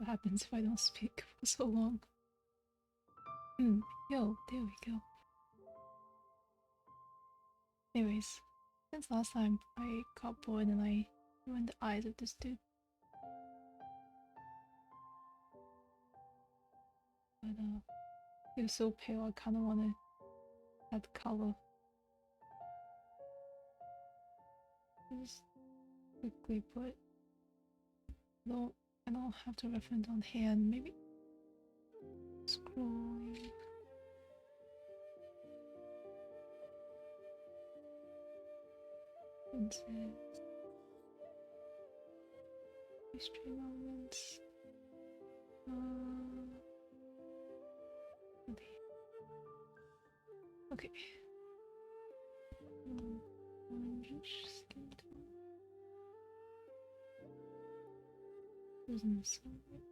happens if I don't speak for so long. Hmm. Yo, there we go. Anyways, since last time I got bored and I ruined the eyes of this dude. But he was so pale, I kinda wanna add color. Just quickly put. No, I don't have to reference on hand, maybe scrolling. Princess. History moments. Okay. Orange skin tone. Who's in the sunlight?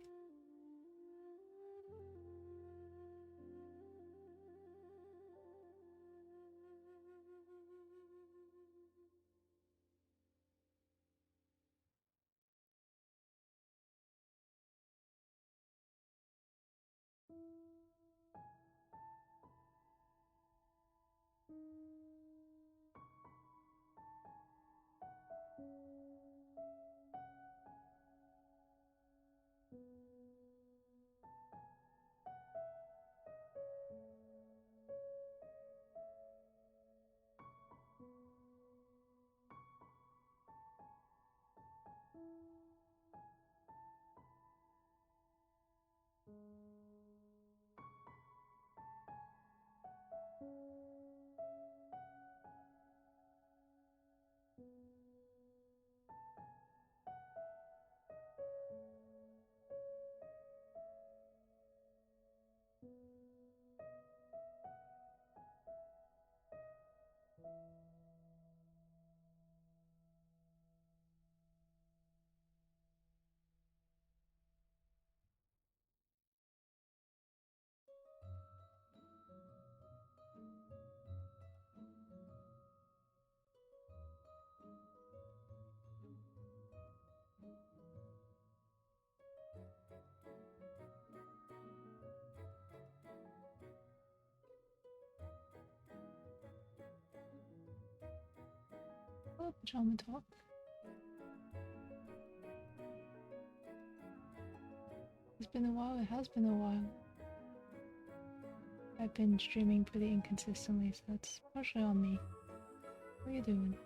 Oh, pajama talk. It's been a while, it has been a while. I've been streaming pretty inconsistently, so that's partially on me. What are you doing?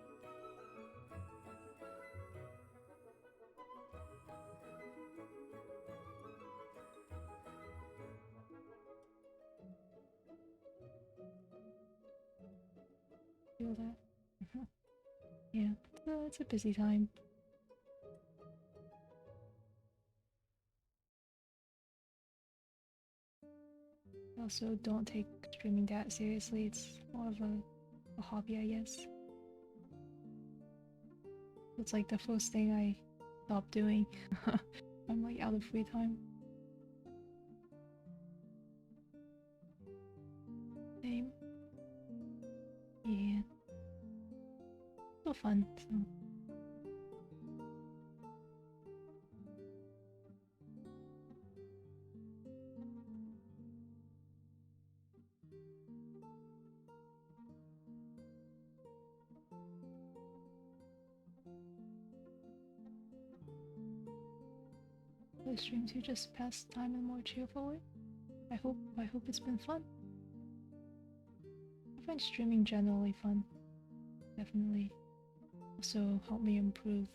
Feel that? Yeah, it's a busy time. Also, don't take streaming that seriously, it's more of a hobby, I guess. It's like the first thing I stopped doing. I'm like out of free time. Same. Yeah. Still fun, so. The stream to just pass time in a more cheerful way. I hope it's been fun. I find streaming generally fun. Definitely. Also helped me improve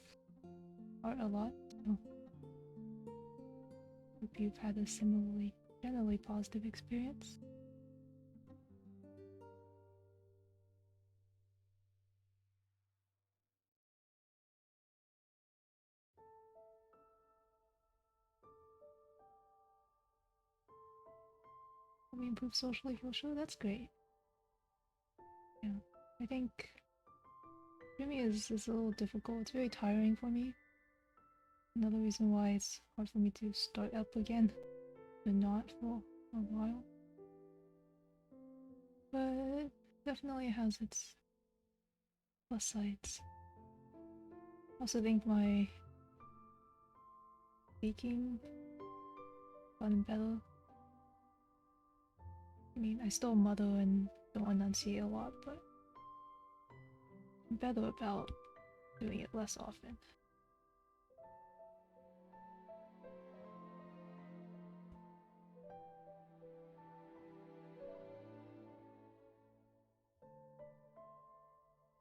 art a lot. So hope you've had a similarly generally positive experience. Help me improve socially for sure, that's great. Yeah. I think streaming is a little difficult. It's very tiring for me. Another reason why it's hard for me to start up again, but not for a while. But definitely has its plus sides. I also think my speaking gotten better. I mean, I still muddle and don't enunciate a lot, but I'm better about doing it less often.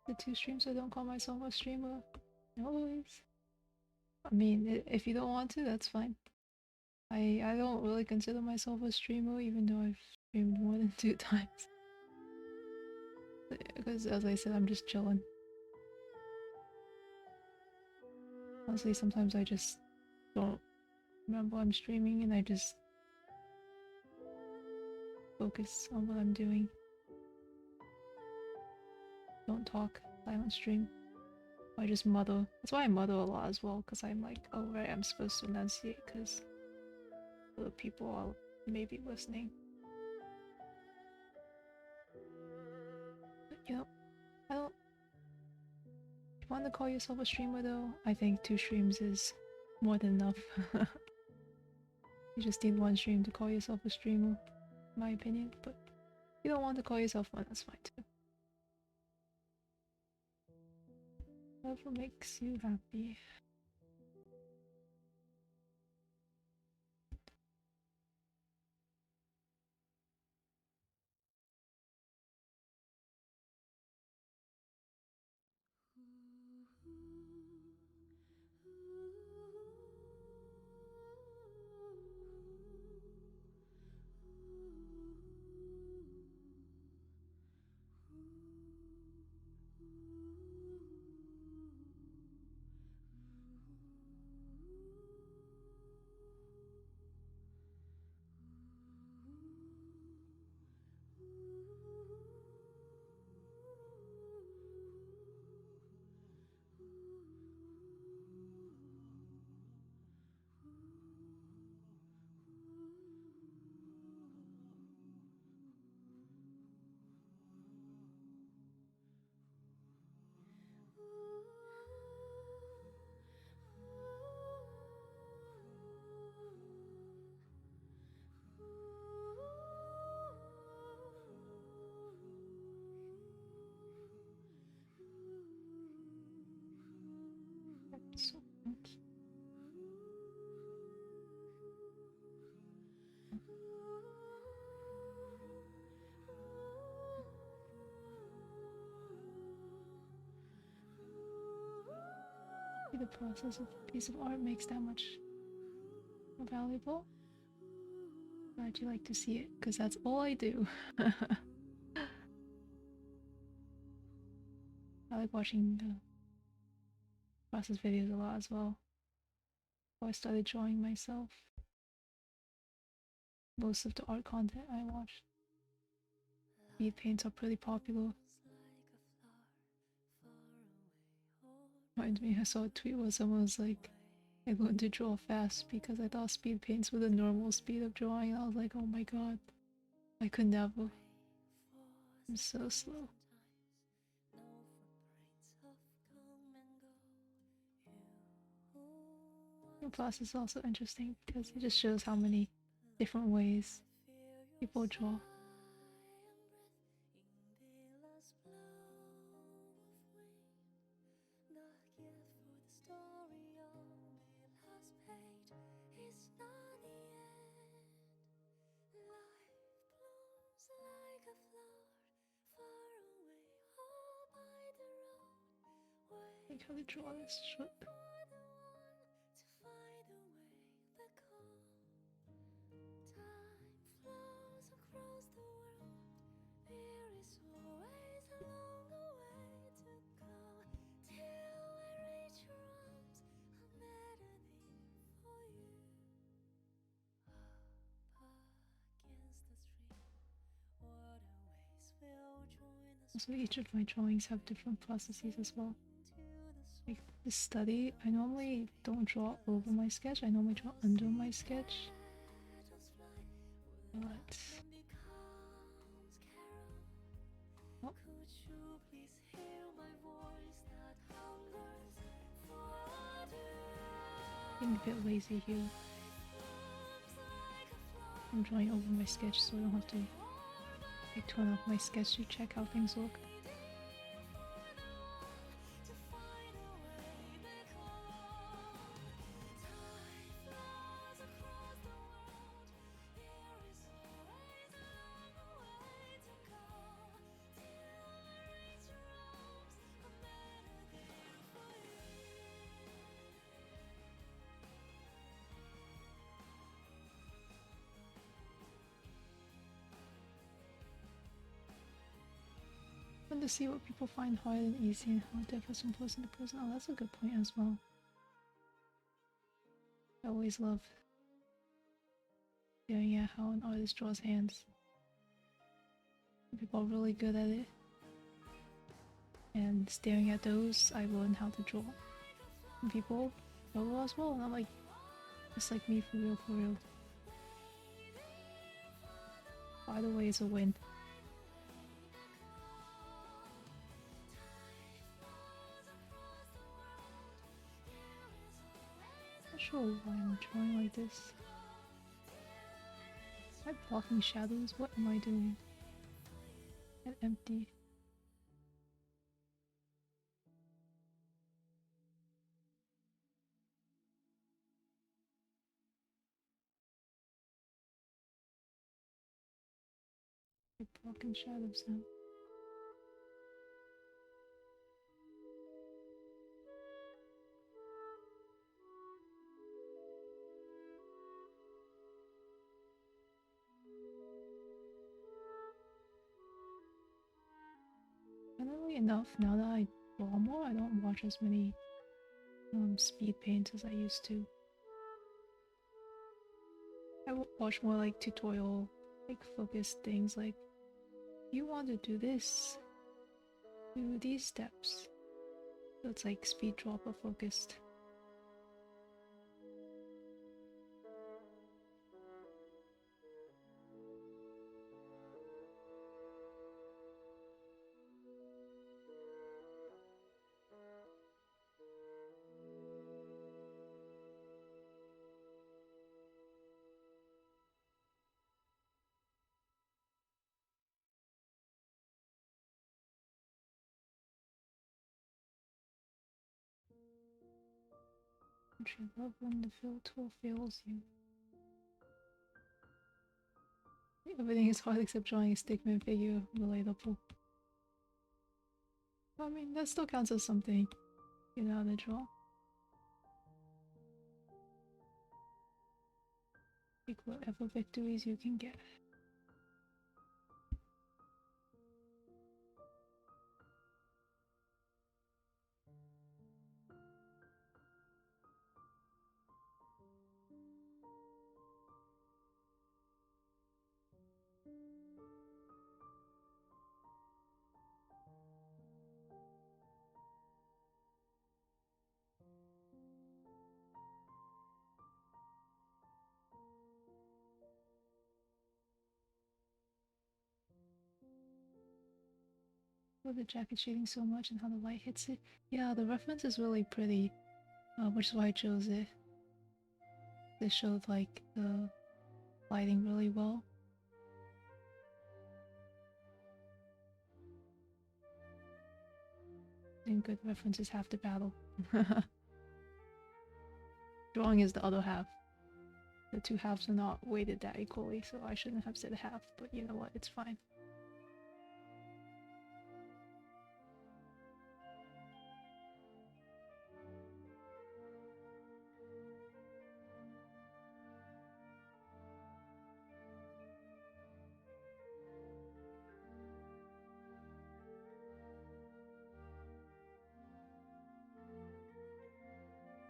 The 2 streams, I don't call myself a streamer. No worries. I mean, if you don't want to, that's fine. I don't really consider myself a streamer, even though I've streamed more than 2 times. Because as I said, I'm just chilling. Honestly, sometimes I just don't remember I'm streaming and I just focus on what I'm doing. Don't talk, silent stream. I just muddle. That's why I muddle a lot as well, because I'm like, oh right, I'm supposed to enunciate because other people are maybe listening. But, you know, I don't... If you want to call yourself a streamer though, I think 2 streams is more than enough. You just need 1 stream to call yourself a streamer, in my opinion, but if you don't want to call yourself one, that's fine too. Whatever makes you happy. So the process of a piece of art makes that much more valuable. Glad you like to see it, because that's all I do. I like watching the process videos a lot as well. Before I started drawing myself, most of the art content I watched. Speed paints are pretty popular. Reminds me, I saw a tweet where someone was like, I learned to draw fast because I thought speed paints were the normal speed of drawing. And I was like, oh my god, I could never. I'm so slow. The process is also interesting because it just shows how many different ways people draw. I think how to draw this shit. So each of my drawings have different processes as well. Like the study, I normally don't draw over my sketch, I normally draw under my sketch. But... oh. Being a bit lazy here. I'm drawing over my sketch so I don't have to like turn off my sketch to check how things look. Fun to see what people find hard and easy and how it differs from person to person. Oh, that's a good point as well. I always love staring at how an artist draws hands. People are really good at it. And staring at those, I learned how to draw. And people draw as well, and I'm like, just like me, for real, for real. By the way, it's a win. Not sure why I'm drawing like this. Am I blocking shadows? What am I doing? And empty. I'm blocking shadows now. Funnily enough, now that I draw more, I don't watch as many speed paints as I used to. I watch more like tutorial, like focused things like, you want to do this, do these steps. So it's like speed dropper focused. Don't you love when the filter fails you? Everything is hard except drawing a stickman figure. Relatable. I mean, that still counts as something. You know how to draw. Take whatever victories you can get. Love the jacket shading so much and how the light hits it. Yeah, the reference is really pretty, which is why I chose it. This showed like the lighting really well. And good references half the battle. Drawing is the other half. The two halves are not weighted that equally, so I shouldn't have said half, but you know what, it's fine.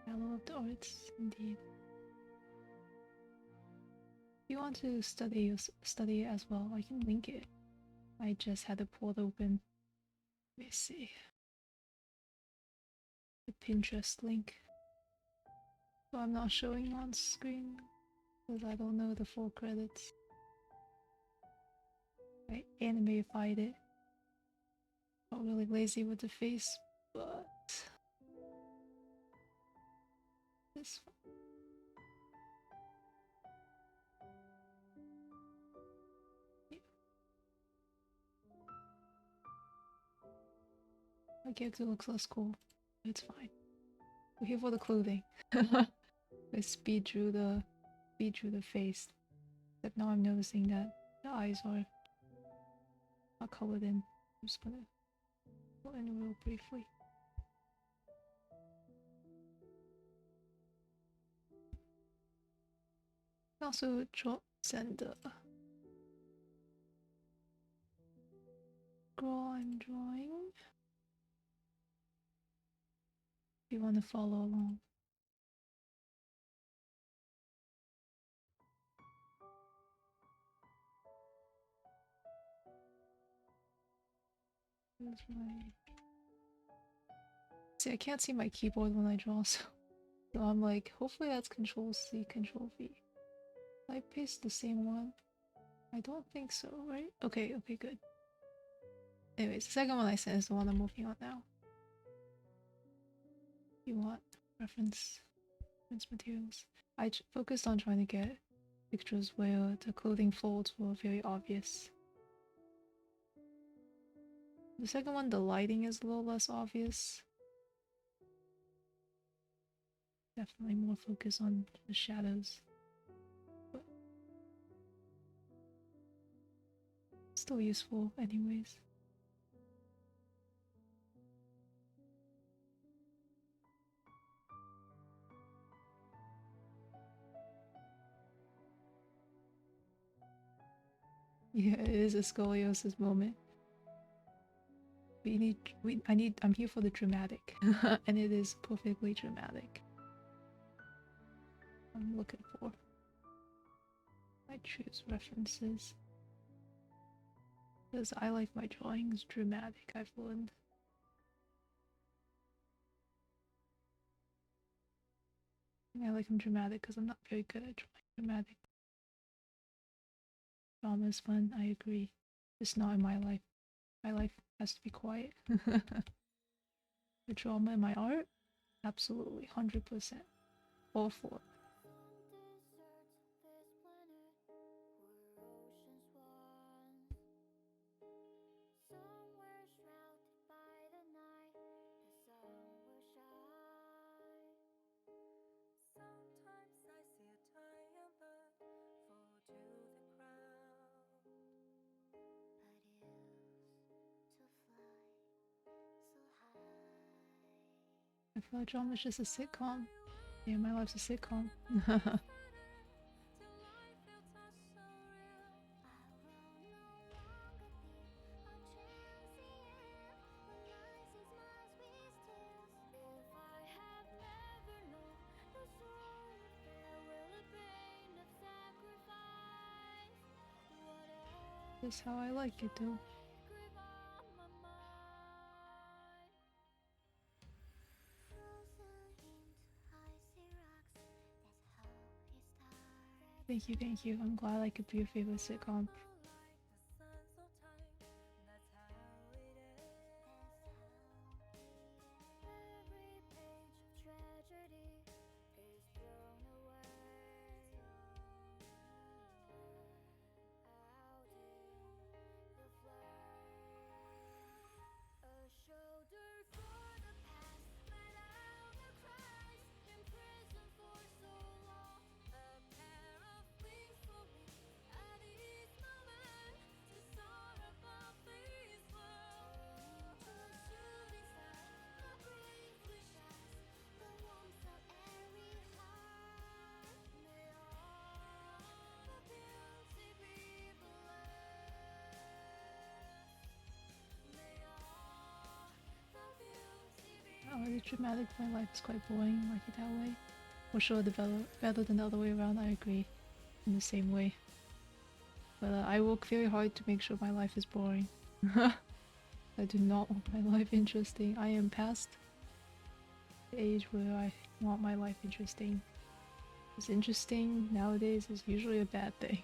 I love the arts, indeed. If you want to study it as well, I can link it. I just had the port open. Let me see. The Pinterest link. So I'm not showing on screen because I don't know the full credits. I animeified it. Got really lazy with the face, but this one. My character looks less cool. It's fine. We're here for the clothing. I speed through the face. Except now I'm noticing that the eyes are not colored in. I'm just gonna go in real briefly. Also draw send the scroll I'm drawing. If you want to follow along. See, I can't see my keyboard when I draw, so I'm like, hopefully that's Control C, Control V. Did I paste the same one? I don't think so, right? Okay, okay, good. Anyways, the second one I sent is the one I'm working on now. You want reference materials. I focused on trying to get pictures where the clothing folds were very obvious. The second one, the lighting is a little less obvious. Definitely more focus on the shadows. But still useful anyways. Yeah, it is a scoliosis moment. I'm here for the dramatic. And it is perfectly dramatic. I'm looking for. I choose references. Because I like my drawings dramatic, I've learned. I like them dramatic because I'm not very good at drawing dramatic. Drama is fun, I agree. Just not in my life. My life has to be quiet. The drama in my art? Absolutely, 100%. All for it. I feel like drama is just a sitcom. Yeah, my life's a sitcom. That's how I like it though. Thank you, thank you. I'm glad I could be your favorite sitcom. Oh, the dramatic my life is quite boring, like it that way. For sure, better than the other way around, I agree. In the same way. But I work very hard to make sure my life is boring. I do not want my life interesting. I am past the age where I want my life interesting. Because interesting nowadays is usually a bad thing.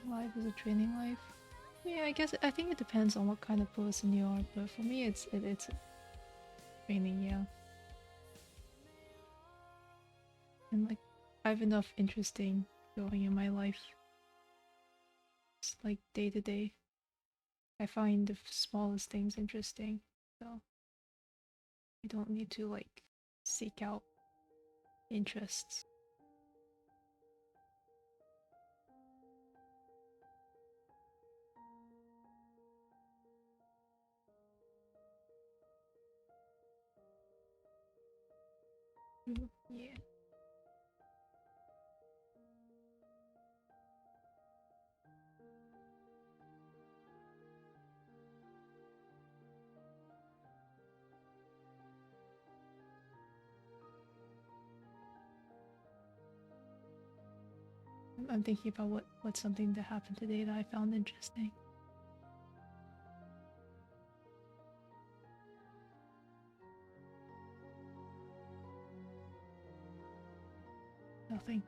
life is a training life. Yeah, I think it depends on what kind of person you are, but for me it's training, yeah. And like I have enough interesting going in my life. It's like day to day. I find the smallest things interesting, so I don't need to like seek out interests. Yeah. I'm thinking about what's something that happened today that I found interesting. Nothing.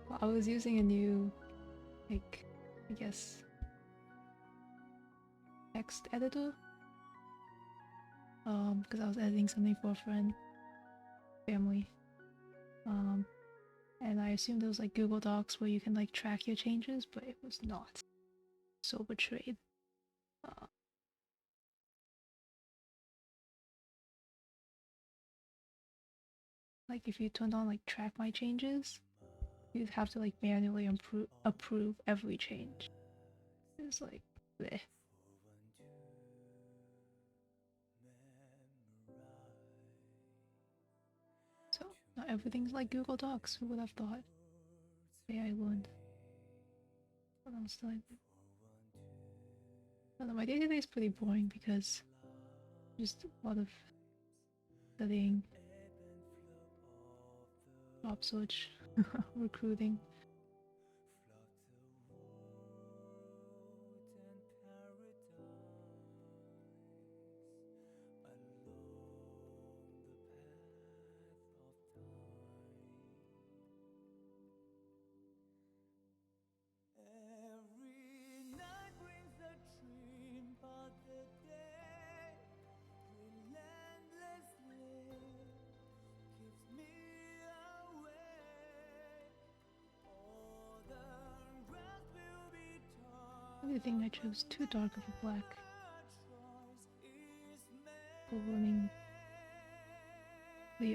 Well, I was using a new, like, I guess, text editor. Because I was editing something for a friend, family. And I assumed it was like Google Docs where you can like track your changes, but it was not. So betrayed. Uh, like if you turned on like track my changes, you'd have to like manually approve every change. It's like, bleh. So not everything's like Google Docs. Who would have thought? Yeah, I learned. What else do I do? I don't know, my day to day is pretty boring because just a lot of studying, job search, recruiting. Everything I chose too dark of a black. For running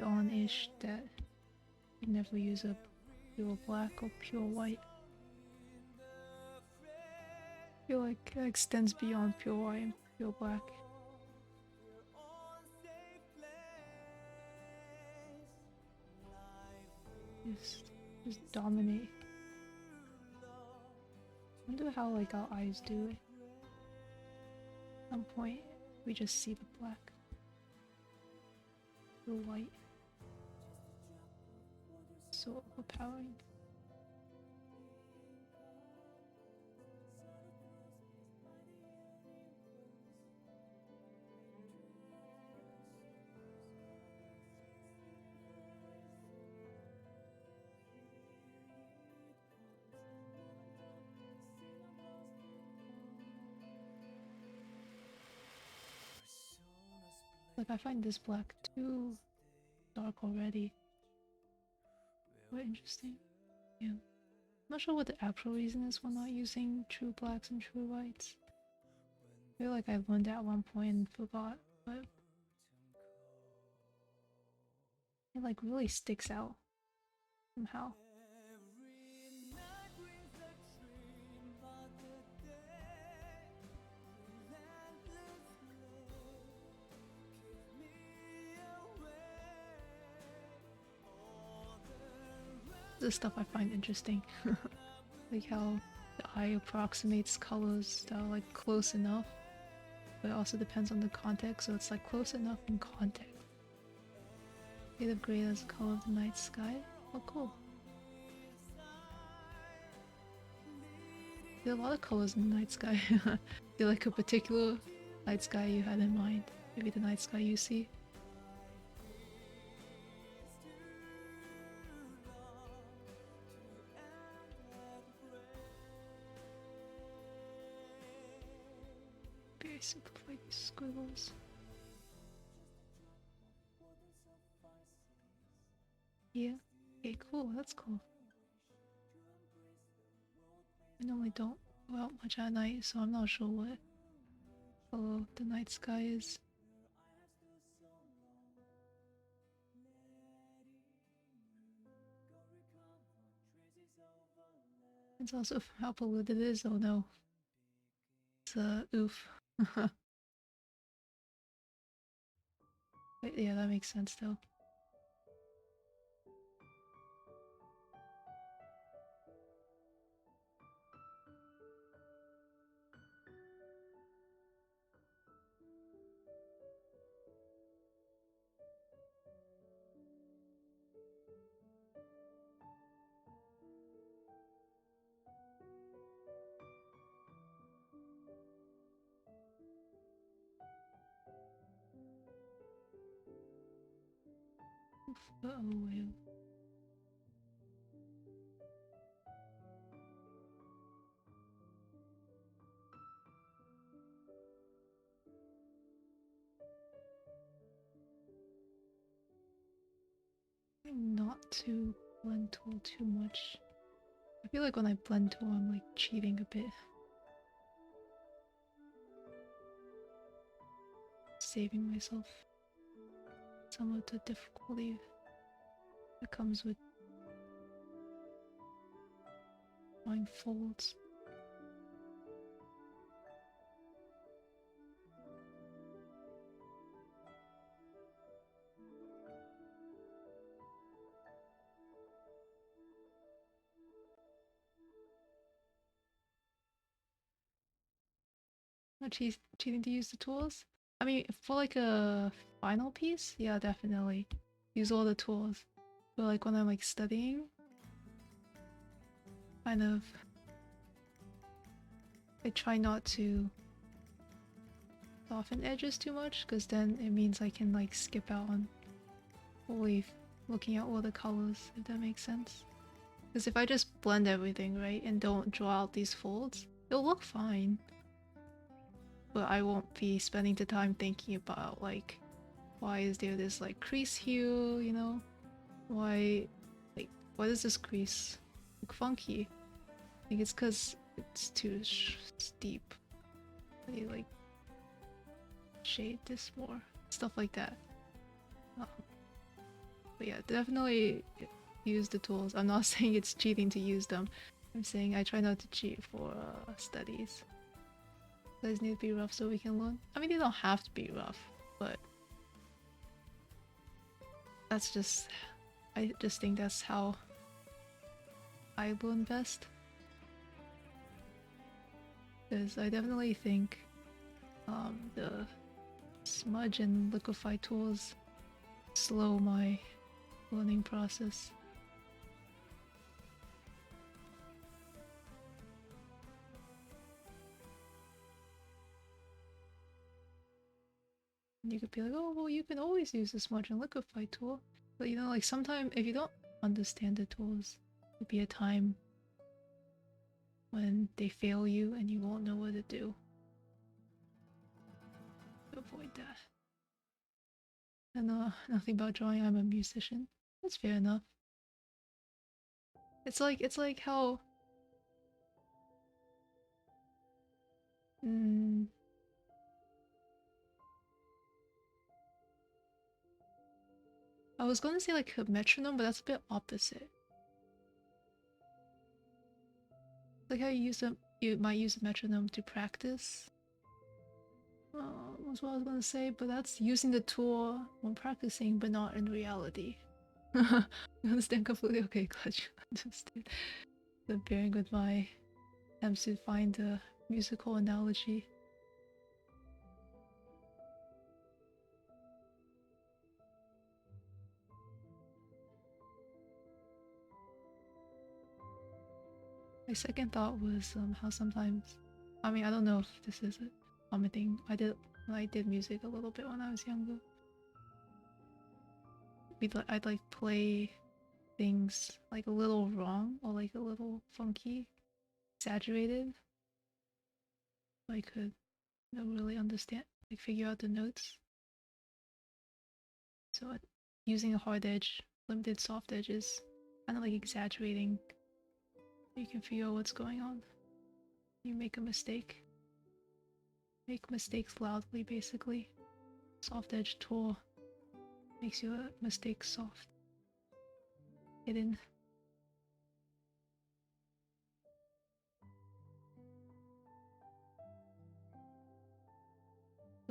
on-ish that you never use a pure black or pure white. I feel like it extends beyond pure white and pure black. Just dominate. I wonder how like our eyes do it. At some point we just see the black. The white. So overpowering. Like I find this black too dark already. Quite interesting. Yeah. I'm not sure what the actual reason is for not using true blacks and true whites. I feel like I learned that at one point and forgot, but it like really sticks out somehow. This stuff I find interesting. Like how the eye approximates colors that are like close enough, but it also depends on the context, so it's like close enough in context. Shade of gray as the color of the night sky. Oh, cool. There are a lot of colors in the night sky. Is like a particular night sky you had in mind? Maybe the night sky you see? I simplify these squiggles? Yeah. Okay, cool. That's cool. I normally don't go out much at night, so I'm not sure what color the night sky is. It's also how polluted it is. Oh no. It's oof. But yeah, that makes sense though. Oof. Uh-oh. Not to blend tool too much. I feel like when I blend tool, I'm like cheating a bit. Saving myself some of the difficulty that comes with drawing folds. Not cheating to use the tools. I mean, for like a final piece, yeah, definitely use all the tools. But like when I'm like studying, kind of, I try not to soften edges too much, because then it means I can like skip out on fully looking at all the colors, if that makes sense. Because if I just blend everything, right, and don't draw out these folds, it'll look fine. But I won't be spending the time thinking about like, why is there this like crease here, you know? Why, like, why does this crease look funky? I think it's because it's too steep. I like shade this more, stuff like that. But yeah, definitely use the tools. I'm not saying it's cheating to use them. I'm saying I try not to cheat for studies. Studies need to be rough so we can learn. I mean, they don't have to be rough, but that's just... I just think that's how I learn best. Because I definitely think the smudge and liquify tools slow my learning process. And you could be like, oh, well, you can always use the smudge and liquify tool. But you know, like sometimes if you don't understand the tools, there'll be a time when they fail you and you won't know what to do. To avoid that. And nothing about drawing, I'm a musician. That's fair enough. It's like how I was gonna say like a metronome, but that's a bit opposite. Like how you might use a metronome to practice. Was what I was gonna say, but that's using the tool when practicing, but not in reality. You understand completely? Okay, glad you understood. The bearing with my attempts to find a musical analogy. My second thought was how sometimes, I mean, I don't know if this is a common thing. I did music a little bit when I was younger. I'd like play things like a little wrong or like a little funky, exaggerated. So I could really understand, like figure out the notes. So using a hard edge, limited soft edges, kind of like exaggerating. You can figure out what's going on. You make a mistake. Make mistakes loudly, basically. Soft edge tour makes your mistake soft. Hidden.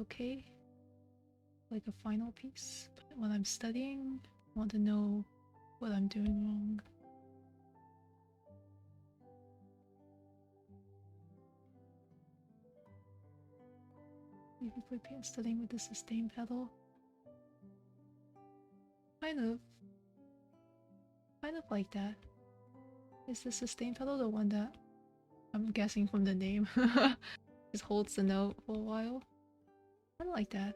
Okay. Like a final piece. But when I'm studying, I want to know what I'm doing wrong. You can play piano studying with the sustain pedal. Kind of. Kind of like that. Is the sustain pedal the one that I'm guessing from the name just holds the note for a while? Kind of like that.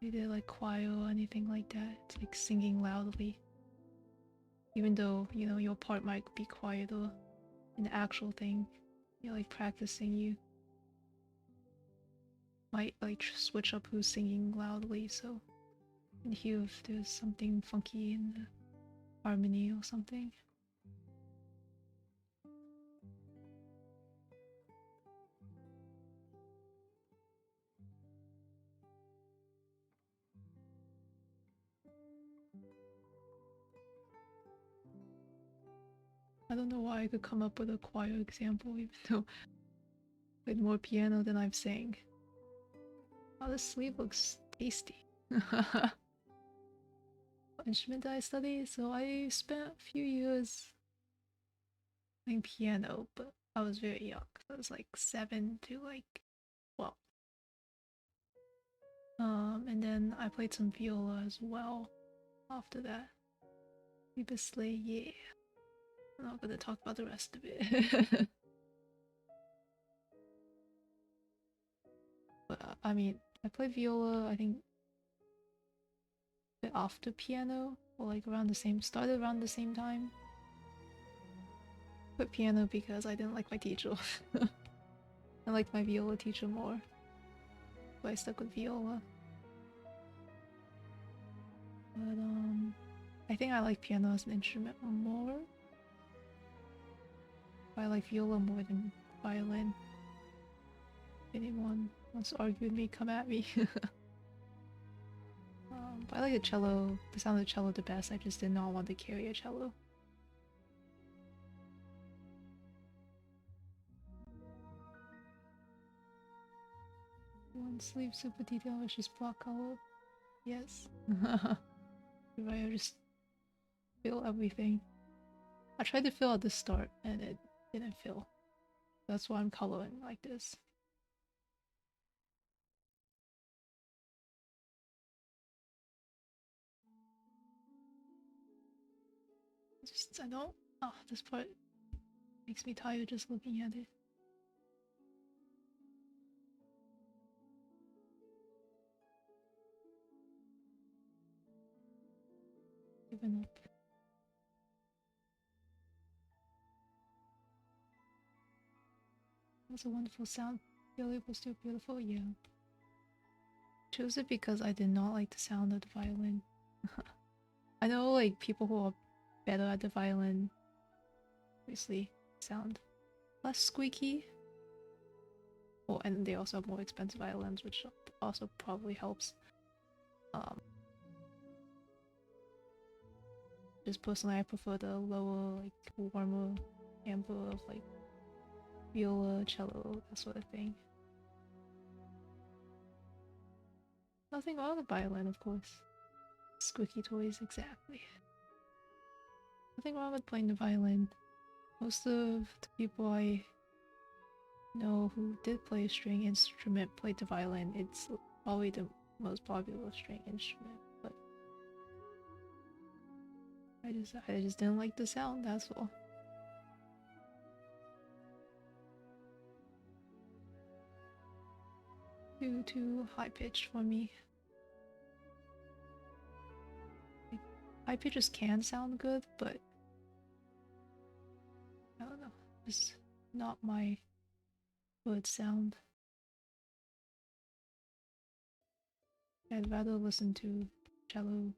Either like choir or anything like that. It's like singing loudly. Even though, you know, your part might be quieter in the actual thing. You're like practicing, you might like switch up who's singing loudly, so you can hear if there's something funky in the harmony or something. I don't know why I could come up with a choir example, even though with more piano than I've sang. Oh, this sleeve looks tasty. What instrument did I study? So I spent a few years playing piano, but I was very young. So I was like 7 to like 12. And then I played some viola as well after that. Previously, yeah. I'm not gonna talk about the rest of it. But I mean, I played viola, I think, a bit after piano, or like around the same, started around the same time. Quit piano because I didn't like my teacher. I liked my viola teacher more. So I stuck with viola. But I think I like piano as an instrument more. I like viola more than violin. If anyone wants to argue with me, come at me. But I like the cello, the sound of the cello the best. I just did not want to carry a cello. One sleeve super detail, which is block color. Yes. You're right, I just fill everything. I tried to fill at the start and it didn't fill. That's why I'm coloring like this. I don't. Oh, this part makes me tired just looking at it. Given up. That's a wonderful sound. Really was still beautiful, yeah. Chose it because I did not like the sound of the violin. I know like people who are better at the violin obviously sound less squeaky. Oh, and they also have more expensive violins, which also probably helps. Just personally, I prefer the lower, like warmer timbre of like viola, cello, that sort of thing. Nothing wrong with violin, of course. Squeaky toys, exactly. Nothing wrong with playing the violin. Most of the people I know who did play a string instrument played the violin. It's probably the most popular string instrument, but I just didn't like the sound, that's all. too high pitched for me. Like, high pitches can sound good, but I don't know. It's not my good sound. I'd rather listen to cello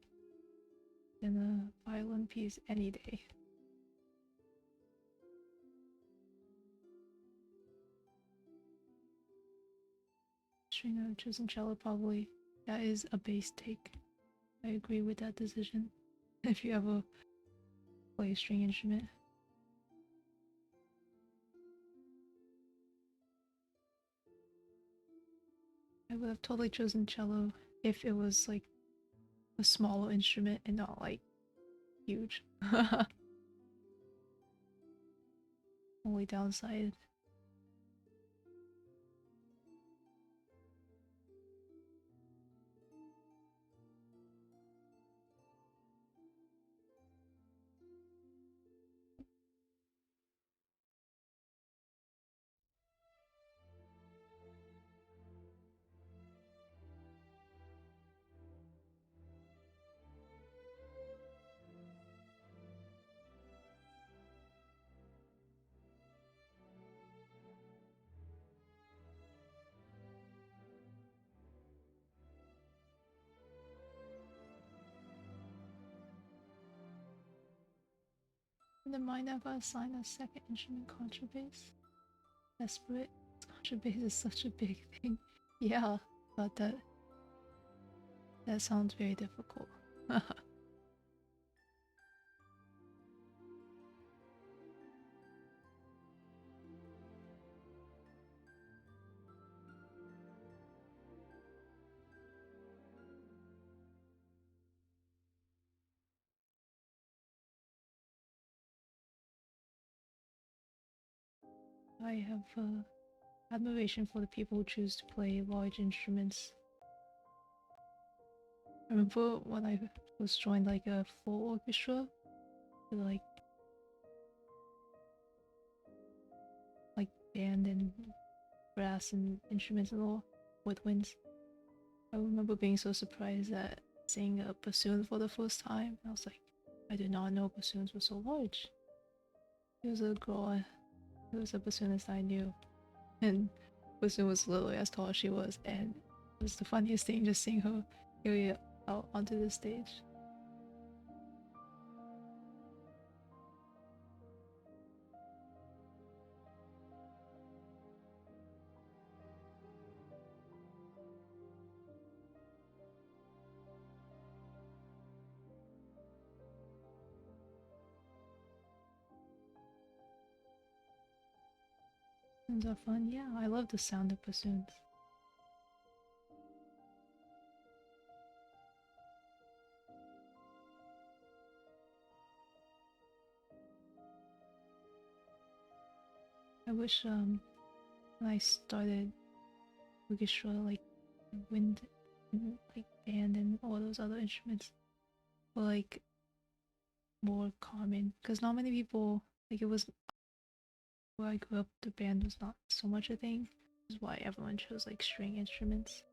than a violin piece any day. String of chosen cello probably. That is a base take. I agree with that decision. If you ever play a string instrument. I would have totally chosen cello if it was like a smaller instrument and not like huge. Only downside. Wouldn't mind if I assign a second instrument contrabass. Desperate. Contrabass is such a big thing. Yeah, but that sounds very difficult. I have admiration for the people who choose to play large instruments. I remember when I was joined like a full orchestra, with like band and brass and instruments and all woodwinds. I remember being so surprised at seeing a bassoon for the first time. I was like, I did not know bassoons were so large. There was a girl, who was a bassoonist I knew, and bassoon was literally as tall as she was, and it was the funniest thing just seeing her carry it out onto the stage. Bassoons are fun. Yeah, I love the sound of bassoons. I wish when I started orchestra, like wind, and, like band and all those other instruments were like more common, because not many people, like, it was where I grew up, the band was not so much a thing. This is why everyone chose like string instruments.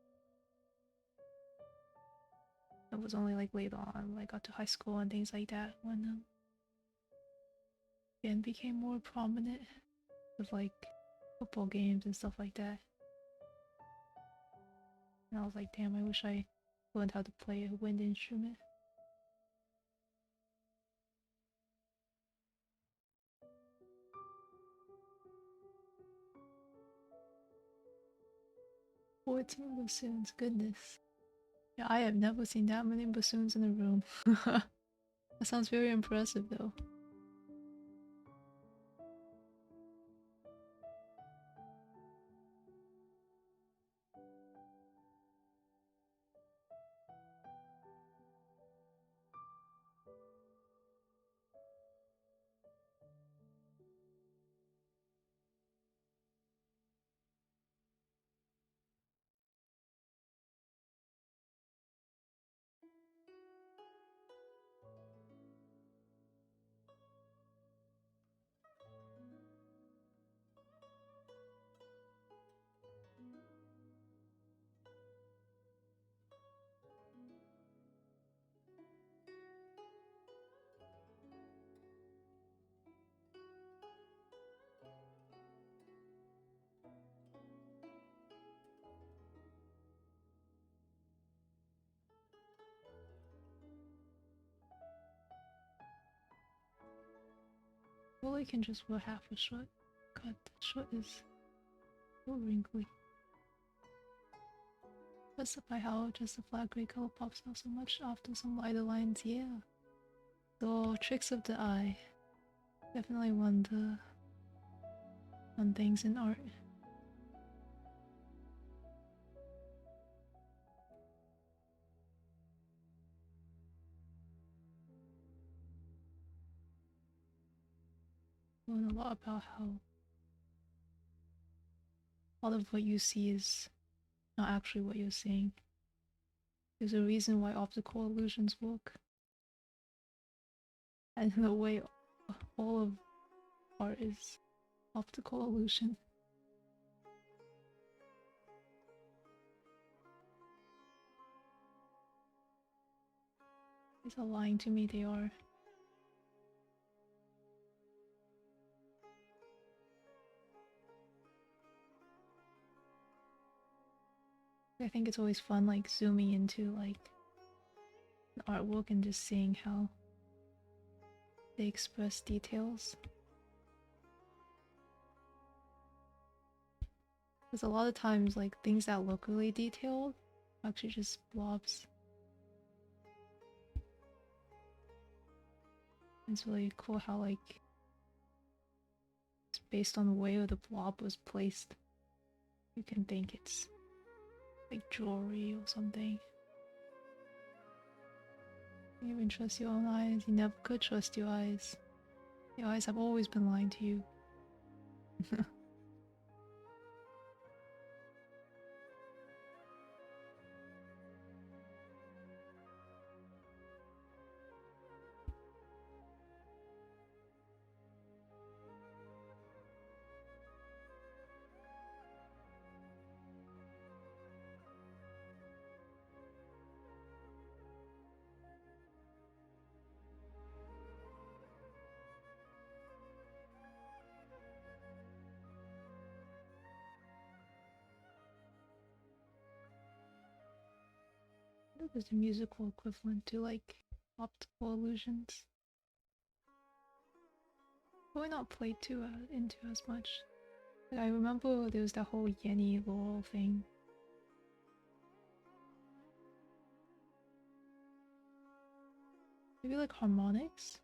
It was only like later on when I got to high school and things like that when band became more prominent with like football games and stuff like that. And I was like, damn, I wish I learned how to play a wind instrument. Oh, it's bassoons, goodness. Yeah, I have never seen that many bassoons in a room. That sounds very impressive though. Well, I can just wear half a shirt. God, that shirt is so wrinkly. Justify how just the flat grey color pops out so much after some lighter lines, yeah. So, tricks of the eye. Definitely one of the fun things in art. Learn a lot about how a lot of what you see is not actually what you're seeing. There's a reason why optical illusions work. And in a way, all of art is optical illusion. These are lying to me, they are. I think it's always fun like zooming into like an artwork and just seeing how they express details. Because a lot of times like things that look really detailed are actually just blobs. It's really cool how like it's based on where the blob was placed. You can think it's like jewelry or something. You even trust your own eyes. You never could trust your eyes. Your eyes have always been lying to you. What is the musical equivalent to like optical illusions? Probably not played too into as much. Like, I remember there was that whole Yenny Laurel thing. Maybe like harmonics?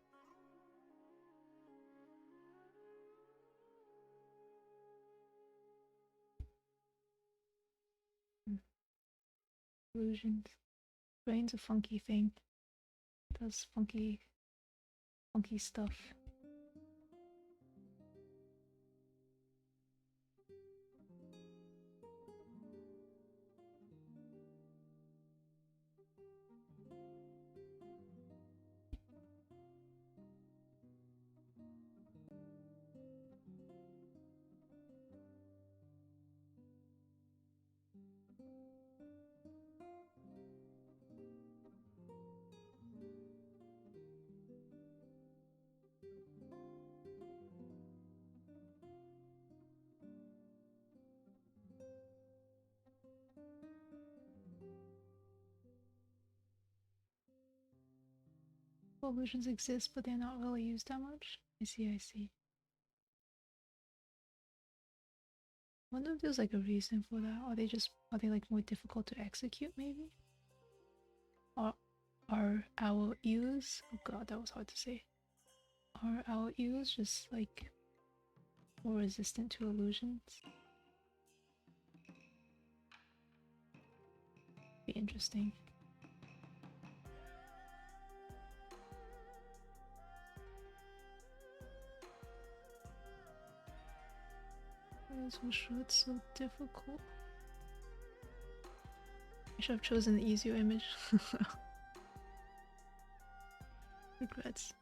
Illusions. Brain's a funky thing. Does funky stuff. Well, illusions exist, but they're not really used that much. I see, I see. I wonder if there's like a reason for that. Are they like more difficult to execute maybe? Or are our ears, oh god, that was hard to say. Are our ears just like more resistant to illusions? Be interesting. I'm so sure it's so difficult. I should have chosen the easier image. Regrets.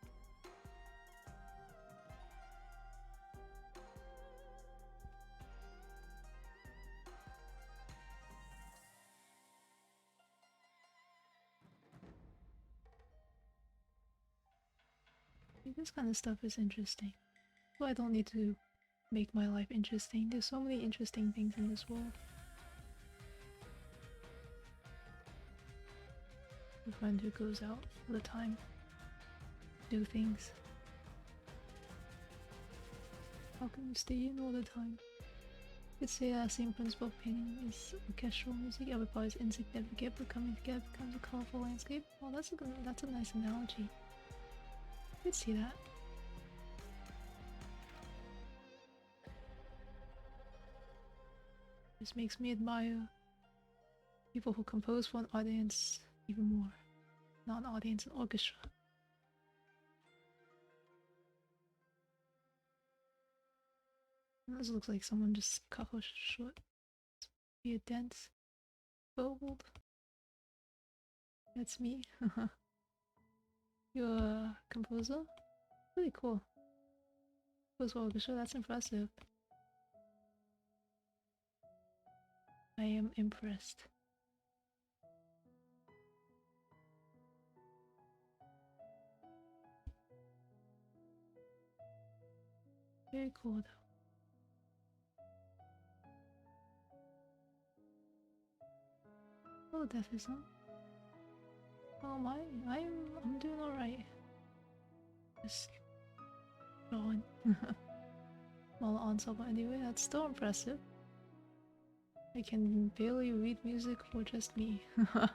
This kind of stuff is interesting. So I don't need to make my life interesting. There's so many interesting things in this world. A friend who goes out all the time, do things. How can you stay in all the time? You could say that same principle of painting is orchestral music. Every part is insignificant, but coming together becomes a colorful landscape. Well, that's a nice analogy. I could see that. This makes me admire people who compose for an audience even more. Not an audience, an orchestra. This looks like someone just cut her short. Be a dense, bold. That's me. You're a composer? Really cool. Compose for orchestra, that's impressive. I am impressed. Very cool though. Oh, death is on. Oh my, I'm doing alright. Just drawing. Small ensemble anyway, that's still impressive. I can barely read music for just me. I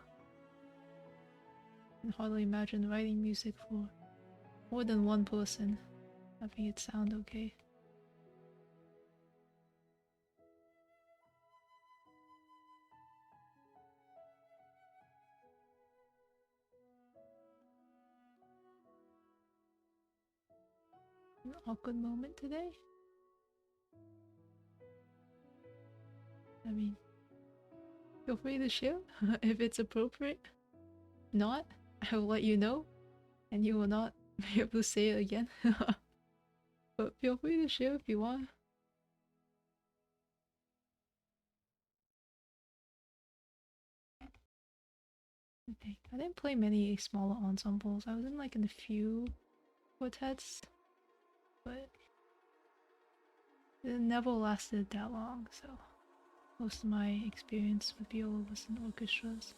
can hardly imagine writing music for more than one person, having it sound okay. An awkward moment today? I mean, feel free to share if it's appropriate. Not, I will let you know, and you will not be able to say it again. But feel free to share if you want. Okay, I didn't play many smaller ensembles. I was in like in a few quartets, but it never lasted that long, so most of my experience with viola was in orchestras.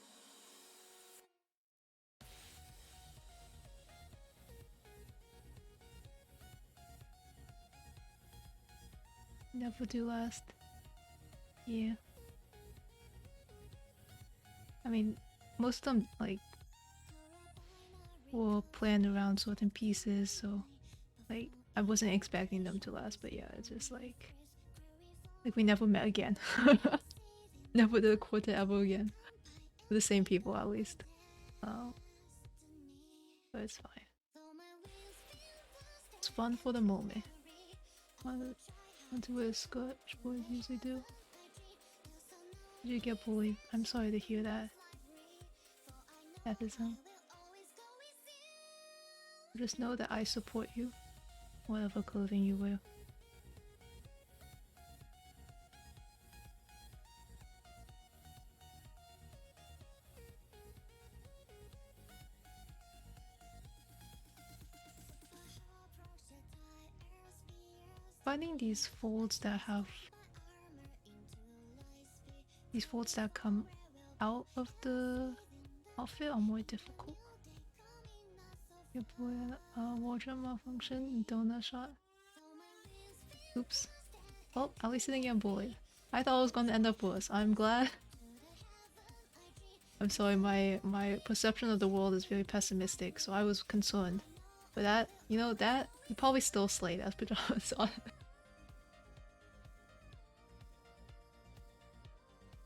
Never do last. Yeah. I mean, most of them like were planned around certain pieces, so like I wasn't expecting them to last, but yeah, it's just like we never met again. Never did a quartet ever again. With the same people at least. But it's fine. It's fun for the moment. Want to wear a skirt, which boys usually do. Did you get bullied? I'm sorry to hear that. Ethism. Just know that I support you, whatever clothing you wear. Finding these folds that have these folds that come out of the outfit are more difficult. Your boy wardrobe malfunction, donut shot. Oops. Well, at least it didn't get bullied. I thought it was gonna end up worse. I'm glad. I'm sorry, my perception of the world is very pessimistic, so I was concerned. But that, you know, that you probably still slayed as pajamas on.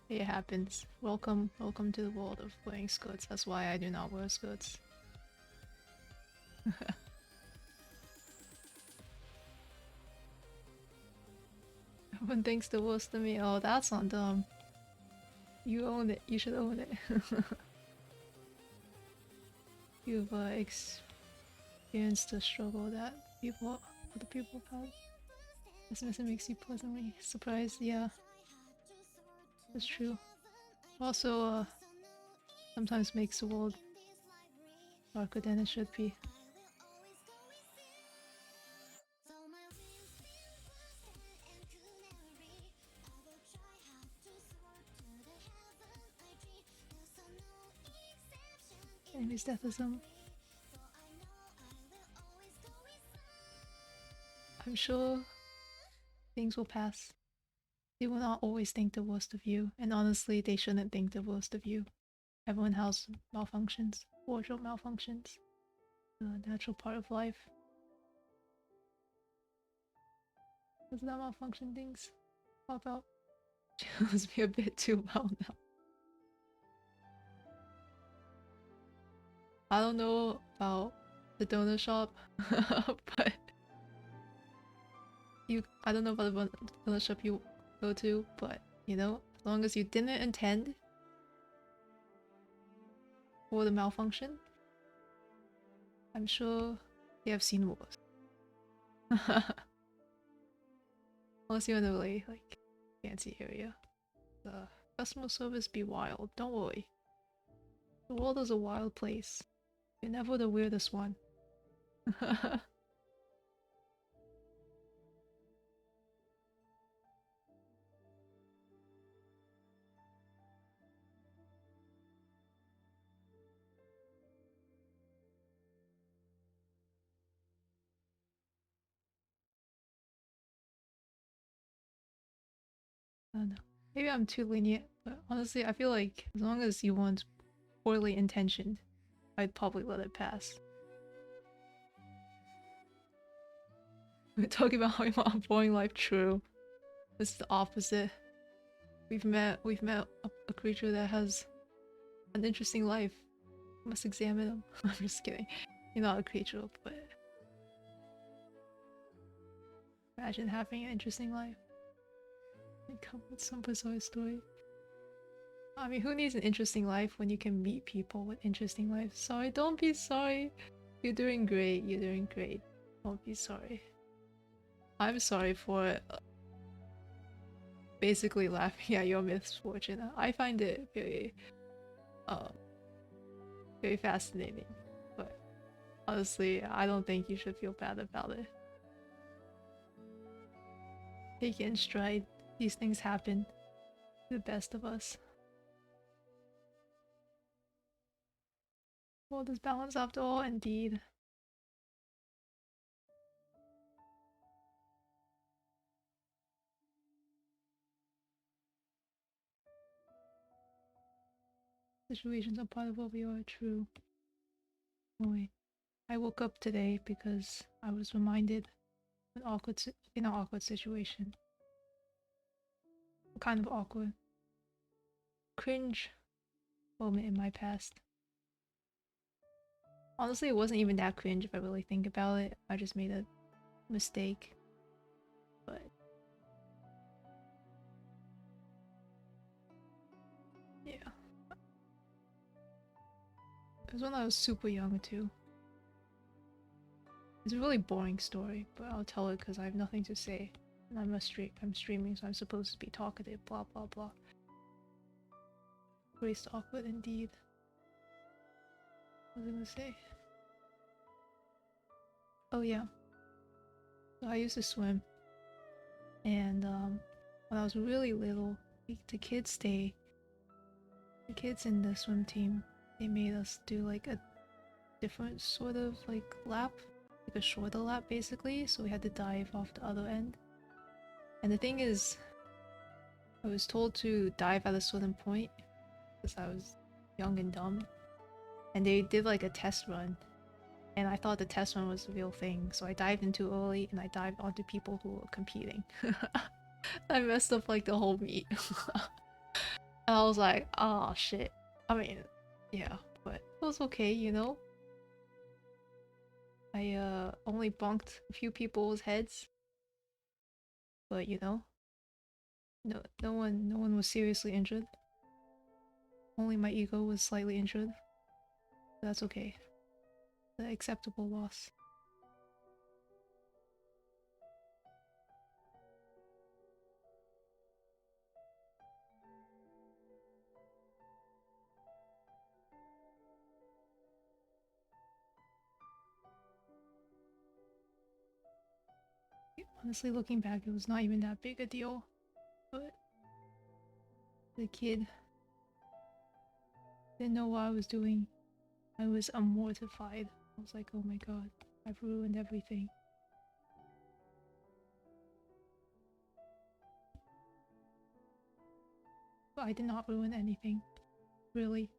It happens. Welcome to the world of wearing skirts. That's why I do not wear skirts. Everyone thinks the worst of me. Oh, that's not dumb. You own it. You should own it. You've experienced the struggle that other people have had. Pessimism makes you pleasantly surprised. Yeah, that's true. Also, sometimes makes the world darker than it should be. Anyways, deathism. I'm sure Things will pass. They will not always think the worst of you, and honestly, they shouldn't think the worst of you. Everyone has malfunctions, wardrobe malfunctions. The natural part of life. Does that malfunction things pop out? Must be a bit too loud now. I don't know about the donut shop, but I don't know about the donut shop you go to, but you know, as long as you didn't intend for the malfunction, I'm sure they have seen worse. Unless you're in a really like fancy area. The customer service be wild, don't worry. The world is a wild place. You're never the weirdest one. I don't know. Maybe I'm too lenient, but honestly, I feel like as long as you weren't poorly intentioned, I'd probably let it pass. We're talking about how you want a boring life. True. It's the opposite. We've met a creature that has an interesting life. We must examine him. I'm just kidding. You're not a creature, but imagine having an interesting life. And come with some bizarre story. I mean, who needs an interesting life when you can meet people with interesting lives? Sorry, don't be sorry. You're doing great. You're doing great. Don't be sorry. I'm sorry for basically laughing at your misfortune. I find it very, uh, very fascinating. But honestly, I don't think you should feel bad about it. Take it in stride. These things happen to the best of us. Well, there's balance after all, indeed. Situations are part of what we are, true. Anyway, I woke up today because I was reminded of in an awkward situation. Kind of awkward. Cringe moment in my past. Honestly, it wasn't even that cringe if I really think about it. I just made a mistake. But yeah. It was when I was super young too. It's a really boring story, but I'll tell it because I have nothing to say. And I'm streaming, so I'm supposed to be talkative, blah blah blah. Graced awkward indeed. What was I gonna say? Oh yeah. So I used to swim. And when I was really little, the kids in the swim team, they made us do like a different sort of like lap, like a shorter lap basically, so we had to dive off the other end. And the thing is, I was told to dive at a certain point because I was young and dumb, and they did like a test run, and I thought the test run was the real thing, so I dived in too early and I dived onto people who were competing. I messed up like the whole meet. And I was like, oh shit. I mean, yeah, but it was okay, you know? I only bonked a few people's heads, but you know, no one was seriously injured. Only my ego was slightly injured. But that's okay. The acceptable loss. Honestly, looking back, it was not even that big a deal. But the kid didn't know what I was doing. I was mortified. I was like, oh my god, I've ruined everything. but I did not ruin anything. Really.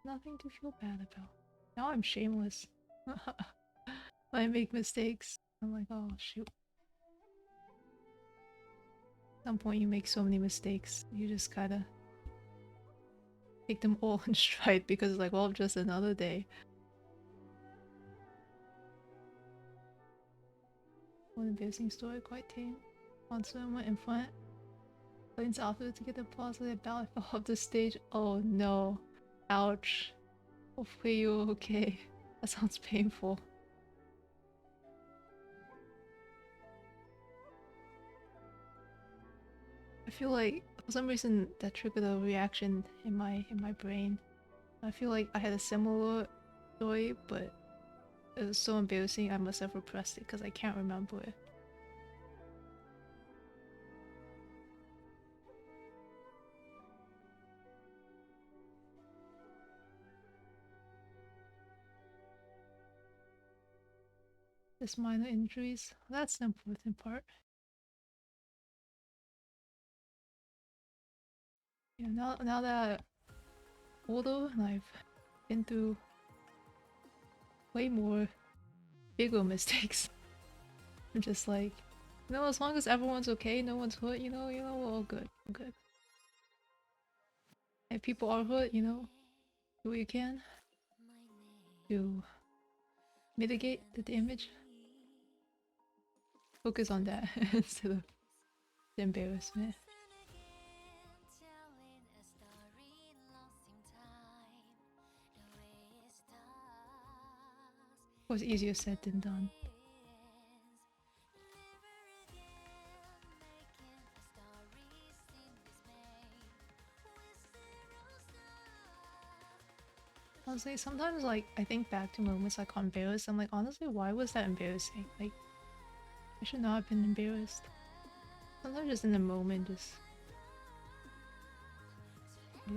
Nothing to feel bad about. Now I'm shameless. When I make mistakes, I'm like, oh shoot. At some point you make so many mistakes, you just kinda take them all in stride because it's like, well, just another day. One embarrassing story, quite tame. Monster went in front. Lane's outfit to get the applause of the ballot fell off the stage. Oh no. Ouch. Hopefully you're okay. That sounds painful. I feel like for some reason that triggered a reaction in my brain. I feel like I had a similar story, but it was so embarrassing I must have repressed it because I can't remember it. Just minor injuries. That's the important part. Yeah, now that I'm older and I've been through way more bigger mistakes, I'm just like, you know, as long as everyone's okay, no one's hurt, you know, we're all good. We're good. If people are hurt, you know, do what you can to mitigate the damage. Focus on that instead of the embarrassment. Of course, easier said than done. Honestly, sometimes like I think back to moments I got embarrassed. I'm like, honestly, why was that embarrassing? Like, I should not have been embarrassed. Sometimes just in the moment, just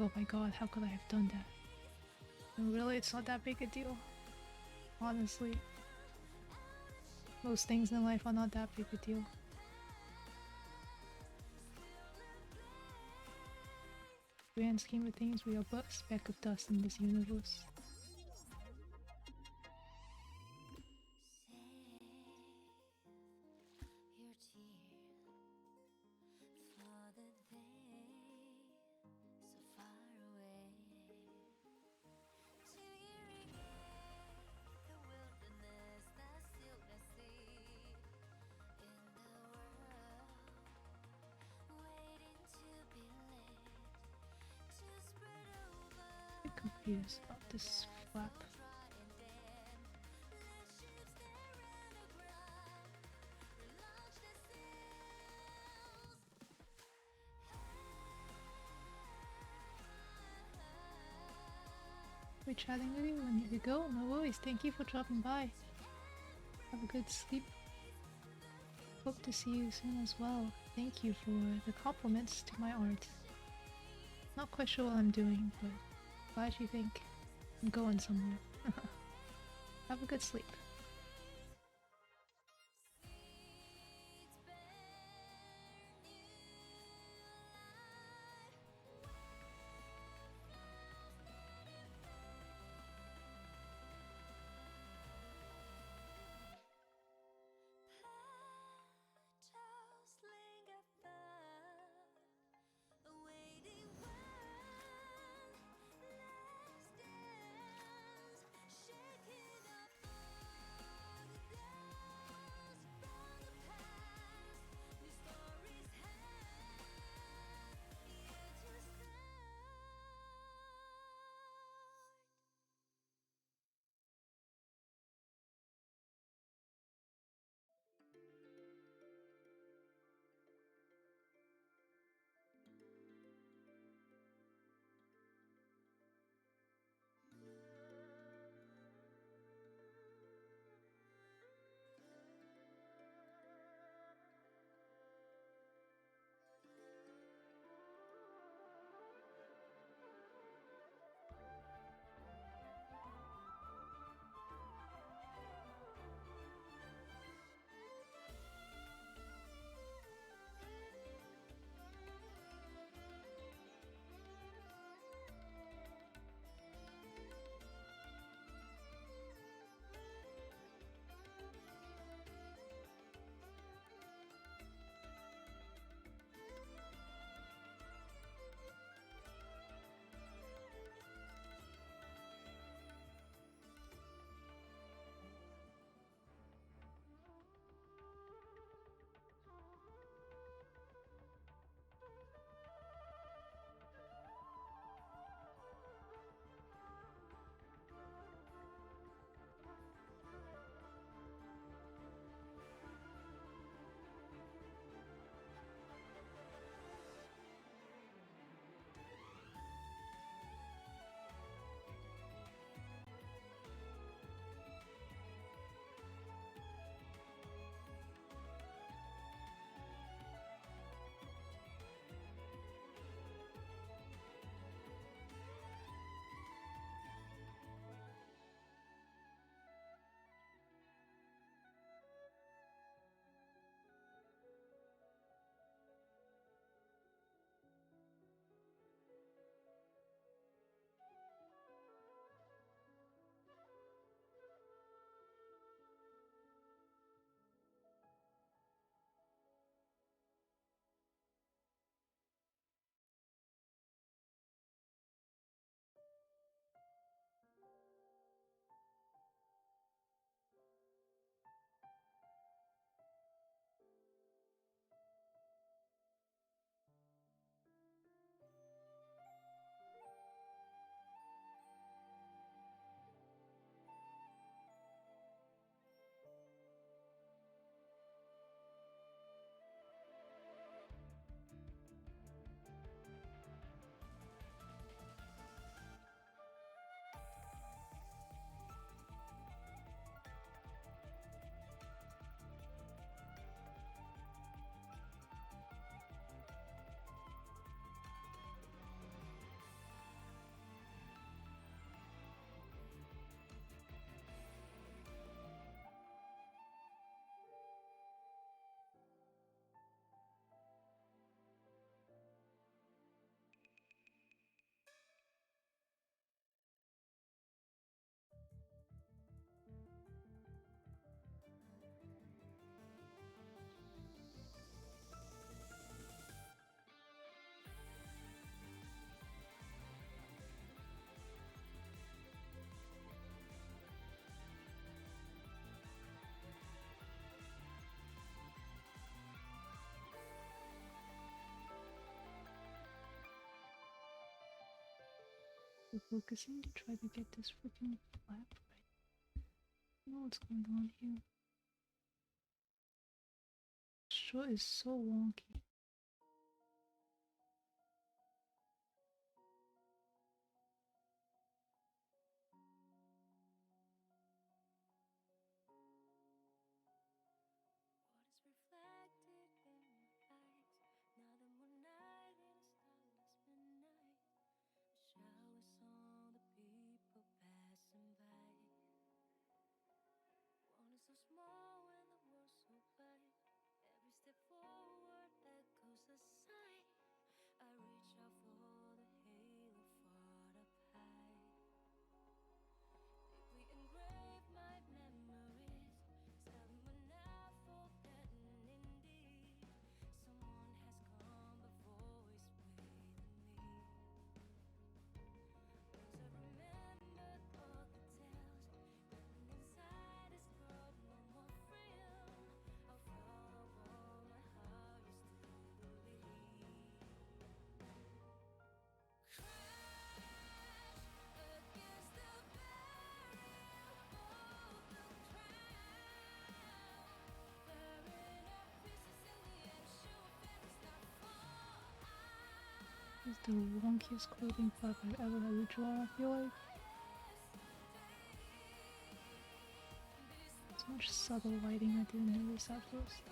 oh my god, how could I have done that? And really, it's not that big a deal. Honestly, most things in life are not that big a deal. Grand scheme of things, we are but a speck of dust in this universe. I'm confused about this flap. We're chatting with you. I need to go. No worries. Thank you for dropping by. Have a good sleep. Hope to see you soon as well. Thank you for the compliments to my art. Not quite sure what I'm doing, but glad you think I'm going somewhere. Have a good sleep. focusing to try to get this freaking flap right. I don't know what's going on here. Shot is so wonky. This is the wonkiest clothing flap I've ever had to draw, I feel like. So much subtle lighting, I didn't notice at first.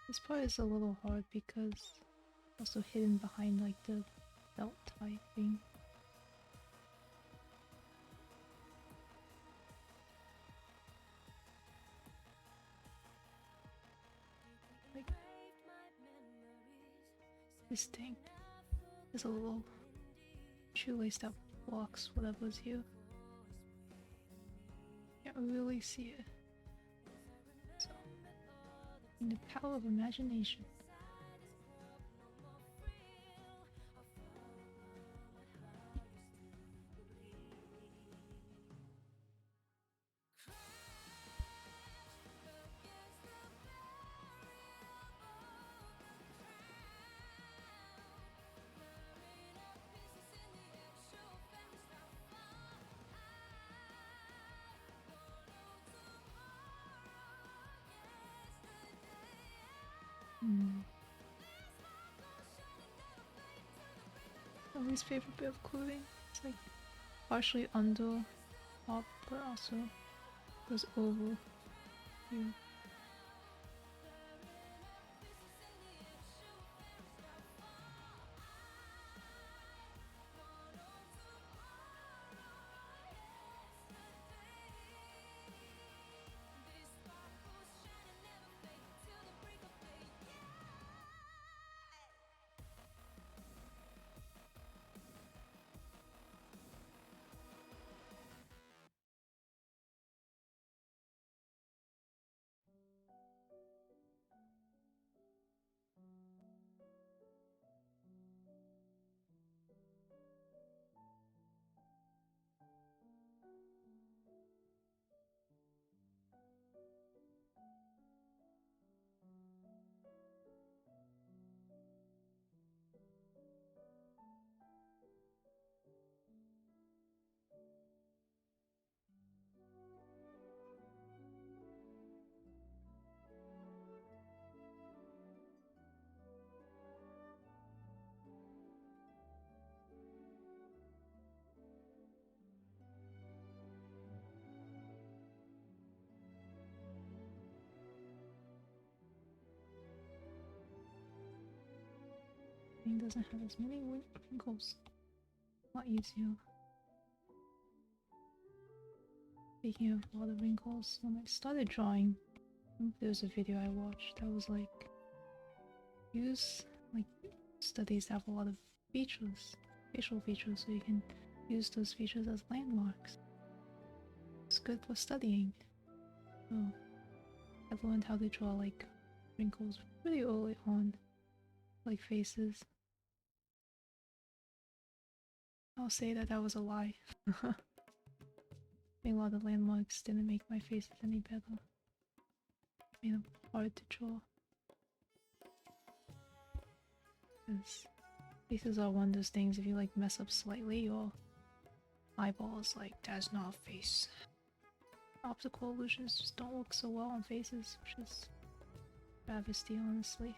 This part is a little hard because also hidden behind like the belt tie thing. Like this thing is a little shoelace that blocks whatever's here. Can't really see it. So, in the power of imagination. My least favorite bit of clothing. It's like partially under top, but also goes over here. Thing doesn't have as many wrinkles. A lot easier. Speaking of a lot of wrinkles, when I started drawing, there was a video I watched that was like, use like studies that have a lot of features, facial features, so you can use those features as landmarks. It's good for studying. So I've learned how to draw like wrinkles pretty early on, like faces. I'll say that that was a lie. I think a lot of landmarks didn't make my faces any better. Made them hard to draw. Because Faces are one of those things, if you like mess up slightly, your eyeballs like that's not a face. Optical illusions just don't look so well on faces, which is travesty, honestly.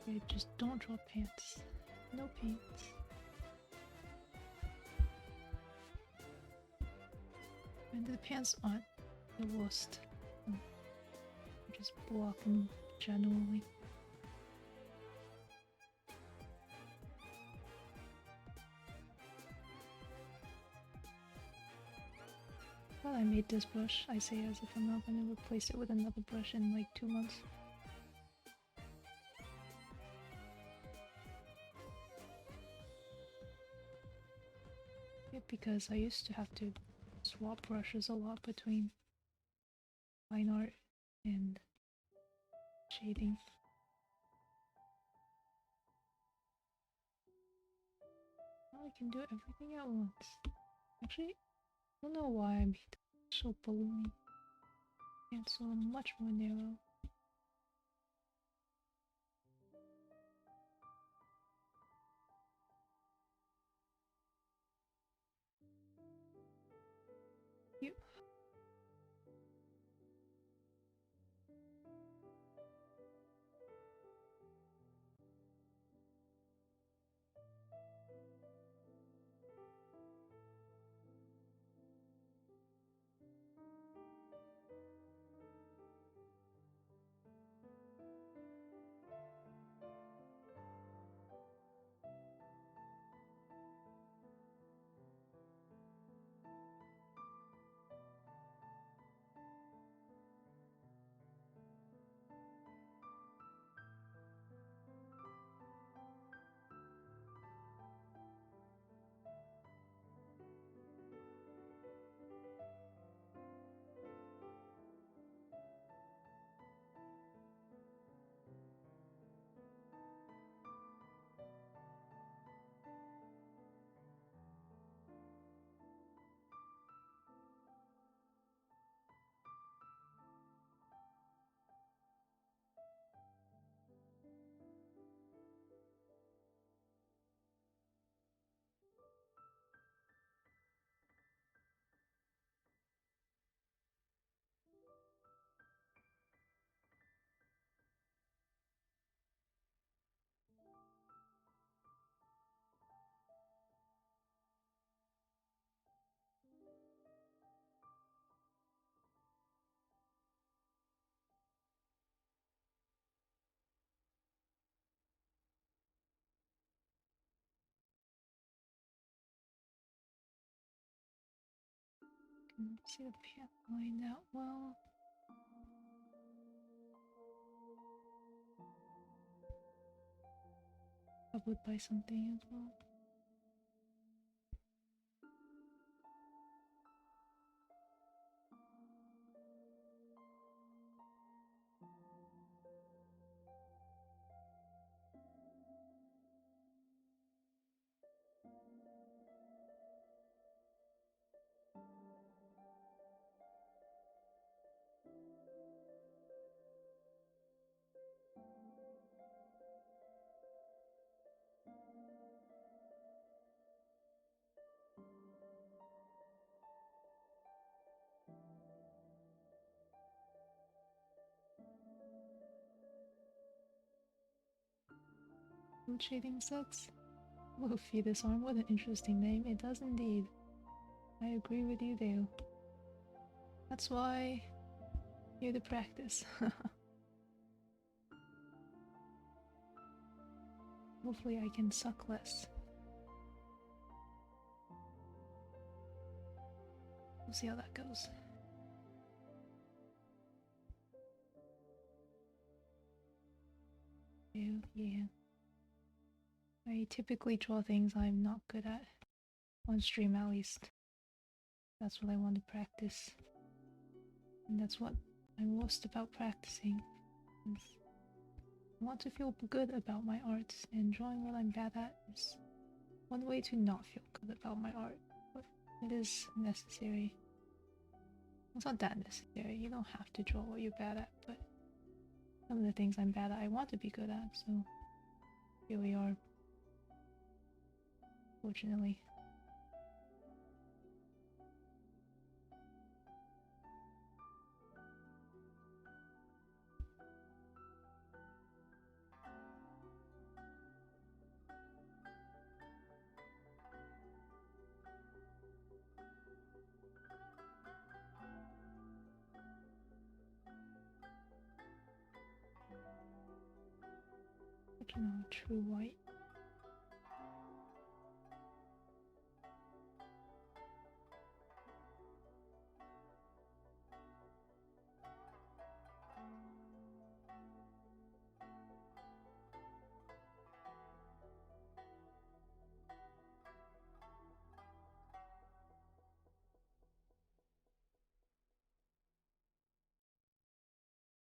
Okay, just don't draw pants. No pants. And the pants aren't the worst. Just blocking generally. Well, I made this brush, I say as if I'm not going to replace it with another brush in like 2 months. Yeah, because I used to have to swap brushes a lot between fine art and shading. Now I can do everything at once. Actually, I don't know why I made it so balloony. And so much more narrow. Yep. See the piano line out well. I would buy something as well. Mood shading sets? Luffy, this arm, what an interesting name. It does indeed. I agree with you there. That's why you're the practice. Hopefully I can suck less. We'll see how that goes. Yeah. I typically draw things I'm not good at. On stream at least. That's what I want to practice. And that's what I'm most about practicing. I want to feel good about my art, and drawing what I'm bad at is one way to not feel good about my art. But it is necessary. It's not that necessary. You don't have to draw what you're bad at, but some of the things I'm bad at I want to be good at, so here we are. Fortunately. I don't know, true white.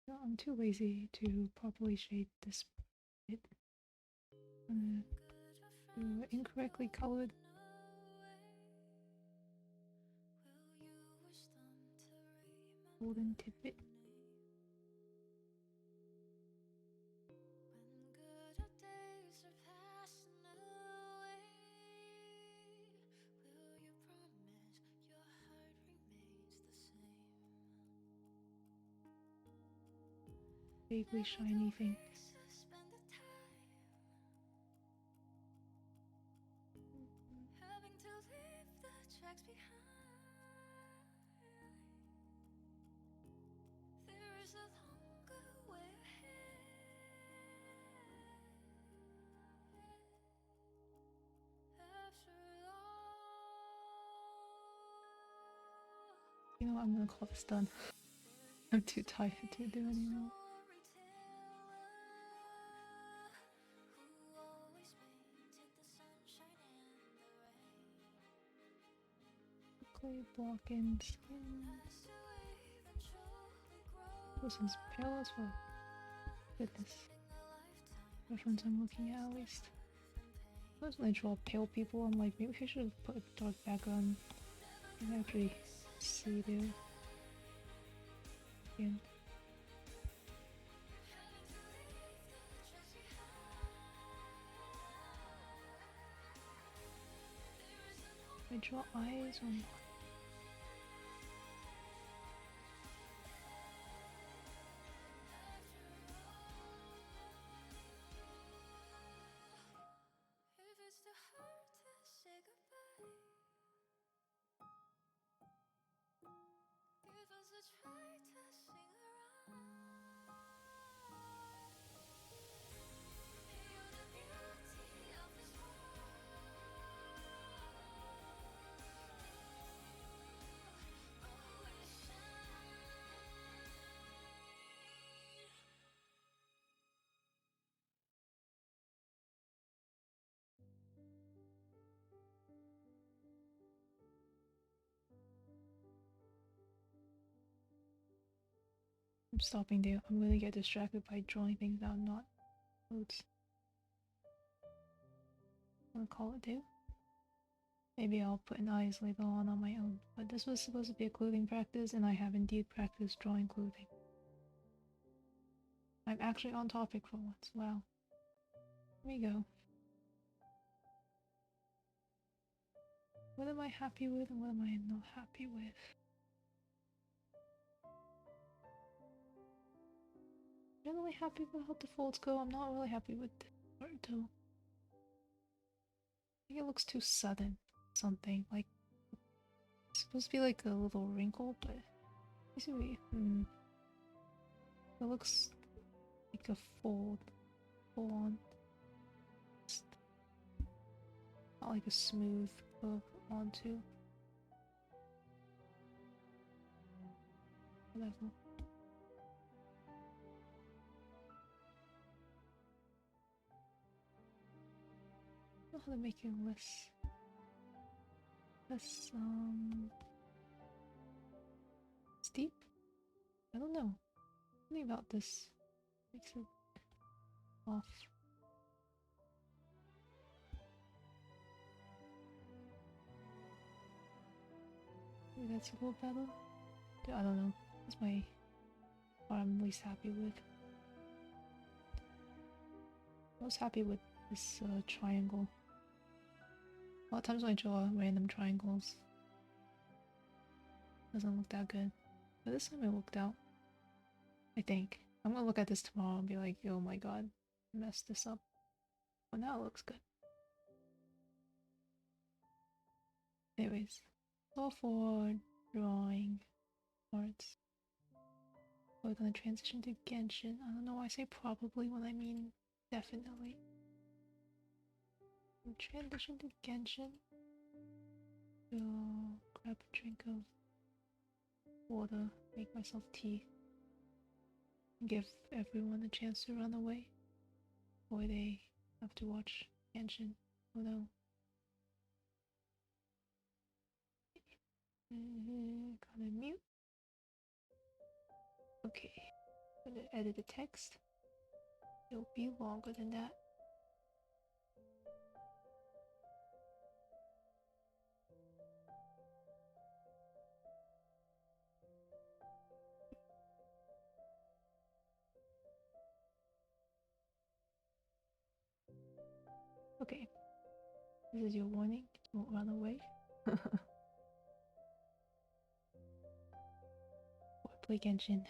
No, I'm too lazy to properly shade this bit. I'm gonna do incorrectly colored. Golden tidbit. Vaguely shiny thing. You know what, I'm gonna call this done. I'm too tired to do anymore. Clay block and skin. This one's pale as well. Goodness. Which ones I'm looking at least. Sometimes when I draw pale people, I'm like, maybe I should have put a dark background. You can actually see their skin. I draw eyes or not? I'm stopping there. I'm gonna get distracted by drawing things that I'm not clothes. I'm gonna call it there. Maybe I'll put an eyes later on my own. But this was supposed to be a clothing practice, and I have indeed practiced drawing clothing. I'm actually on topic for once. Wow. Here we go. What am I happy with and what am I not happy with? Generally happy with how the folds go. I'm not really happy with the art though. I think it looks too sudden. Something like it's supposed to be like a little wrinkle, but basically, it looks like a fold, full on. Just not like a smooth curve onto. Whatever. I don't know how to make it less steep. I don't know. Something about this makes it off. Maybe that's a little better. I don't know. That's what I'm least happy with. I was happy with this triangle. A lot of times when I draw random triangles, it doesn't look that good. But this time it worked out. I think. I'm gonna look at this tomorrow and be like, oh my god, I messed this up. But now it looks good. Anyways, all for drawing arts. We're gonna transition to genshin. I don't know why I say probably when I mean definitely. Transition to genshin. So grab a drink of water, make myself tea, and give everyone a chance to run away, or they have to watch genshin. Oh no. Gotta mute. Okay, I'm gonna edit the text. It'll be longer than that. Okay, this is your warning. Don't run away. Or play Genshin.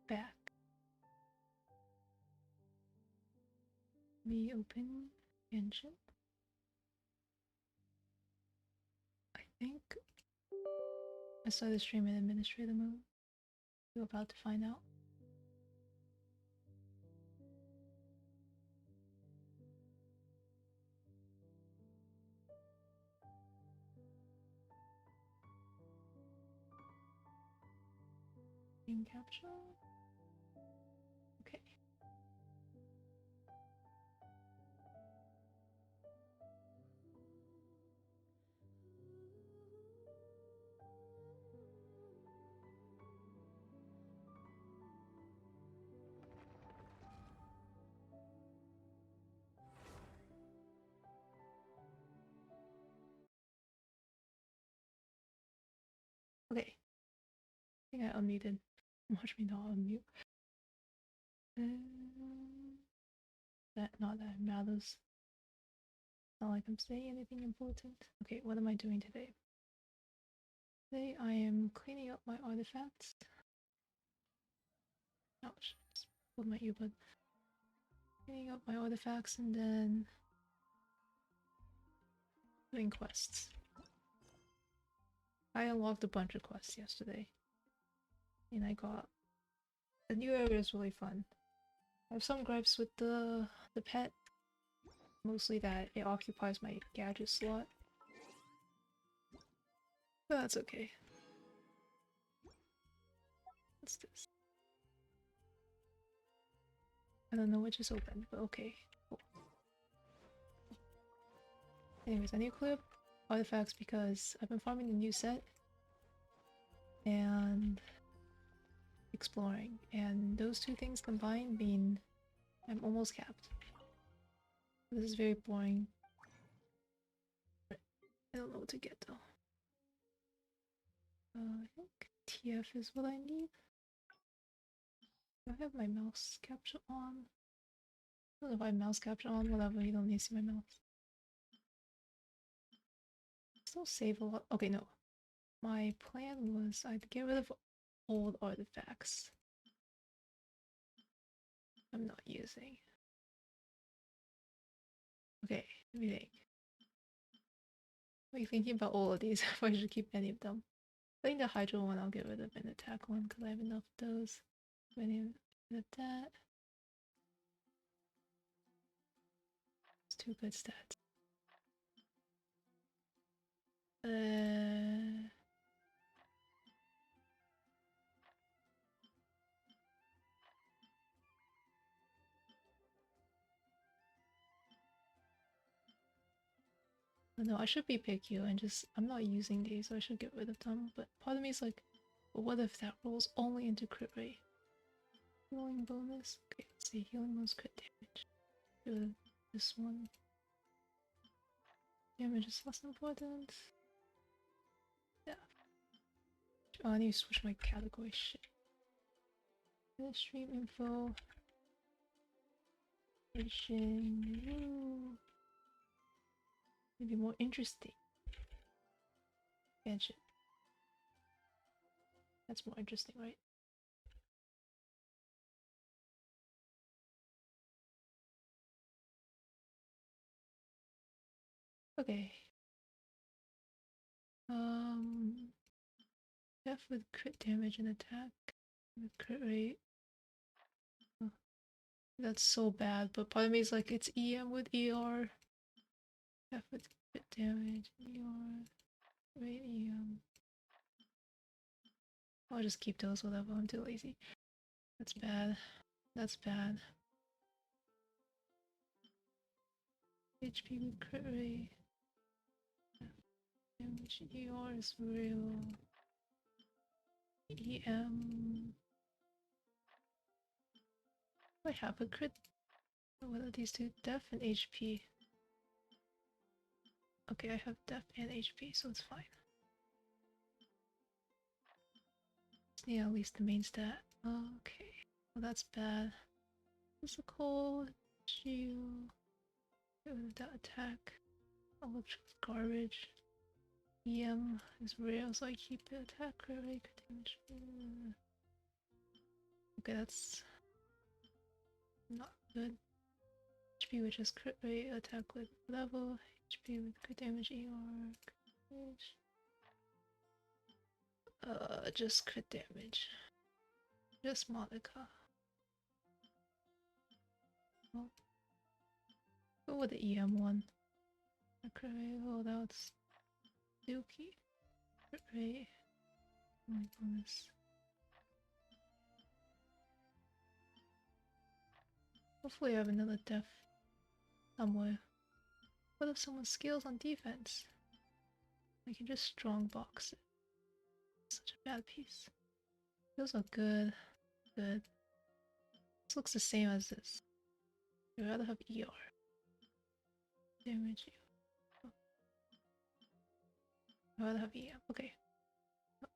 back. Reopen engine. I think I saw the stream in administrator mode. You're about to find out. Screen capture. Okay. Okay. I think I unmuted. Watch me not unmute. That not that matters. Not like I'm saying anything important. Okay, what am I doing today? Today I am cleaning up my artifacts. Ouch. Just pulled my earbud. Cleaning up my artifacts and then doing quests. I unlocked a bunch of quests yesterday. And I got... The new area is really fun. I have some gripes with the pet. Mostly that it occupies my gadget slot. But that's okay. What's this? I don't know which is open, but okay. Cool. Anyways, I need to clear up artifacts because I've been farming a new set. And exploring. And those two things combined mean I'm almost capped. This is very boring. I don't know what to get though. I think TF is what I need. Do I have my mouse capture on? I don't know if I have mouse capture on, whatever, you don't need to see my mouse. Still save a lot. Okay, no. My plan was I'd get rid of old artifacts I'm not using. Okay, let me think. I'm thinking about all of these, if I should keep any of them. I think the Hydro one I'll get rid of and attack one because I have enough of those. Any of that. It's two good stats. No, I should be picky and just I'm not using these, so I should get rid of them. But part of me is like, but what if that rolls only into crit rate? Healing bonus. Okay, let's see. Healing bonus crit damage. Do this one. Damage is less important. Yeah. Oh, I need to switch my category. Shit. Stream info. Genshin. Maybe more interesting. Genshin. That's more interesting, right? Okay. F with crit damage and attack. With crit rate. Oh, that's so bad, but part of me is like, it's EM with ER. F with crit damage, ER. Rate EM. I'll just keep those, whatever, I'm too lazy. That's bad. That's bad. HP with crit rate. Damage ER is real. EM. I have a crit. What are these two? Def and HP. Okay, I have def and HP, so it's fine. Just need at least the main stat. Okay. Well, that's bad. Physical, shield. That attack. Electric garbage. EM is real, so I keep the attack rate, damage. Okay, that's not good. HP which is crit rate, attack with level, HP with crit damage, ER, crit damage. Just crit damage. Just Monica. Oh. Go with the EM one. Crit rate, oh that's Dookie. Crit rate. Oh my goodness. Hopefully I have another death somewhere. What if someone skills on defense? I can just strong box it. Such a bad piece. Those are good. Good. This looks the same as this. I'd rather have ER. Damage. Oh. I'd rather have EM. Okay.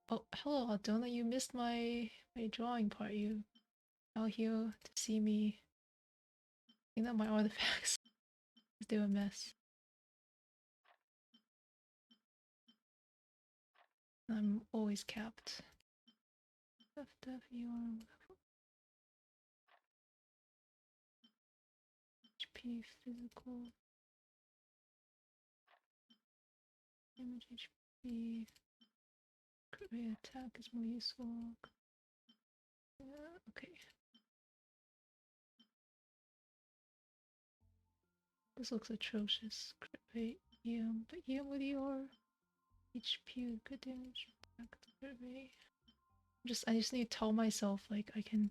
Oh, hello, Aldona. You missed my drawing part. You out here to see me clean up my artifacts. They were a mess. I'm always capped. Def, ER. HP, physical. Damage, HP. Crit rate attack is more useful. Yeah, okay. This looks atrocious. Crit rate, EM, but EM with ER. HP with good damage. Back to crit rate. I just need to tell myself like I can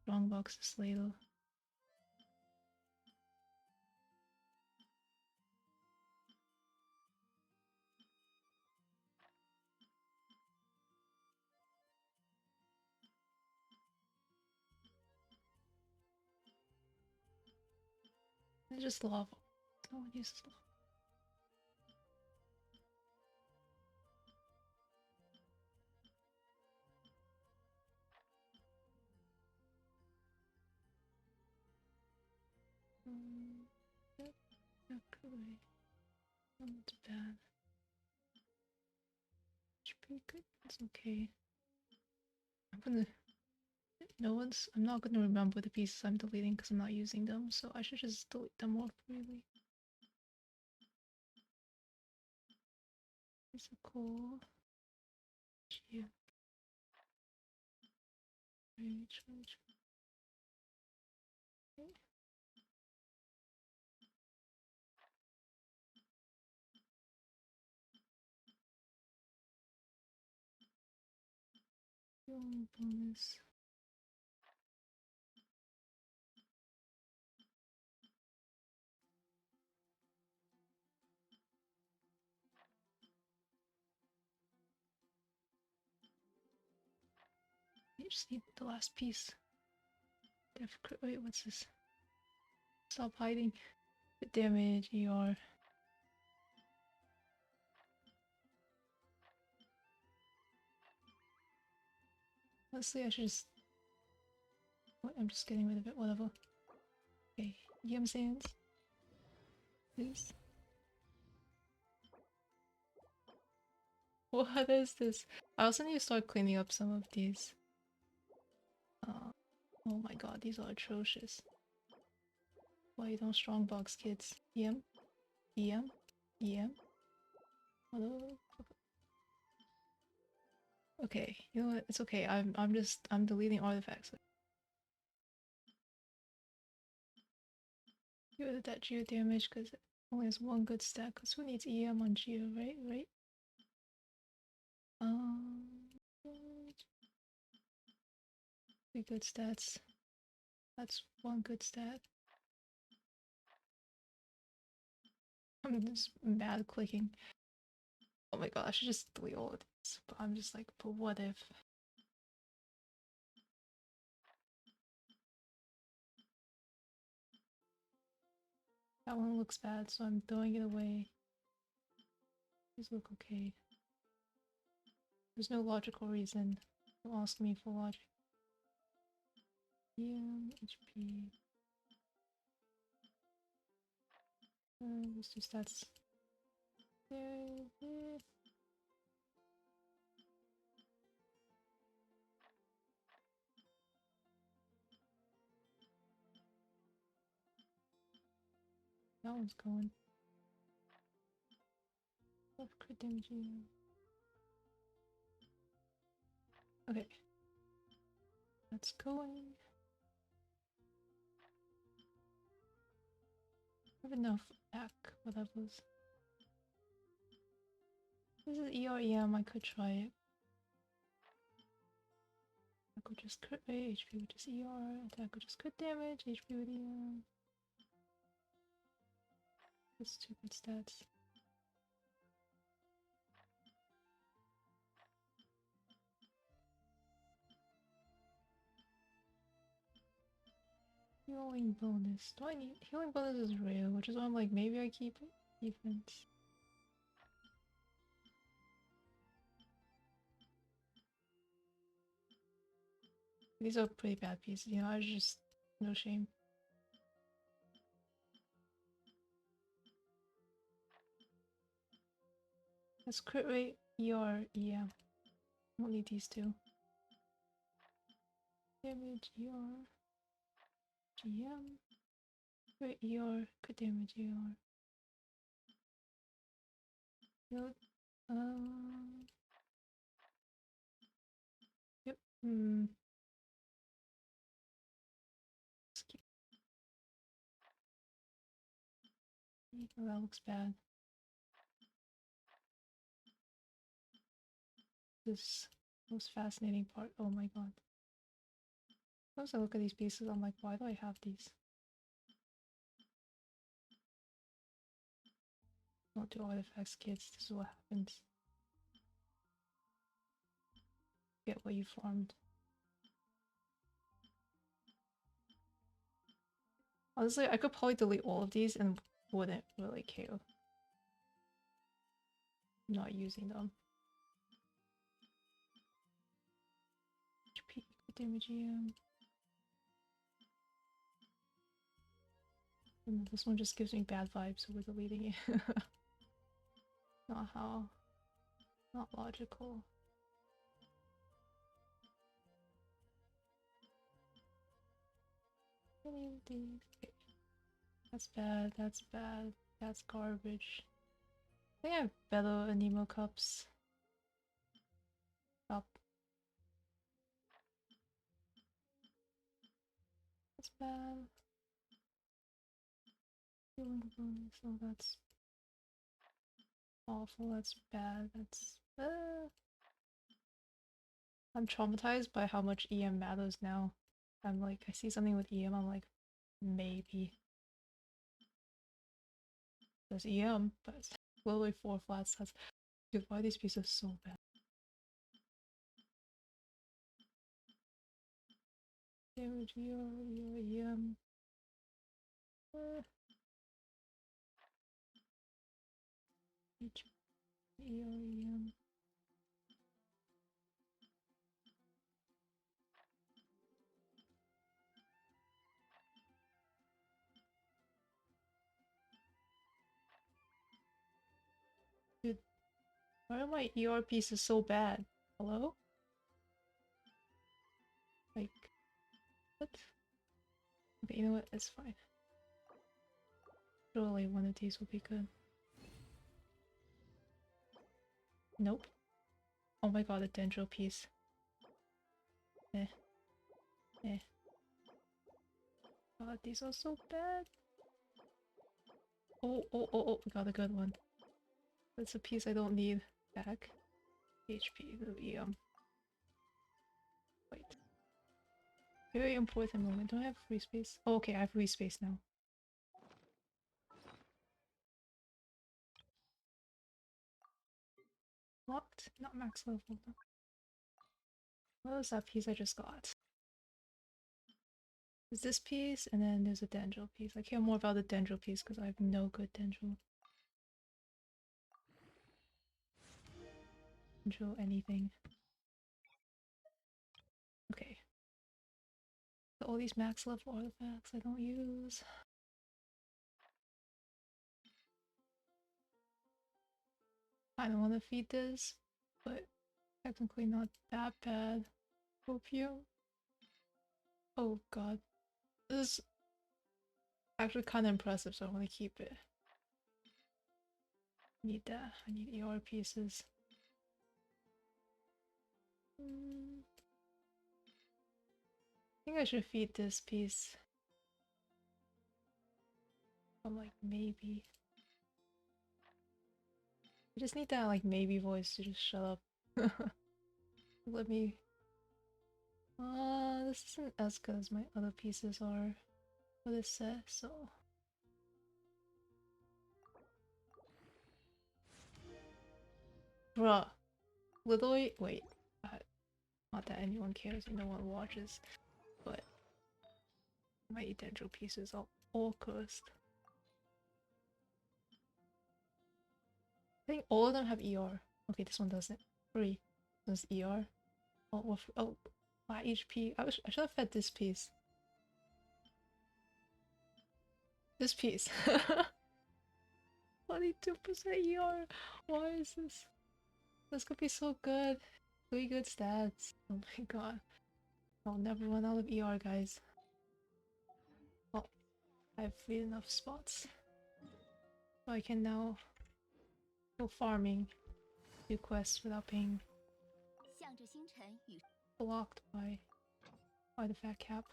strongbox this later. It's just lava. No one uses lava. Yep, yep, crit rate. Not bad. HP good. It's okay. I'm not gonna remember the pieces I'm deleting because I'm not using them, so I should just delete them more freely. Physical. Geo. Rage. Okay. Bonus. I just need the last piece. Wait, what's this? Stop hiding. The damage, ER. Honestly, I should just... Wait, I'm just getting rid of it, whatever. Okay, EM sands. Please. What is this? I also need to start cleaning up some of these. Oh my god, these are atrocious. Why you don't strongbox kids? EM? EM? EM? Hello? Okay, you know what? It's okay. I'm deleting artifacts. Get rid of that geo damage because it only has one good stat. Because who needs EM on geo, right? Right? Three good stats. That's one good stat. I'm just mad clicking. Oh my god, I should just delete all of these. But I'm just like, but what if? That one looks bad, so I'm throwing it away. These look okay. There's no logical reason to ask me for logic. EM, HP. Let's do stats. There. That one's going. Left crit damage. Okay. That's going. I have enough back, whatever's. This is EREM, I could try it. I could just crit rate, HP with just ER, attack with just crit damage, HP with EM. That's stupid stats. Healing bonus. Do I need healing bonus is rare, which is why I'm like maybe I keep it. Defense. These are pretty bad pieces, you know, I just no shame. That's crit rate, ER, EM. Don't need these two. Damage, ER, GM. Crit ER, crit damage, ER. Yep. Yep. Skip. Oh, that looks bad. This most fascinating part. Oh my god. Once I look at these pieces, I'm like, why do I have these? Don't do artifacts, kids. This is what happens. Get what you farmed. Honestly, I could probably delete all of these and wouldn't really care. Not using them. HP, damage EM. And this one just gives me bad vibes, so we're deleting it. Not how. Not logical. Any of these. Okay. That's bad, that's bad. That's garbage. I think I have better Anemo cups. Up. That's bad. Healing bonus, oh that's awful, that's bad, that's I'm traumatized by how much EM matters now. I'm like, I see something with EM, I'm like, maybe. There's EM, but it's literally 4 flats, that's... Dude, why are these pieces so bad? Damage, EM... EM... Dude, why are my ER pieces so bad? Hello? Like... What? Okay, you know what? It's fine. Surely one of these will be good. Nope. Oh my god, a dendro piece. Eh. Eh. God, these are so bad. Oh, we got a good one. That's a piece I don't need back. HP, the wait. Very important moment. Do I have free space? Oh, okay, I have free space now. Locked? Not max level. No. What was that piece I just got? There's this piece, and then there's a dendro piece. I care more about the dendro piece because I have no good dendro. Dendro anything. Okay. So all these max level artifacts I don't use. I don't want to feed this, but technically not that bad. Opium. Oh god. This Actually kind of impressive, so I want to keep it. Need that. I need ER pieces. I think I should feed this piece. I'm like, maybe. I just need that like maybe voice to just shut up. Let me. This isn't as good as my other pieces are for this set, so. Bruh. Literally, wait. Not that anyone cares and no one watches, but my essential pieces are all cursed. I think all of them have ER. Okay, this one doesn't. 3. This ER. Oh, 5 HP. I should have fed this piece. This piece. 22% ER. Why is this? This could be so good. 3 good stats. Oh my god. I'll never run out of ER, guys. Oh, I have 3 enough spots. So I can now go farming, do quests without being blocked by the fat cap.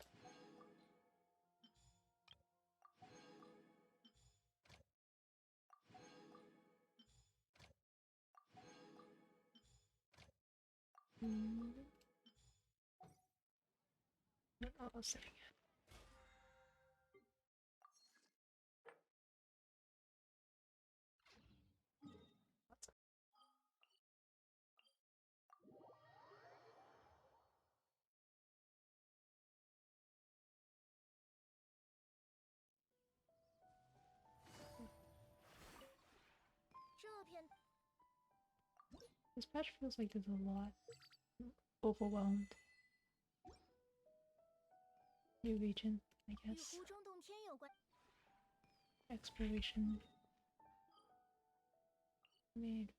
What was I saying? This patch feels like there's a lot. Overwhelmed. New region, I guess. Exploration. Made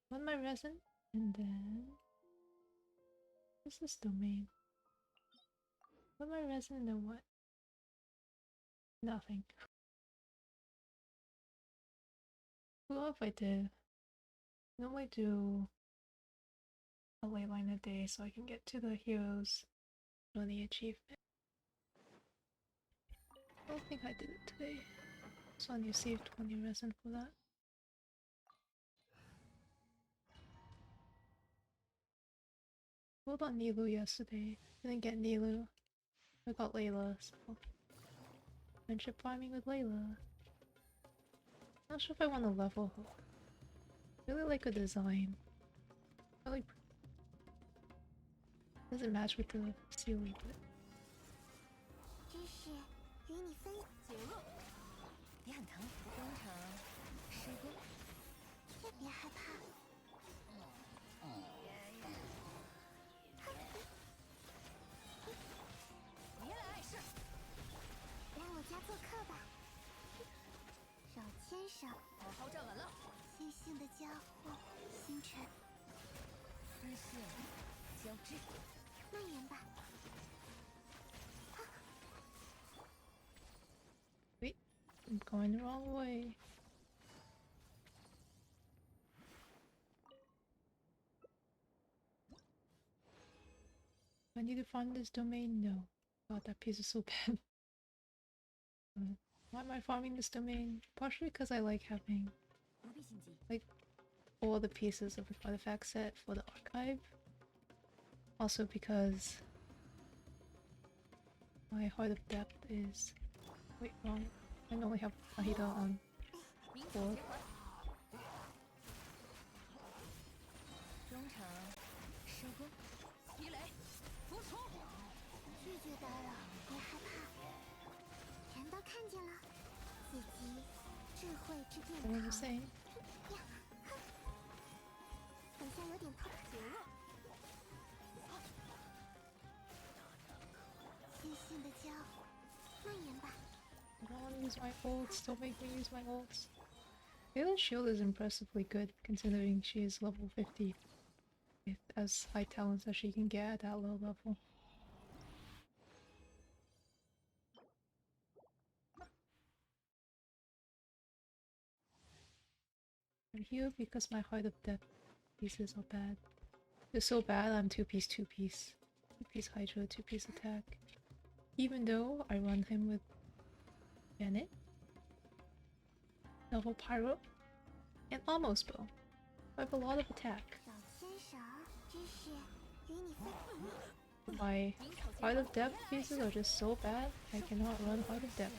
one my resin, and then what's this domain? One my resin, and then what? Nothing. What if I did? I normally do a ley line a day so I can get to the heroes on the achievement. I don't think I did it today. So I need to save 20 resin for that. Rolled on Nilu yesterday. Didn't get Nilu. I got Layla, so friendship farming with Layla. Not sure if I want to level her. I really like her design. I like doesn't match with the ceiling, but wait, I'm going the wrong way. I need to find this domain? No. God, that piece is so bad. Why am I farming this domain? Partially because I like having like all the pieces of the artifact set for the archive. Also because my Heart of Depth is... wait, wrong. I only have Ahida on 4. What was I saying? I don't want to use my ults, don't make me use my ults. Vayla's shield is impressively good considering she is level 50 with as high talents as she can get at that low level. here because my Heart of Depth pieces are bad. They're so bad I'm 2-piece, 2-piece. 2-piece Hydra, 2-piece attack. Even though I run him with Bennett, Double Pyro, and Almost Bow. I have a lot of attack. My Heart of Depth pieces are just so bad, I cannot run Heart of Depth.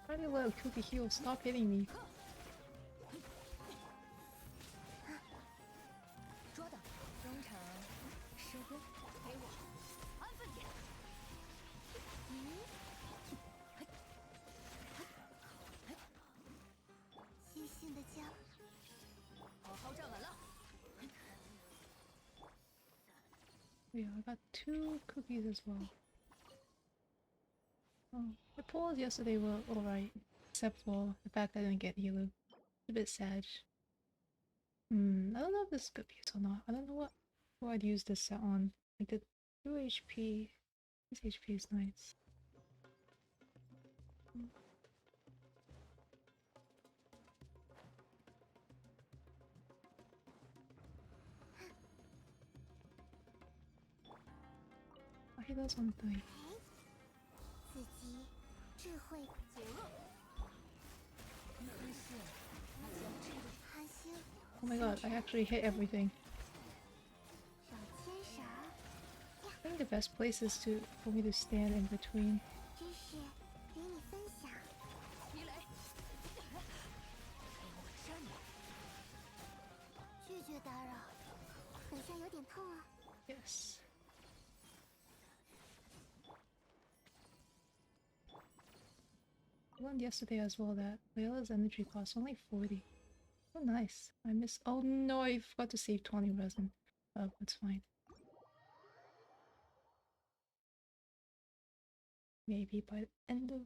Try to let Kuki heal, stop hitting me. Yeah, I got 2 cookies as well. Oh, the polls yesterday were alright, except for the fact I didn't get yellow. It's a bit sad. I don't know if this is good piece or not. I don't know what I'd use this set on. Like the 2 HP. This HP is nice. I hit those on 3. Oh my god, I actually hit everything. I think the best place is for me to stand in between. Yes. I learned yesterday as well that Layla's energy cost only 40. Oh nice. I missed— oh no, I forgot to save 20 resin. Oh, it's fine. Maybe by the end of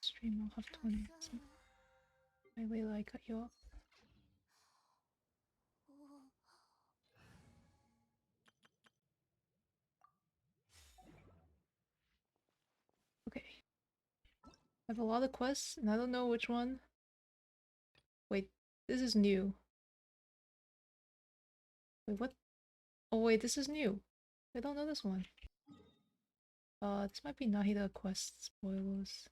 stream I'll have 20 resin. My Layla, I cut you off. Okay. I have a lot of quests and I don't know which one. Wait, this is new. Wait, what? Oh wait, this is new. I don't know this one. This might be Nahida quest spoilers.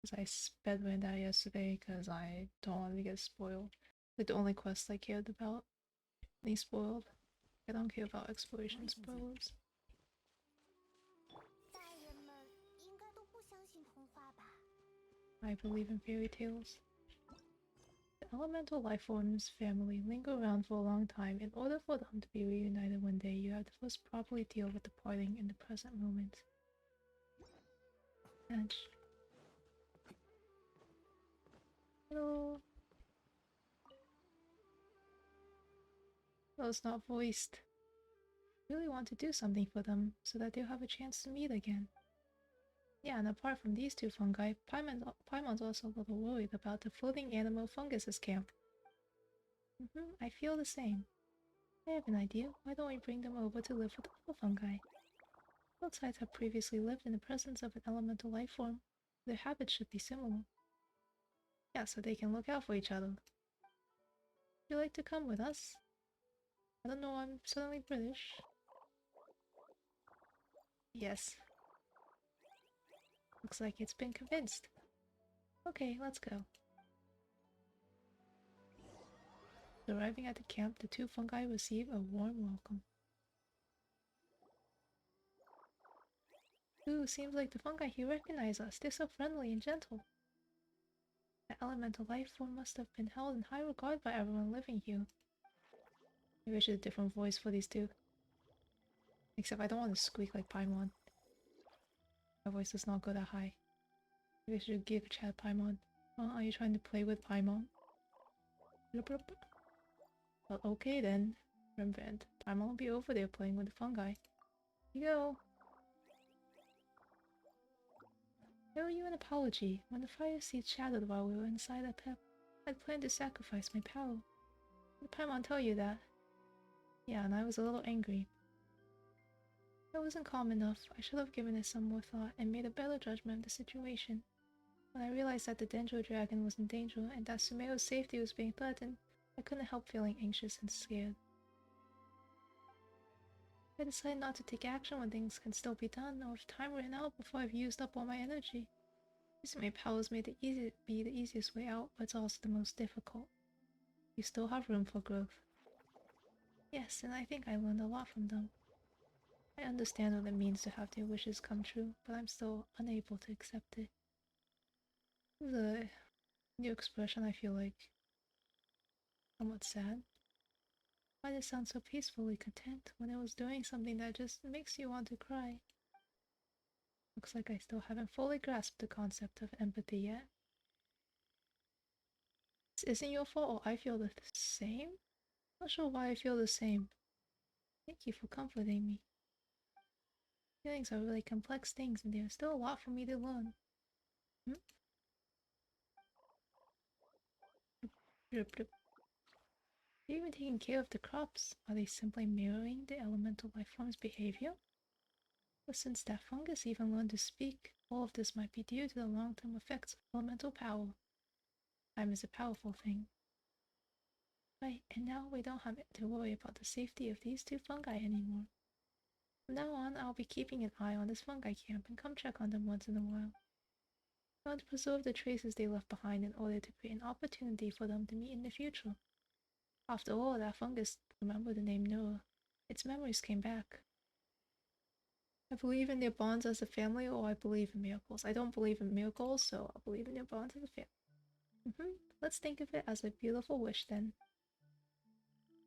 Because I sped ran that yesterday because I don't want to get spoiled. Like the only quest I cared about being spoiled. I don't care about exploration spoilers. I believe in fairy tales. The elemental life forms family linger around for a long time. In order for them to be reunited one day, you have to first properly deal with the parting in the present moment. And hello. Well, it's not voiced. I really want to do something for them so that they'll have a chance to meet again. Yeah, and apart from these 2 fungi, Paimon's also a little worried about the floating animal funguses camp. I feel the same. I have an idea. Why don't we bring them over to live with other fungi? Both sides have previously lived in the presence of an elemental life form. Their habits should be similar. Yeah, so they can look out for each other. Would you like to come with us? I don't know, I'm suddenly British. Yes. Looks like it's been convinced. Okay, let's go. Arriving at the camp, the 2 fungi receive a warm welcome. Ooh, seems like the fungi here recognize us. They're so friendly and gentle. The elemental life form must have been held in high regard by everyone living here. Maybe I should have a different voice for these 2. Except I don't want to squeak like Paimon. My voice does not go that high. Maybe I should give chat Paimon. Are you trying to play with Paimon? Well, okay then. Rembrandt. Paimon will be over there playing with the fungi. Here you go. I owe you an apology. When the fire seed shattered while we were inside that pep, I'd planned to sacrifice my power. Did Paimon tell you that? Yeah, and I was a little angry. I wasn't calm enough. I should have given it some more thought and made a better judgment of the situation. When I realized that the Dendro dragon was in danger and that Sumeo's safety was being threatened, I couldn't help feeling anxious and scared. I decided not to take action when things can still be done, or if time ran out before I've used up all my energy. Using my powers may be the easiest way out, but it's also the most difficult. You still have room for growth. Yes, and I think I learned a lot from them. I understand what it means to have their wishes come true, but I'm still unable to accept it. The new expression, I feel like somewhat sad. Why did it sound so peacefully content when it was doing something that just makes you want to cry? Looks like I still haven't fully grasped the concept of empathy yet. This isn't your fault or I feel the same? Not sure why I feel the same. Thank you for comforting me. Feelings are really complex things and there's still a lot for me to learn. Are you even taking care of the crops? Are they simply mirroring the elemental life form's behavior? But since that fungus even learned to speak, all of this might be due to the long-term effects of elemental power. Time is a powerful thing. Right, and now we don't have to worry about the safety of these two fungi anymore. From now on, I'll be keeping an eye on this fungi camp and come check on them once in a while. I want to preserve the traces they left behind in order to create an opportunity for them to meet in the future. After all, that fungus remembered the name Noah. Its memories came back. I believe in their bonds as a family, or I believe in miracles. I don't believe in miracles, so I believe in their bonds as a family. Let's think of it as a beautiful wish then.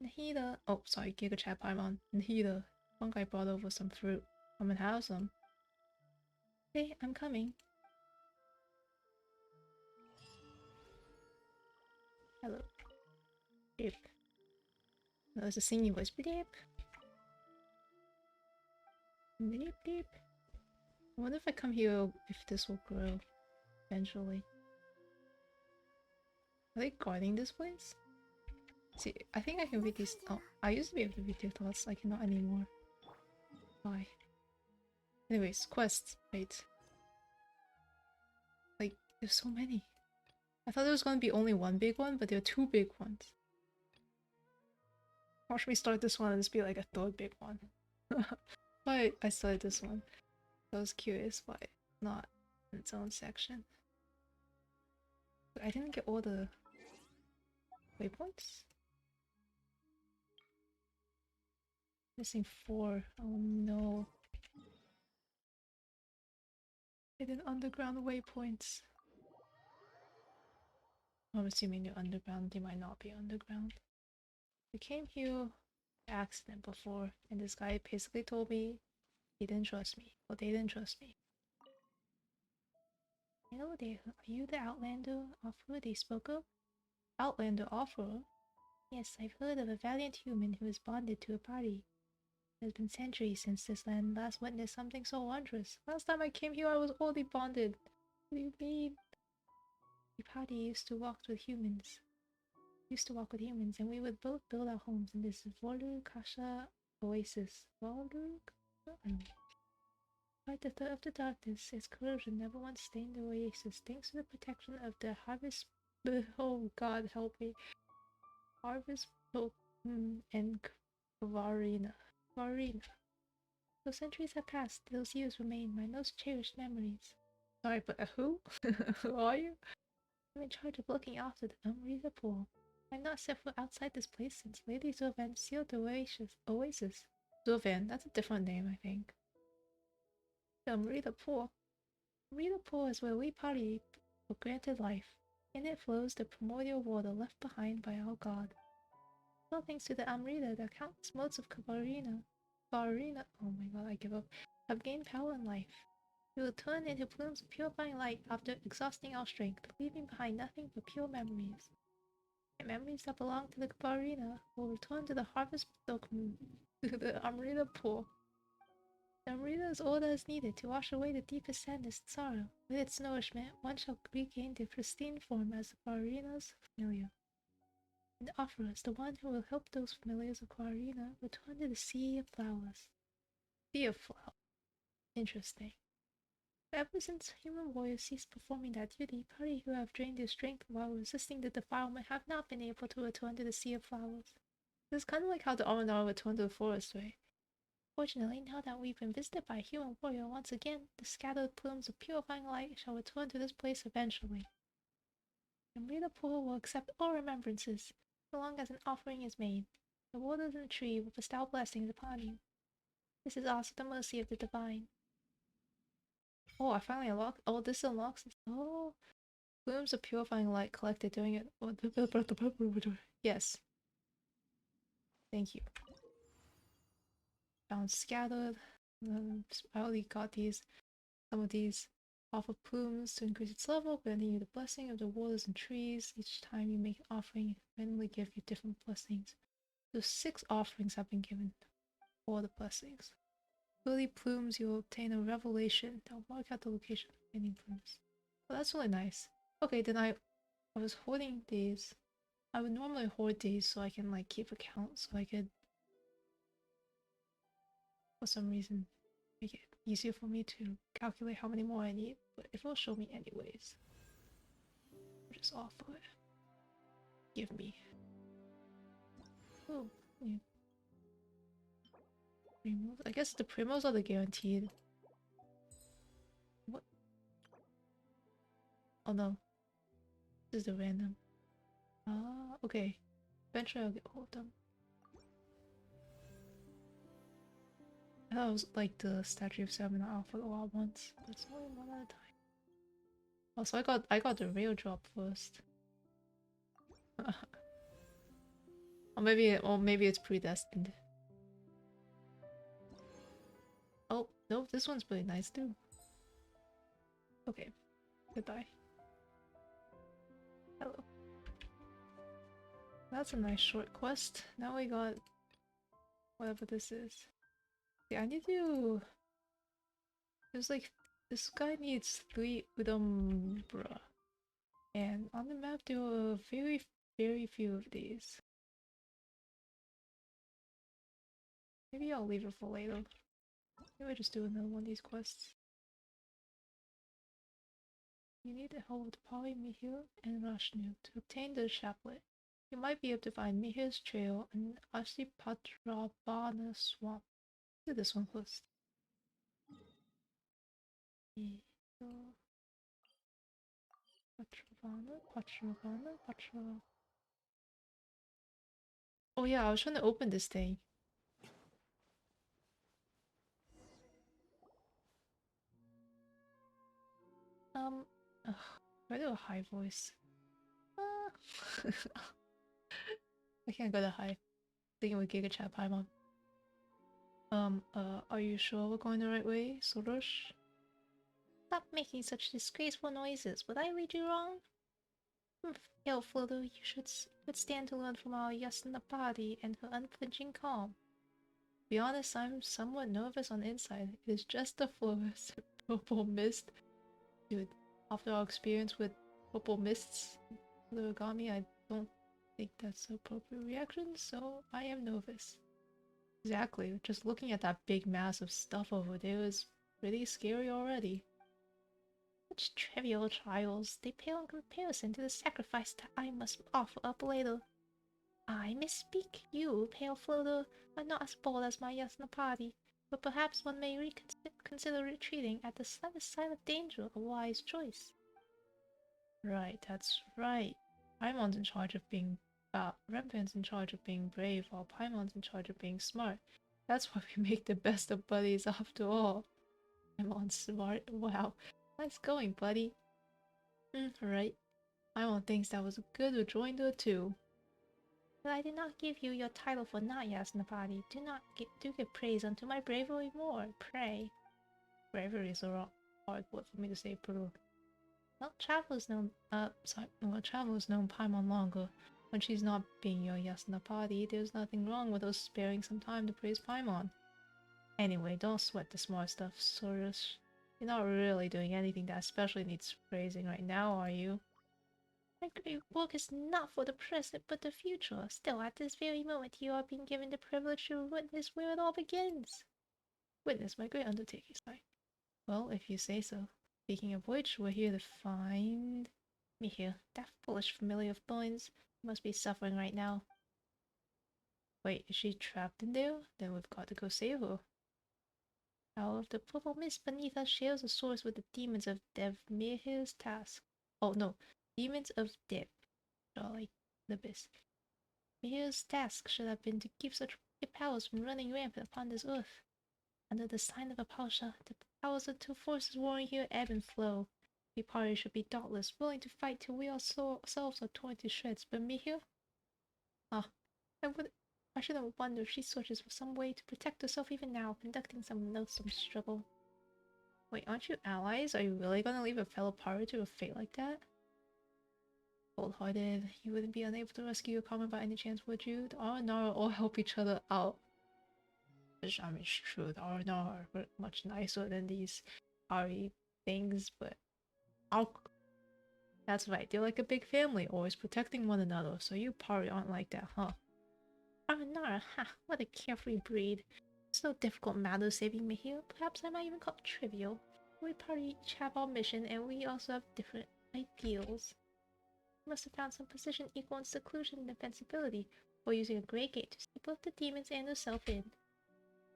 Nahida. Oh, sorry, Giga Chat Paimon. Nahida. Fungi brought over some fruit. Come and have some. Hey, I'm coming. Hello. Beep. No, there's a singing voice. Beep. Beep, beep. I wonder if I come here, if this will grow eventually. Are they guarding this place? See, I think I can read these. Oh, I used to be able to read their thoughts. I cannot anymore. Why? Anyways, quests. Wait. Like, there's so many. I thought there was going to be only one big one, but there are two big ones. Watch me start this one and this be like a third big one. Why I started this one. I was curious why not in its own section. But I didn't get all the waypoints. Missing 4. Oh no. Hidden underground waypoints. I'm assuming they're underground. They might not be underground. We came here by accident before, and this guy basically told me he didn't trust me. Well, they didn't trust me. Hello there, are you the Outlander Offerer they spoke of? Outlander Offerer? Yes, I've heard of a valiant human who is bonded to a party. It has been centuries since this land last witnessed something so wondrous. Last time I came here I was already bonded. What do you mean? The party used to walk with humans. And we would both build our homes in this Volu Kasha oasis. Volu? Despite the threat of the darkness, its corrosion never once stained the oasis, thanks to the protection of the harvest. Oh God, help me! Harvest and Varina. Though centuries have passed, those years remain my most cherished memories. Sorry, but who? Who are you? I'm in charge of looking after the Umrita pool. I've not set foot outside this place since Lady Zovan sealed the oasis. Zovan, that's a different name, I think. The Umrita pool. Umrita pool is where we party for granted life. In it flows the primordial water left behind by our god. All thanks to the Amrita, the countless modes of Kabarina, oh my god, I give up, have gained power in life. We will turn into plumes of purifying light after exhausting our strength, leaving behind nothing but pure memories. And memories that belong to the Kabarina will return to the harvest to the Amrita pool. The Amrita is all that is needed to wash away the deepest sadness and sorrow. With its nourishment, one shall regain their pristine form as Quarina's familiar. And Offerus, the one who will help those familiars of Quarina, return to the Sea of Flowers. Sea of Flowers. Interesting. Ever since human warriors ceased performing that duty, party who have drained their strength while resisting the defilement have not been able to return to the Sea of Flowers. This is kind of like how the Orenara returned to the forest, right? Fortunately, now that we've been visited by a human warrior once again, the scattered plumes of purifying light shall return to this place eventually. And Rita Pool will accept all remembrances, so long as an offering is made. The waters and the tree will bestow blessings upon you. This is also the mercy of the divine. Oh, I finally unlocked. Oh, this unlocks. Oh, plumes of purifying light collected during it. Oh, yes. Thank you. Found scattered. I already got some of these off of plumes to increase its level, granting you the blessing of the waters and trees. Each time you make an offering, it randomly give you different blessings. So 6 offerings have been given. All the blessings. 30 plumes, you'll obtain a revelation that will mark out the location of any plumes. Well, that's really nice. Okay, then I was hoarding these. I would normally hoard these so I can like keep account, so I could, for some reason, make it easier for me to calculate how many more I need, but it will show me anyways. I'll just offer it. Give me. Oh, yeah. Primos. I guess the primos are the guaranteed. What? Oh no. This is the random. Ah, okay. Eventually I'll get hold of them. I thought it was like the Statue of Seven I offered all at once, but it's only one at a time. Oh, so I got the real drop first. or maybe it's predestined. Oh, no, this one's pretty nice too. Okay, goodbye. Hello. That's a nice short quest. Now we got whatever this is. Yeah, I need to... There's like... This guy needs 3 Udambra. And on the map there are very, very few of these. Maybe I'll leave it for later. Maybe I'll just do another one of these quests. You need the help of the Poly Mihir and Rashnu to obtain the chaplet. You might be able to find Mihir's trail in Asipatrabana swamp. Do this one first. Patravana. Oh yeah, I was trying to open this thing. Ugh, I do a high voice. I can't go that high. Thinking with Giga Chat Paimon. Are you sure we're going the right way, Soros? Stop making such disgraceful noises. Would I lead you wrong? Yo, Fludo, you should stand to learn from our Yasnapati and her unflinching calm. To be honest, I'm somewhat nervous on the inside. It is just the fluorescent purple mist. Dude, after our experience with purple mists, the origami, I don't think that's an appropriate reaction, so I am nervous. Exactly, just looking at that big mass of stuff over there is pretty scary already. Such trivial trials, they pale in comparison to the sacrifice that I must offer up later. I misspeak. You, pale floater, are not as bold as my Yasnapati, but perhaps one may consider retreating at the slightest sign of danger, a wise choice. Right, that's right. Paimon's in charge of being... Rempan's in charge of being brave, while Paimon's in charge of being smart. That's why we make the best of buddies after all. Paimon's smart, wow. Nice going, buddy. Right. Paimon thinks that was a good rejoinder too. But I did not give you your title for not Yasnapati. Do give praise unto my bravery more, pray. Bravery is a hard word for me to say, Peru. Well, Traveler's known Paimon longer. When she's not being your Yasnapati, there's nothing wrong with us sparing some time to praise Paimon. Anyway, don't sweat the small stuff, Soros. You're not really doing anything that especially needs praising right now, are you? My great work is not for the present, but the future. Still, at this very moment, you are being given the privilege to witness where it all begins. Witness my great undertaking, sorry. Well, if you say so. Speaking of which, we're here to find... me here. That foolish familiar of Thorns must be suffering right now. Wait, is she trapped in there? Then we've got to go save her. Out of the purple mist beneath us shares a source with the demons of Devmir's task. Oh no, demons of Dev. Like the abyss. Mir's task should have been to keep such wicked powers from running rampant upon this earth. Under the sign of Apalsha, the powers of two forces warring here ebb and flow. We party should be dauntless, willing to fight till we ourselves are torn to shreds. But Mihir? Ah, I shouldn't wonder if she searches for some way to protect herself even now, conducting some loathsome struggle. Wait, aren't you allies? Are you really gonna leave a fellow pirate to a fate like that? Cold-hearted, you wouldn't be unable to rescue your common by any chance, would you? The R and R all help each other out. Which, I mean, it's true, the R and R are much nicer than these RE things, but that's right, they're like a big family, always protecting one another, so you probably aren't like that, huh? Arnara, ha, what a carefree breed. It's no difficult matter saving me here. Perhaps I might even call it trivial. We probably each have our mission, and we also have different ideals. We must have found some position equal in seclusion and defensibility, or using a great gate to see both the demons and herself in.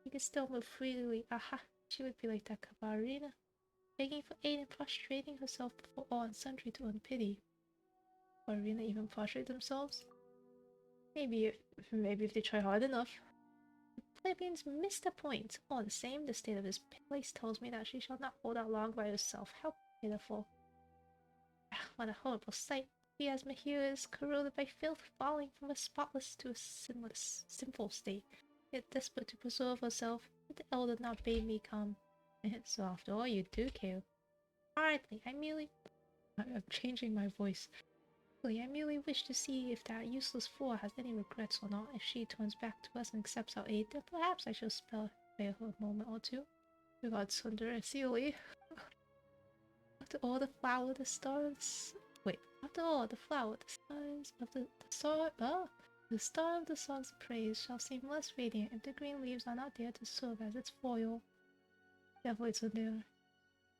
You can still move freely. Aha, she would be like that Kabarina, begging for aid and prostrating herself before all and sundry to earn pity. Kabarina even prostrate themselves? Maybe if they try hard enough. The plebeians missed the point. All the same, the state of this place tells me that she shall not hold out long by herself. How pitiful. What a horrible sight. She as Mahir is corroded by filth, falling from a spotless to a sinful state, yet desperate to preserve herself. Did the elder not bade me come? So after all, you do care. Hardly, I'm changing my voice. I merely wish to see if that useless fool has any regrets or not. If she turns back to us and accepts our aid, then perhaps I shall spare her a moment or two. Regards Sundar Sealy. After all, the flower, the stars... Wait, after all, the flower, the stars of the star... the star of the songs of praise shall seem less radiant if the green leaves are not there to serve as its foil. Definitely Sundar.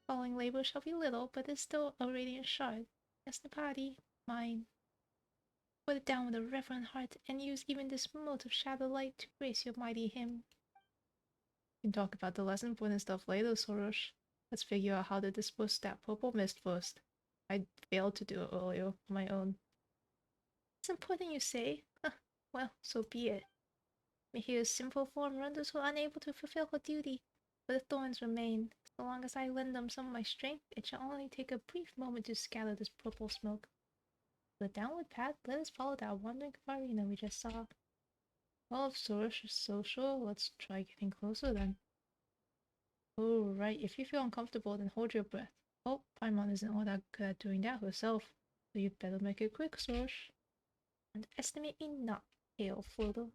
Falling labor shall be little, but is still a radiant shard. Yasnapati, mine. Put it down with a reverent heart, and use even this mote of shadow light to grace your mighty hymn. We can talk about the lesson point and stuff later, Soros. Let's figure out how to disperse that purple mist first. I failed to do it earlier on my own. It's important, you say? Well, so be it. Mihir's sinful form renders her unable to fulfill her duty, but the thorns remain. So long as I lend them some of my strength, it shall only take a brief moment to scatter this purple smoke. The downward path, let us follow that wandering arena we just saw. Well, if Soros is so sure, let's try getting closer then. Oh, right, if you feel uncomfortable, then hold your breath. Oh, Paimon isn't all that good at doing that herself, so you'd better make it quick, Soros. Underestimate me not, hail further.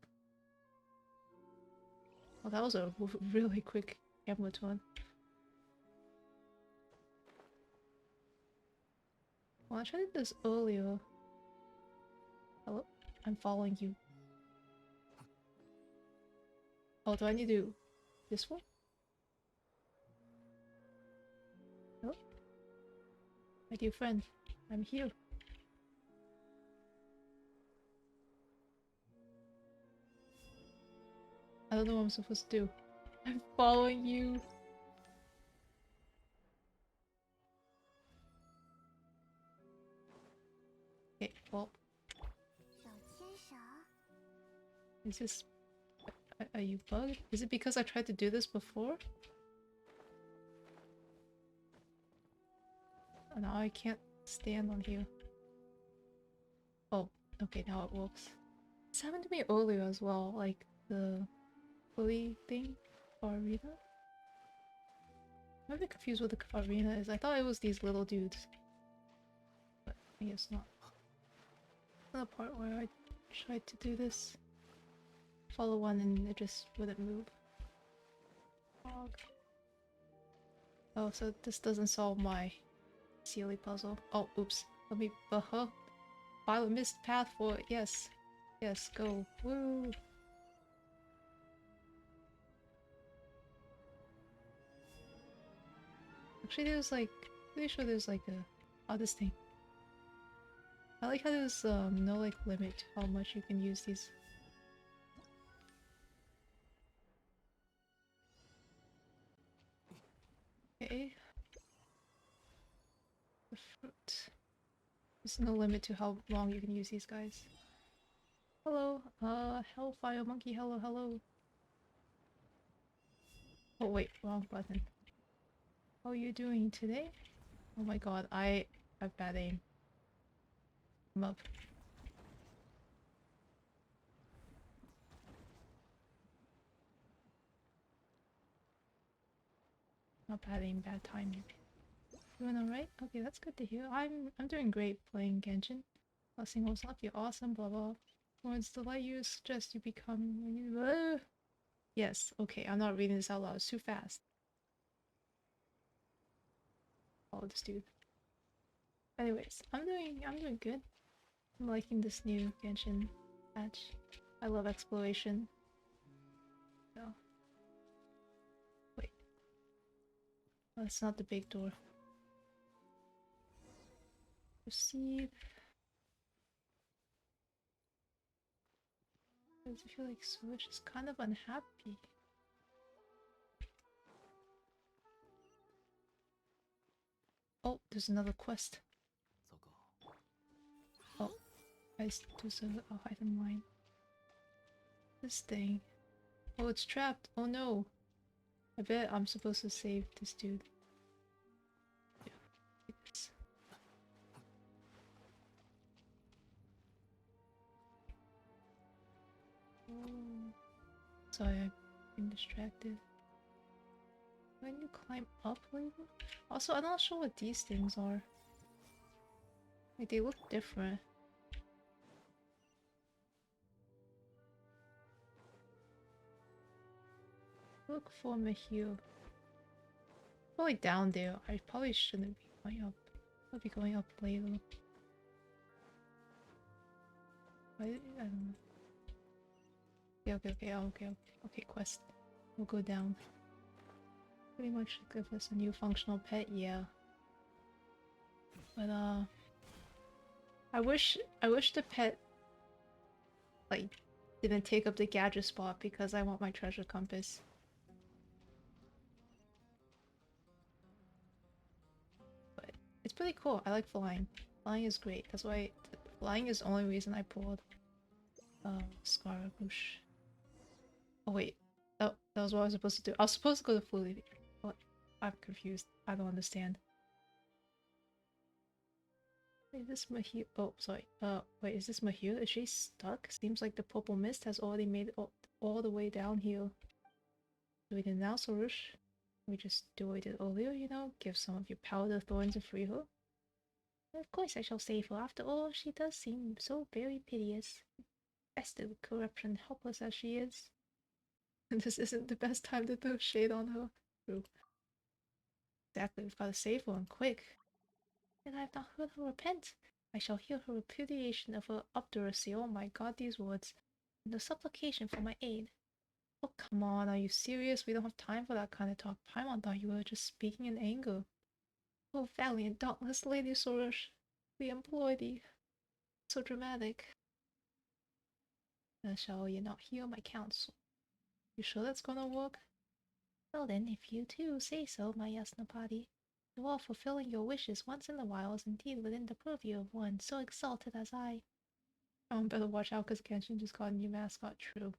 Oh, that was a really quick camera turn. Well, I tried this earlier. Hello? I'm following you. Oh, do I need to... this one? Hello? My dear friend, I'm here. I don't know what I'm supposed to do. I'm following you. Okay, well. Is this... Are you bugged? Is it because I tried to do this before? Oh, now I can't stand on here. Oh, okay, now it works. This happened to me earlier as well, like the bully thing for arena. I'm a bit confused what the arena is. I thought it was these little dudes. But I guess not. Another part where I tried to do this. Follow one and it just wouldn't move. Frog. Oh, so this doesn't solve my Sealy puzzle. Oh, oops. Let me Violet missed path for it. Yes. Yes, go. Woo! Actually, there's like... Pretty sure there's like a... Oh, this thing. I like how there's no like limit to how much you can use these. Okay. The fruit. There's no limit to how long you can use these guys. Hello, Hellfire Monkey, hello, hello. Oh wait, wrong button. How are you doing today? Oh my god, I have bad aim. I'm up. Not bad aim, bad timing. Doing alright? Okay, that's good to hear. I'm doing great playing Genshin. Blessing will slap you awesome, blah blah. Words the light you suggest you become when you Yes, okay, I'm not reading this out loud, it's too fast. Follow this dude. Anyways, I'm doing good. I'm liking this new Genshin patch. I love exploration. So wait. That's not the big door. Proceed. I feel like Switch is kind of unhappy. Oh, there's another quest. Oh, I do so I'll hide in mine. This thing. Oh, it's trapped. Oh no. I bet I'm supposed to save this dude. Yeah, like this. Oh. Sorry, I've been distracted. When you climb up later? Also, I'm not sure what these things are. Like, they look different. Look for Mahil. Probably down there. I probably shouldn't be going up. I'll be going up later. I don't know. Okay, quest. We'll go down. Pretty much give us a new functional pet, yeah. But I wish the pet like didn't take up the gadget spot because I want my treasure compass. But it's pretty cool. I like flying. Flying is great. That's why flying is the only reason I pulled Scarabush. Oh wait. Oh, that was what I was supposed to do. I was supposed to go to Fully. What? I'm confused. I don't understand. Is this Mahir? Oh, sorry. Wait, is this Mahir? Is she stuck? Seems like the purple mist has already made it all the way down here. Do we do now, Sorush? We just do what we did earlier, you know? Give some of your power to Thorns and free her? Of course I shall save her. After all, she does seem so very piteous. Festive corruption, helpless as she is. And this isn't the best time to throw shade on her. True. Exactly, we've got to save her and quick. And I have not heard her repent. I shall hear her repudiation of her obduracy. Oh my god, these words. And the supplication for my aid. Oh, come on, are you serious? We don't have time for that kind of talk. Paimon thought you were just speaking in anger. Oh, valiant, dauntless Lady Sorush, we implore thee. So dramatic. Shall you not hear my counsel? You sure that's gonna work? Well then, if you too say so, my Yasnapati. While fulfilling your wishes once in a while is indeed within the purview of one so exalted as I. Everyone better watch out because Genshin just got a new mascot, true.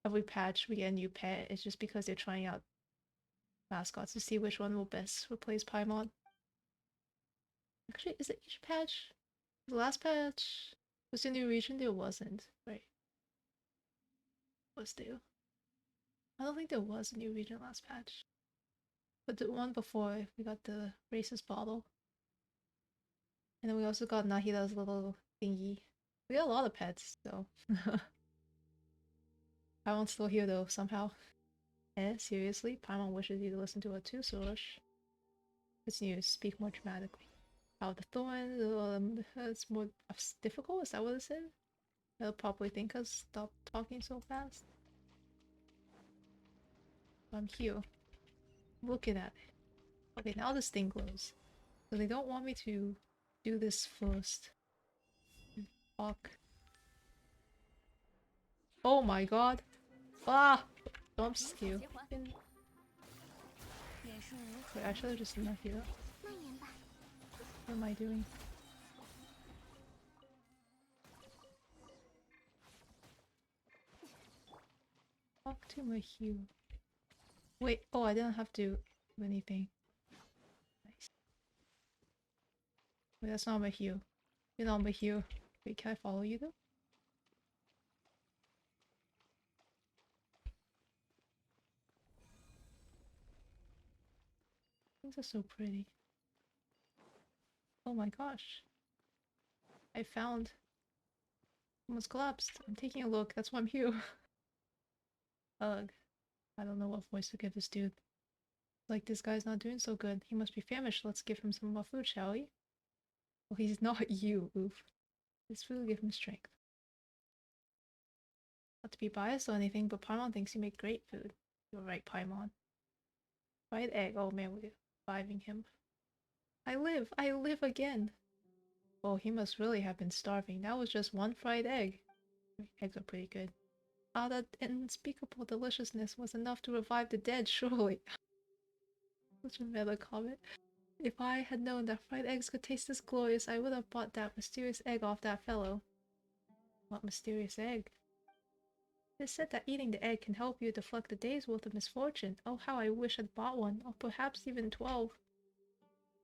Every patch we get a new pet, it's just because they're trying out mascots to see which one will best replace Paimon. Actually, is it each patch? The last patch was a new region? There wasn't, right? Was there? I don't think there was a new region last patch. But the one before, we got the racist bottle. And then we also got Nahida's little thingy. We got a lot of pets, so. Paimon's still here though, somehow. Seriously? Paimon wishes you to listen to her too, Sorush. Continue to speak more dramatically. How the thorns, it's more difficult? Is that what it said? They'll probably think us stop talking so fast. I'm here. Looking at it. Okay, now this thing glows. So they don't want me to do this first. Fuck. Oh my god. Ah! Don't skew. Wait, I should have just not here. What am I doing? Talk to my hue. Wait, oh, I didn't have to do anything. Nice. Wait, that's not my hue. You're not my hue. Wait, can I follow you though? Things are so pretty. Oh my gosh. I found... Almost collapsed. I'm taking a look. That's why I'm here. Ugh. I don't know what voice to give this dude. Like, this guy's not doing so good. He must be famished. Let's give him some more food, shall we? Well, he's not you, oof. This food will give him strength. Not to be biased or anything, but Paimon thinks you make great food. You're right, Paimon. Fried egg. Oh man, we're reviving him. I live again! Oh, he must really have been starving. That was just one fried egg. Eggs are pretty good. Ah, that unspeakable deliciousness was enough to revive the dead, surely. Such a meta comment. If I had known that fried eggs could taste this glorious, I would have bought that mysterious egg off that fellow. What mysterious egg? It is said that eating the egg can help you deflect a day's worth of misfortune. Oh, how I wish I'd bought one, or perhaps even 12.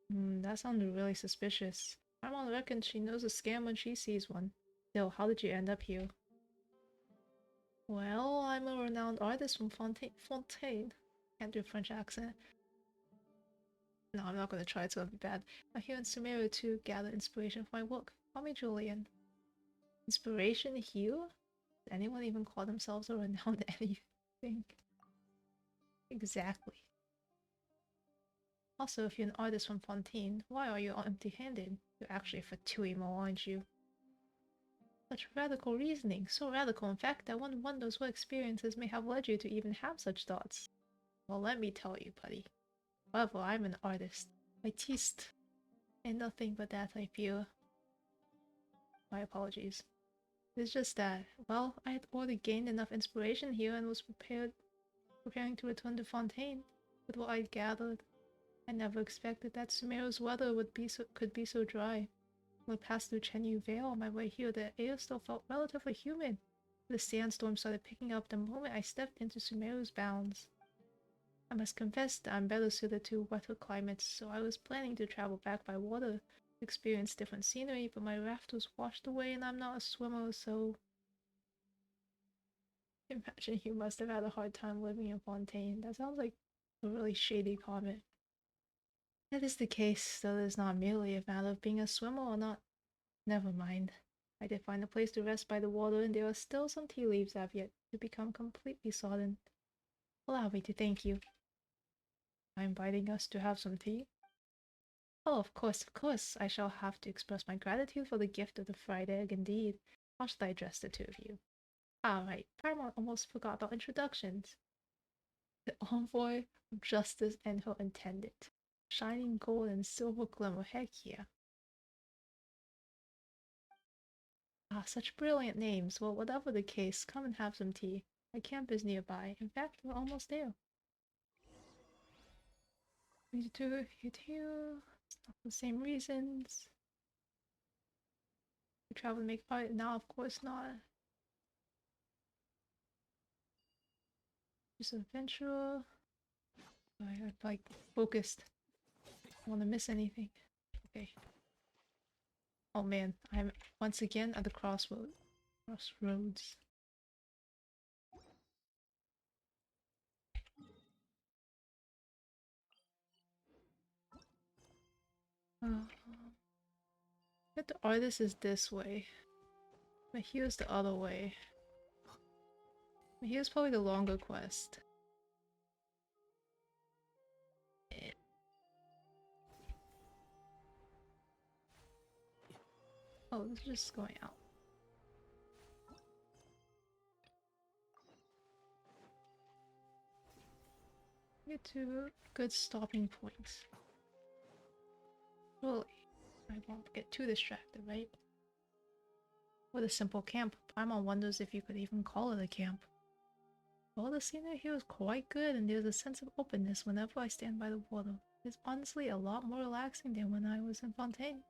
That sounded really suspicious. Paimon reckons she knows a scam when she sees one. Still, how did you end up here? Well, I'm a renowned artist from Fontaine. Can't do a French accent. No, I'm not gonna try, it's gonna be bad. I'm here in Sumeru to gather inspiration for my work. Call me Julian. Inspiration here? Does anyone even call themselves a renowned anything? Exactly. Also, if you're an artist from Fontaine, why are you empty-handed? You're actually a Fatuimo, aren't you? Such radical reasoning. So radical, in fact, that one wonders what experiences may have led you to even have such thoughts. Well, let me tell you, buddy. However, I'm an artist. Artiste. And nothing but that, I feel. My apologies. It's just that, well, I had already gained enough inspiration here and was preparing to return to Fontaine with what I'd gathered. I never expected that Sumeru's weather could be so dry. When I passed through Chenyu Vale on my way here, the air still felt relatively humid. The sandstorm started picking up the moment I stepped into Sumeru's bounds. I must confess that I'm better suited to wetter climates, so I was planning to travel back by water to experience different scenery, but my raft was washed away and I'm not a swimmer, so... Imagine you must have had a hard time living in Fontaine. That sounds like a really shady comment. That is the case, though it is not merely a matter of being a swimmer or not. Never mind. I did find a place to rest by the water, and there are still some tea leaves that have yet to become completely sodden. Allow me to thank you. By inviting us to have some tea? Oh, of course. I shall have to express my gratitude for the gift of the fried egg, indeed. How should I address the two of you? Ah, right. Paramount almost forgot about introductions. The envoy of justice and her intendant. Shining gold and silver glimmer, heck yeah. Ah, such brilliant names. Well, whatever the case, come and have some tea. My camp is nearby. In fact, we're almost there. Me too, you too. It's not the same reasons. We travel to make art now, of course not. Just an adventurer. I'm like focused. I don't want to miss anything. Okay. Oh man, I'm once again at the crossroads. But the artist is this way. But here's the other way. Here's probably the longer quest. Oh, this is just going out. Get to good stopping points. Surely, I won't get too distracted, right? With a simple camp, Paimon wonders if you could even call it a camp. Well, the scenery here is quite good, and there's a sense of openness whenever I stand by the water. It's honestly a lot more relaxing than when I was in Fontaine.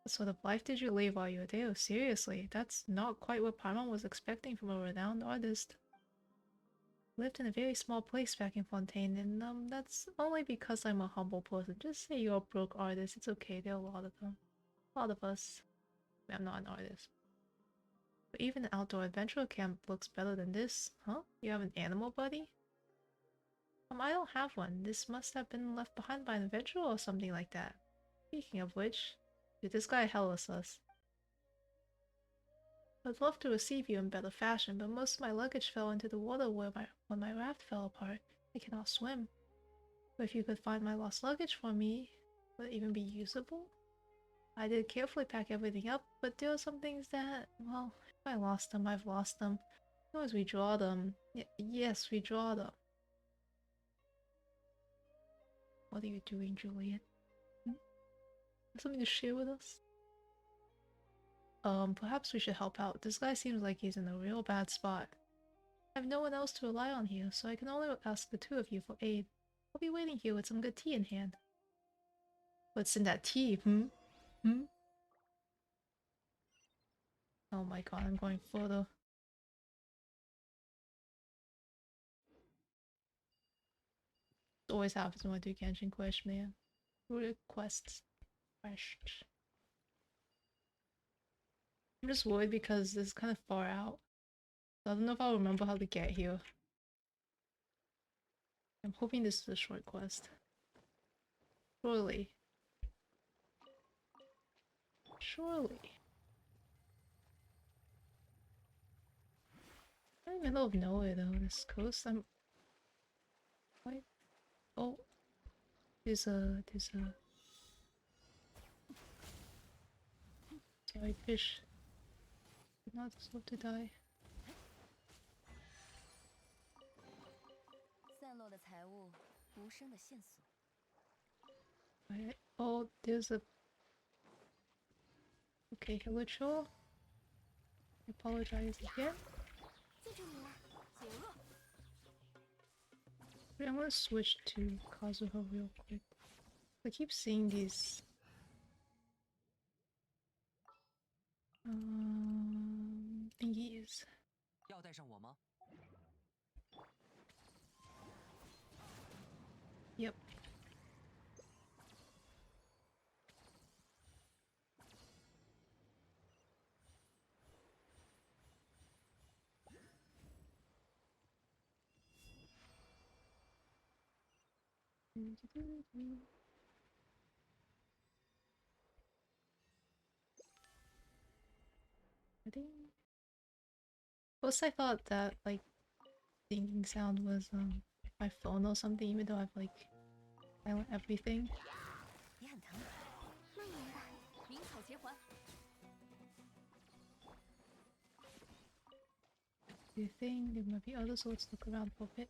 What sort of life did you live while you were there? Seriously, that's not quite what Paimon was expecting from a renowned artist. Lived in a very small place back in Fontaine, and that's only because I'm a humble person. Just say you're a broke artist, it's okay, there are a lot of them. A lot of us. I'm not an artist. But even an outdoor adventure camp looks better than this. Huh? You have an animal buddy? I don't have one. This must have been left behind by an adventurer or something like that. Speaking of which, dude, this guy hella sus. I'd love to receive you in better fashion, but most of my luggage fell into the water when my raft fell apart. I cannot swim. But if you could find my lost luggage for me, would it even be usable? I did carefully pack everything up, but there are some things that, well, if I lost them, I've lost them. You can always redraw them. Yes, redraw them. What are you doing, Juliet? Something to share with us? Perhaps we should help out. This guy seems like he's in a real bad spot. I have no one else to rely on here, so I can only ask the two of you for aid. I'll be waiting here with some good tea in hand. What's in that tea, hmm? Hmm? Oh my god, I'm going further. It always happens when I do Genshin Quest, man. Requests. Quest. I'm just worried because this is kind of far out. So I don't know if I'll remember how to get here. I'm hoping this is a short quest. Surely. Surely. I'm in the middle of nowhere though, this coast. I'm... What? Oh. There's a... Sorry, fish. Did not deserve to die. Alright. Oh, there's a... Okay, Hilichurl. I apologize again. Wait, I'm gonna switch to Kazuha real quick. I keep seeing these... thingies. Yep. First I thought that like thinking sound was my phone or something, even though I've like silent everything. Do you think there might be others, so let's look around for a bit.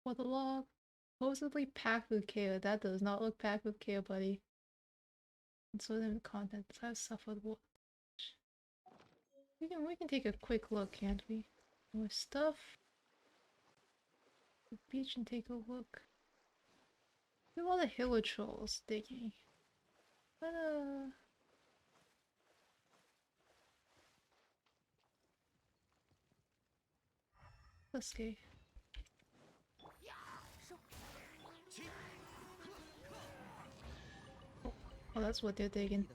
For the log, supposedly packed with care. That does not look packed with care, buddy. And so then the contents have suffered what? We can take a quick look, can't we? More stuff. The beach and take a look. There's a lot of Hilichurls digging. But let's go. Oh, that's what they're digging.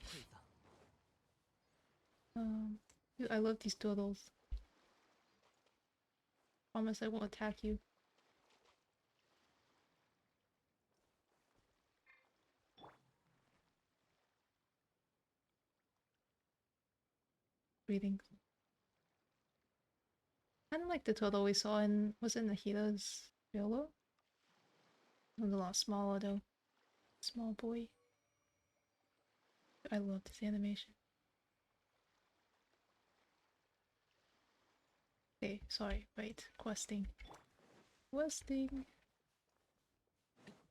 Dude, I love these turtles. Promise I won't attack you. Breathing. Kind of like the turtle we saw in... was it Nahida's trailer? Looks a lot smaller though. Small boy. I love this animation. Okay, sorry, right. Questing. Questing.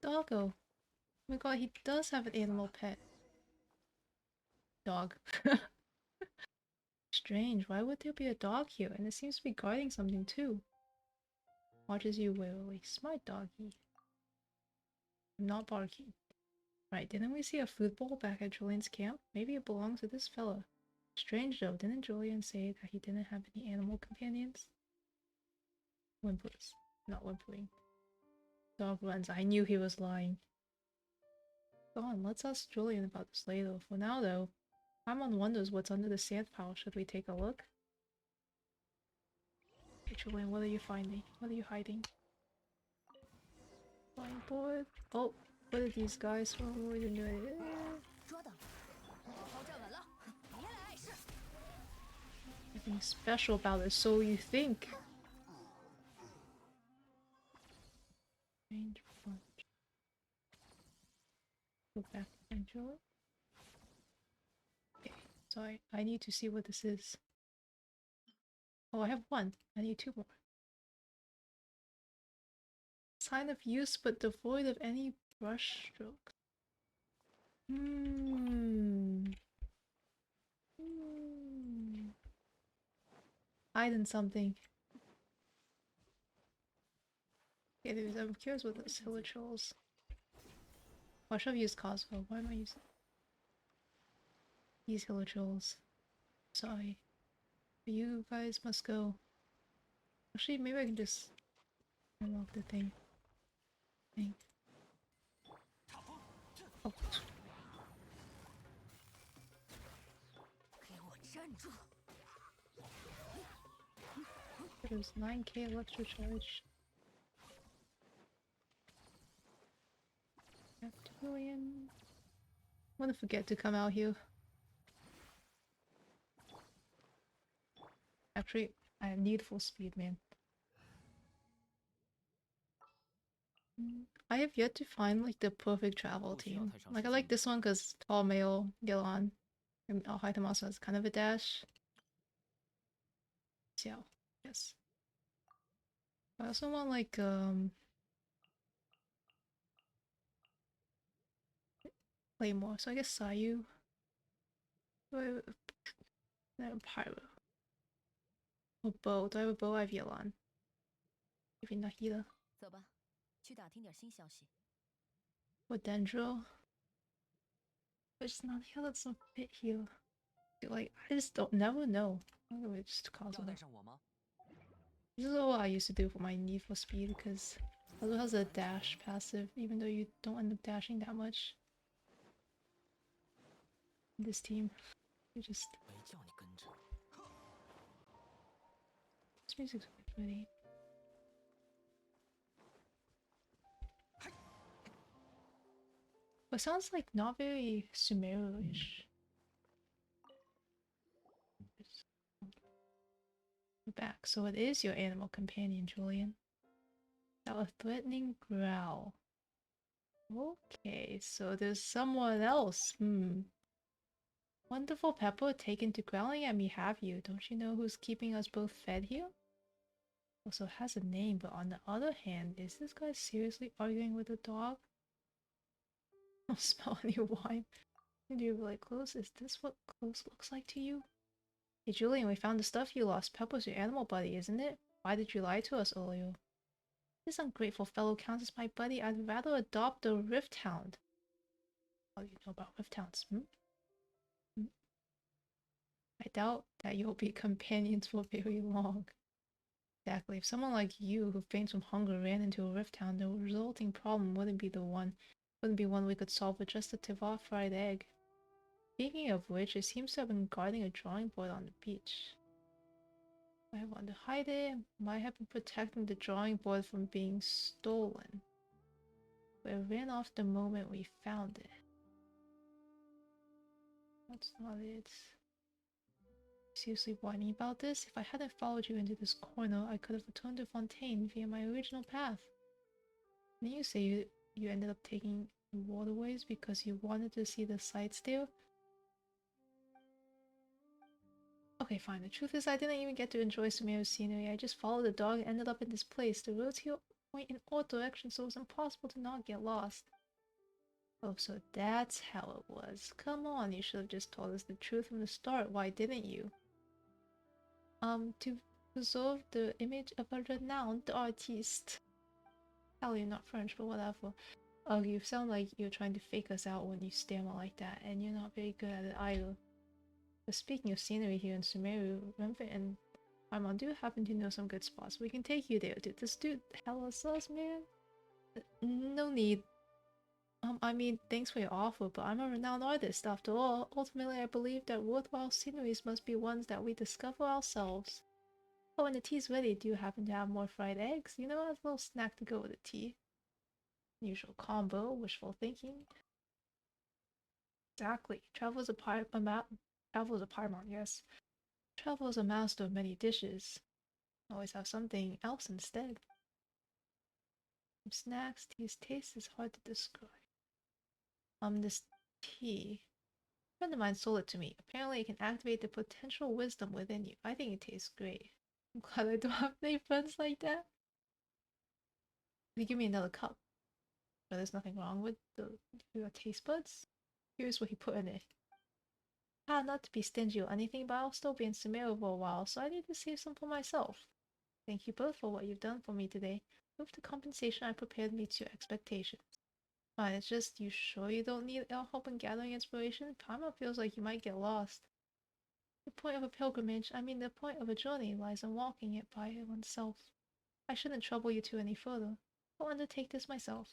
Doggo. Oh my god, he does have an animal pet. Dog. Strange, why would there be a dog here? And it seems to be guarding something too. Watches you warily. Smart doggy. I'm not barking. Right, didn't we see a food bowl back at Julian's camp? Maybe it belongs to this fella. Strange though, didn't Julian say that he didn't have any animal companions? Whimpers. Not whimpering. Dog runs. I knew he was lying. Go on, let's ask Julian about this later. For now though, Paimon wonders what's under the sand pile. Should we take a look? Hey Julian, what are you finding? What are you hiding? Flying board. Oh, what are these guys from? What are you doing? Nothing special about it, so you think. Range punch. Go back and Julian. Okay, so I need to see what this is. Oh, I have one. I need two more. Sign of use but devoid of any brush stroke. Hiding something. Okay, dude, I'm curious what this hilichurls. Oh, I should have used Cosmo. Why am I using these hilichurls? Sorry. You guys must go. Actually, maybe I can just unlock the thing. Oh. There's 9k electro charge. 2 million. I'm gonna forget to come out here. Actually, I have needful speed, man. I have yet to find like the perfect travel team. Like I like this one because tall male, Gilon, and Alhaitham also has kind of a dash. Xiao, yes. I also want like Claymore, so I guess Sayu. Do I have Pyro? Or Bow? Do I have a bow? I have Yelan. Maybe Nahida. Or Dendro. But it's not here, that's not fit here. Like, I just don't never know. I'm gonna just Cosmo. This is what I used to do for my need for speed because Cosmo has a dash passive, even though you don't end up dashing that much. In this team, you just. This music's pretty. But it sounds like not very Sumeru-ish. Back, so it is your animal companion, Julian. That a threatening growl. Okay, so there's someone else. Wonderful Pepper, taken to growling at me, have you? Don't you know who's keeping us both fed here? Also has a name, but on the other hand, is this guy seriously arguing with a dog? I don't smell any wine. Do you like clothes? Is this what clothes looks like to you? Hey Julian, we found the stuff you lost. Pepper's your animal buddy, isn't it? Why did you lie to us earlier? This ungrateful fellow counts as my buddy. I'd rather adopt a Rift Hound. What do you know about Rift Hounds? I doubt that you'll be companions for very long. Exactly. If someone like you, who faints from hunger, ran into a Rift Hound, the resulting problem wouldn't be one we could solve with just a Tiva fried egg. Speaking of which, it seems to have been guarding a drawing board on the beach. I want to hide it. Might have been protecting the drawing board from being stolen. But it ran off the moment we found it. That's not it. Seriously whining about this? If I hadn't followed you into this corner, I could have returned to Fontaine via my original path. Didn't you say you ended up taking waterways because you wanted to see the sights there? Okay, fine. The truth is I didn't even get to enjoy Sumeru's scenery. I just followed the dog and ended up in this place. The roads here point in all directions, so it was impossible to not get lost. Oh, so that's how it was. Come on, you should have just told us the truth from the start. Why didn't you? To preserve the image of a renowned artiste. Hell, you're not French, but whatever. Oh, you sound like you're trying to fake us out when you stammer like that, and you're not very good at it either. But speaking of scenery here in Sumeru, Renfit and Paimon do happen to know some good spots. We can take you there. Did this dude hella sus, man? No need. I mean, thanks for your offer, but I'm a renowned artist after all. Ultimately, I believe that worthwhile sceneries must be ones that we discover ourselves. Oh, when the tea's ready, do you happen to have more fried eggs? You know, as a little snack to go with the tea. Usual combo, wishful thinking. Exactly. Travel is a Travel is a Paimon, yes. Travel is a master of many dishes. Always have something else instead. Some snacks, tea's taste is hard to describe. This tea. A friend of mine sold it to me. Apparently it can activate the potential wisdom within you. I think it tastes great. I'm glad I don't have any friends like that. If you give me another cup. But there's nothing wrong with your taste buds. Here's what he put in it. Ah, not to be stingy or anything, but I'll still be in Sumeru for a while, so I need to save some for myself. Thank you both for what you've done for me today. Hope the compensation I prepared meets your expectations. Fine, it's just, you sure you don't need our help in gathering inspiration? Paimon feels like you might get lost. The point of a pilgrimage, I mean the point of a journey, lies in walking it by oneself. I shouldn't trouble you two any further. I'll undertake this myself.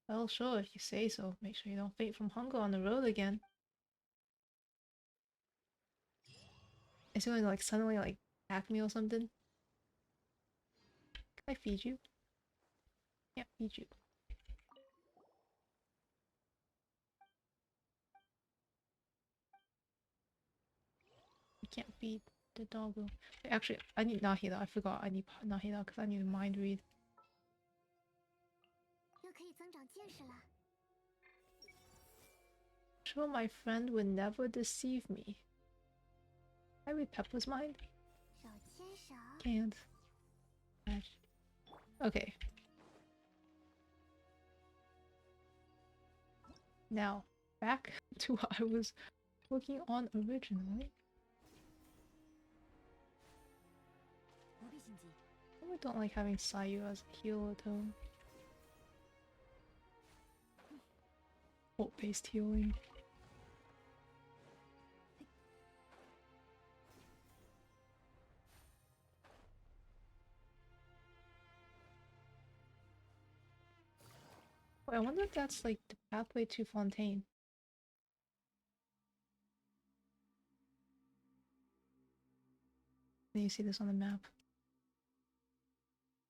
Well, sure, if you say so. Make sure you don't faint from hunger on the road again. Is he gonna like suddenly like attack me or something? Can I feed you? Can't feed you. You can't feed the doggo. Wait, actually, I need Nahida. I forgot I need Nahida because I need to mind read. Sure, my friend would never deceive me. I read Pepper's mind? Can't. Okay. Now, back to what I was working on originally. I don't like having Sayu as a healer though. Ult-based healing. Wait, I wonder if that's like the pathway to Fontaine. Can you see this on the map?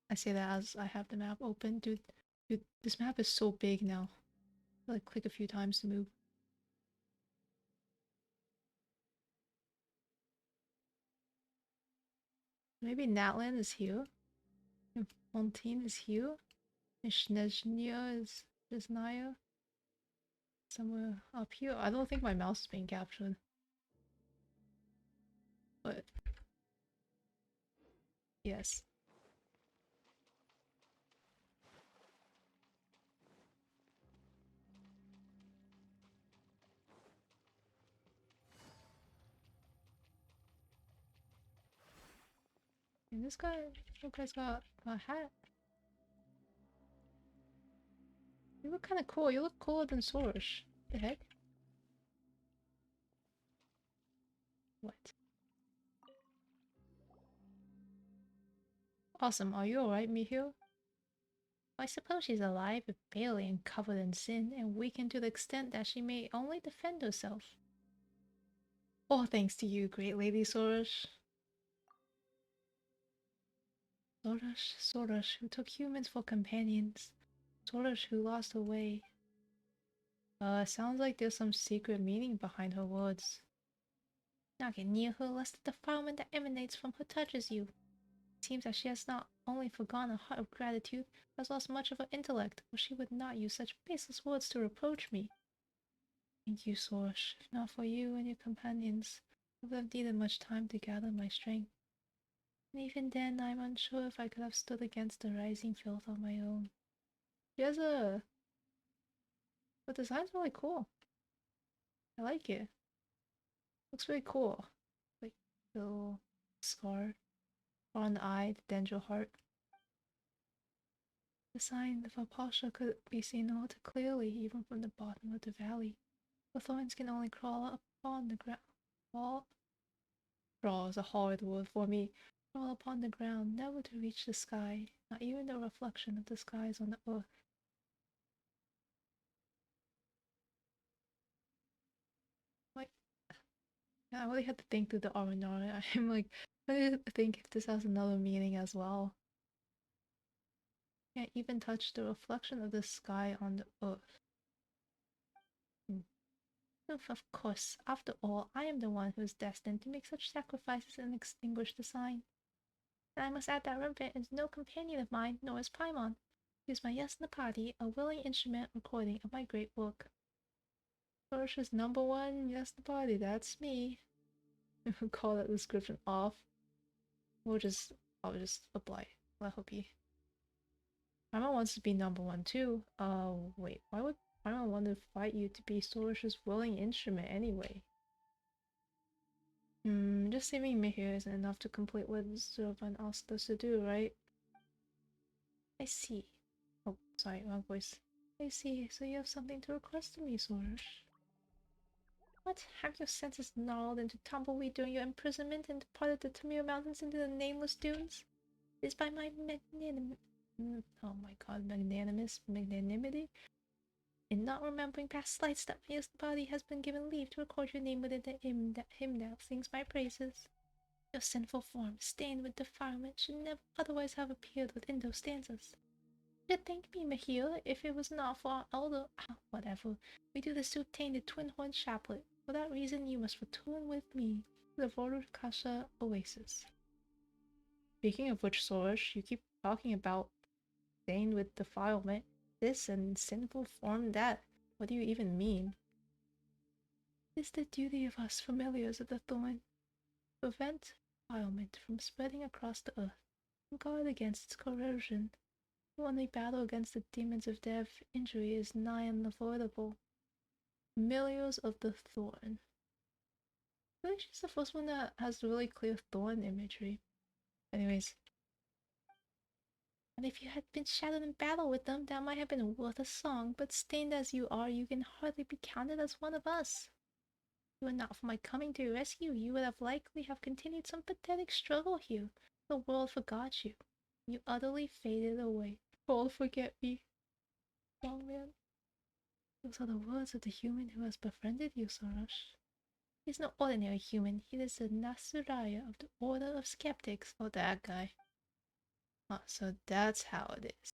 I say that as I have the map open. Dude, this map is so big now. I like click a few times to move. Maybe Natlan is here. And Fontaine is here. And Snezhnia is Snezhnaya. Somewhere up here. I don't think my mouse is being captured. But yes. And this guy's got a hat. You look kind of cool. You look cooler than Sorish. The heck? What? Awesome. Are you alright, Miho? I suppose she's alive, but barely and covered in sin, and weakened to the extent that she may only defend herself. All thanks to you, great Lady Sorosh. Sorosh, who took humans for companions. Sorosh, who lost her way. Sounds like there's some secret meaning behind her words. Not get near her lest the defilement that emanates from her touches you. Seems that she has not only forgotten a heart of gratitude, but has lost much of her intellect, or she would not use such baseless words to reproach me. Thank you, Source. If not for you and your companions, I would have needed much time to gather my strength. And even then, I'm unsure if I could have stood against the rising filth on my own. She has a... The design's really cool. I like it. Looks really cool. Like, little scar on the eye, the dendro heart. The sign of Apasha could be seen all too clearly, even from the bottom of the valley. The thorns can only crawl up on the ground. Crawl is a hard word for me. Crawl upon the ground, never to reach the sky, not even the reflection of the skies on the earth. Like, yeah, I really had to think through the Aranara. I'm like, I need to think if this has another meaning as well. Can't even touch the reflection of the sky on the earth. Of course, after all, I am the one who is destined to make such sacrifices and extinguish the sign. And I must add that Rumpet is no companion of mine, nor is Paimon. He is my Yasnapati, a willing instrument recording of my great work. First number one Yasnapati, that's me. Call that description off. I'll just apply. I hope he. Paimon wants to be number one too. Wait, why would Paimon want to fight you to be Sorash's willing instrument anyway? Just saving me here isn't enough to complete what Zurvan asked us to do, right? I see. Oh, sorry, wrong voice. I see, so you have something to request of me, Sorash. What? Have your senses gnarled into tumbleweed during your imprisonment and departed the Tamir Mountains into the nameless dunes? It is by my magnanimity in not remembering past slights that my body has been given leave to record your name within the hymn that sings my praises. Your sinful form, stained with defilement, should never otherwise have appeared within those stanzas. You should thank me, Mahir, if it was not for our elder... whatever. We do this to obtain the twin-horn chaplet. For that reason, you must return with me to the Vorukasha Oasis. Speaking of which, Sorash, you keep talking about stained with defilement, this and sinful form that. What do you even mean? It is the duty of us familiars of the thorn to prevent defilement from spreading across the earth and guard against its corrosion. When we battle against the demons of death, injury is nigh unavoidable. Familiars of the thorn. I think she's the first one that has really clear thorn imagery. Anyways. And if you had been shattered in battle with them, that might have been worth a song, but stained as you are, you can hardly be counted as one of us. If it were not for my coming to your rescue, you would have likely have continued some pathetic struggle here. The world forgot you. You utterly faded away. The world forget me. Long man. Those are the words of the human who has befriended you, Sorash. He is no ordinary human. He is the Nasuraya of the Order of Skeptics. Oh, that guy. So that's how it is.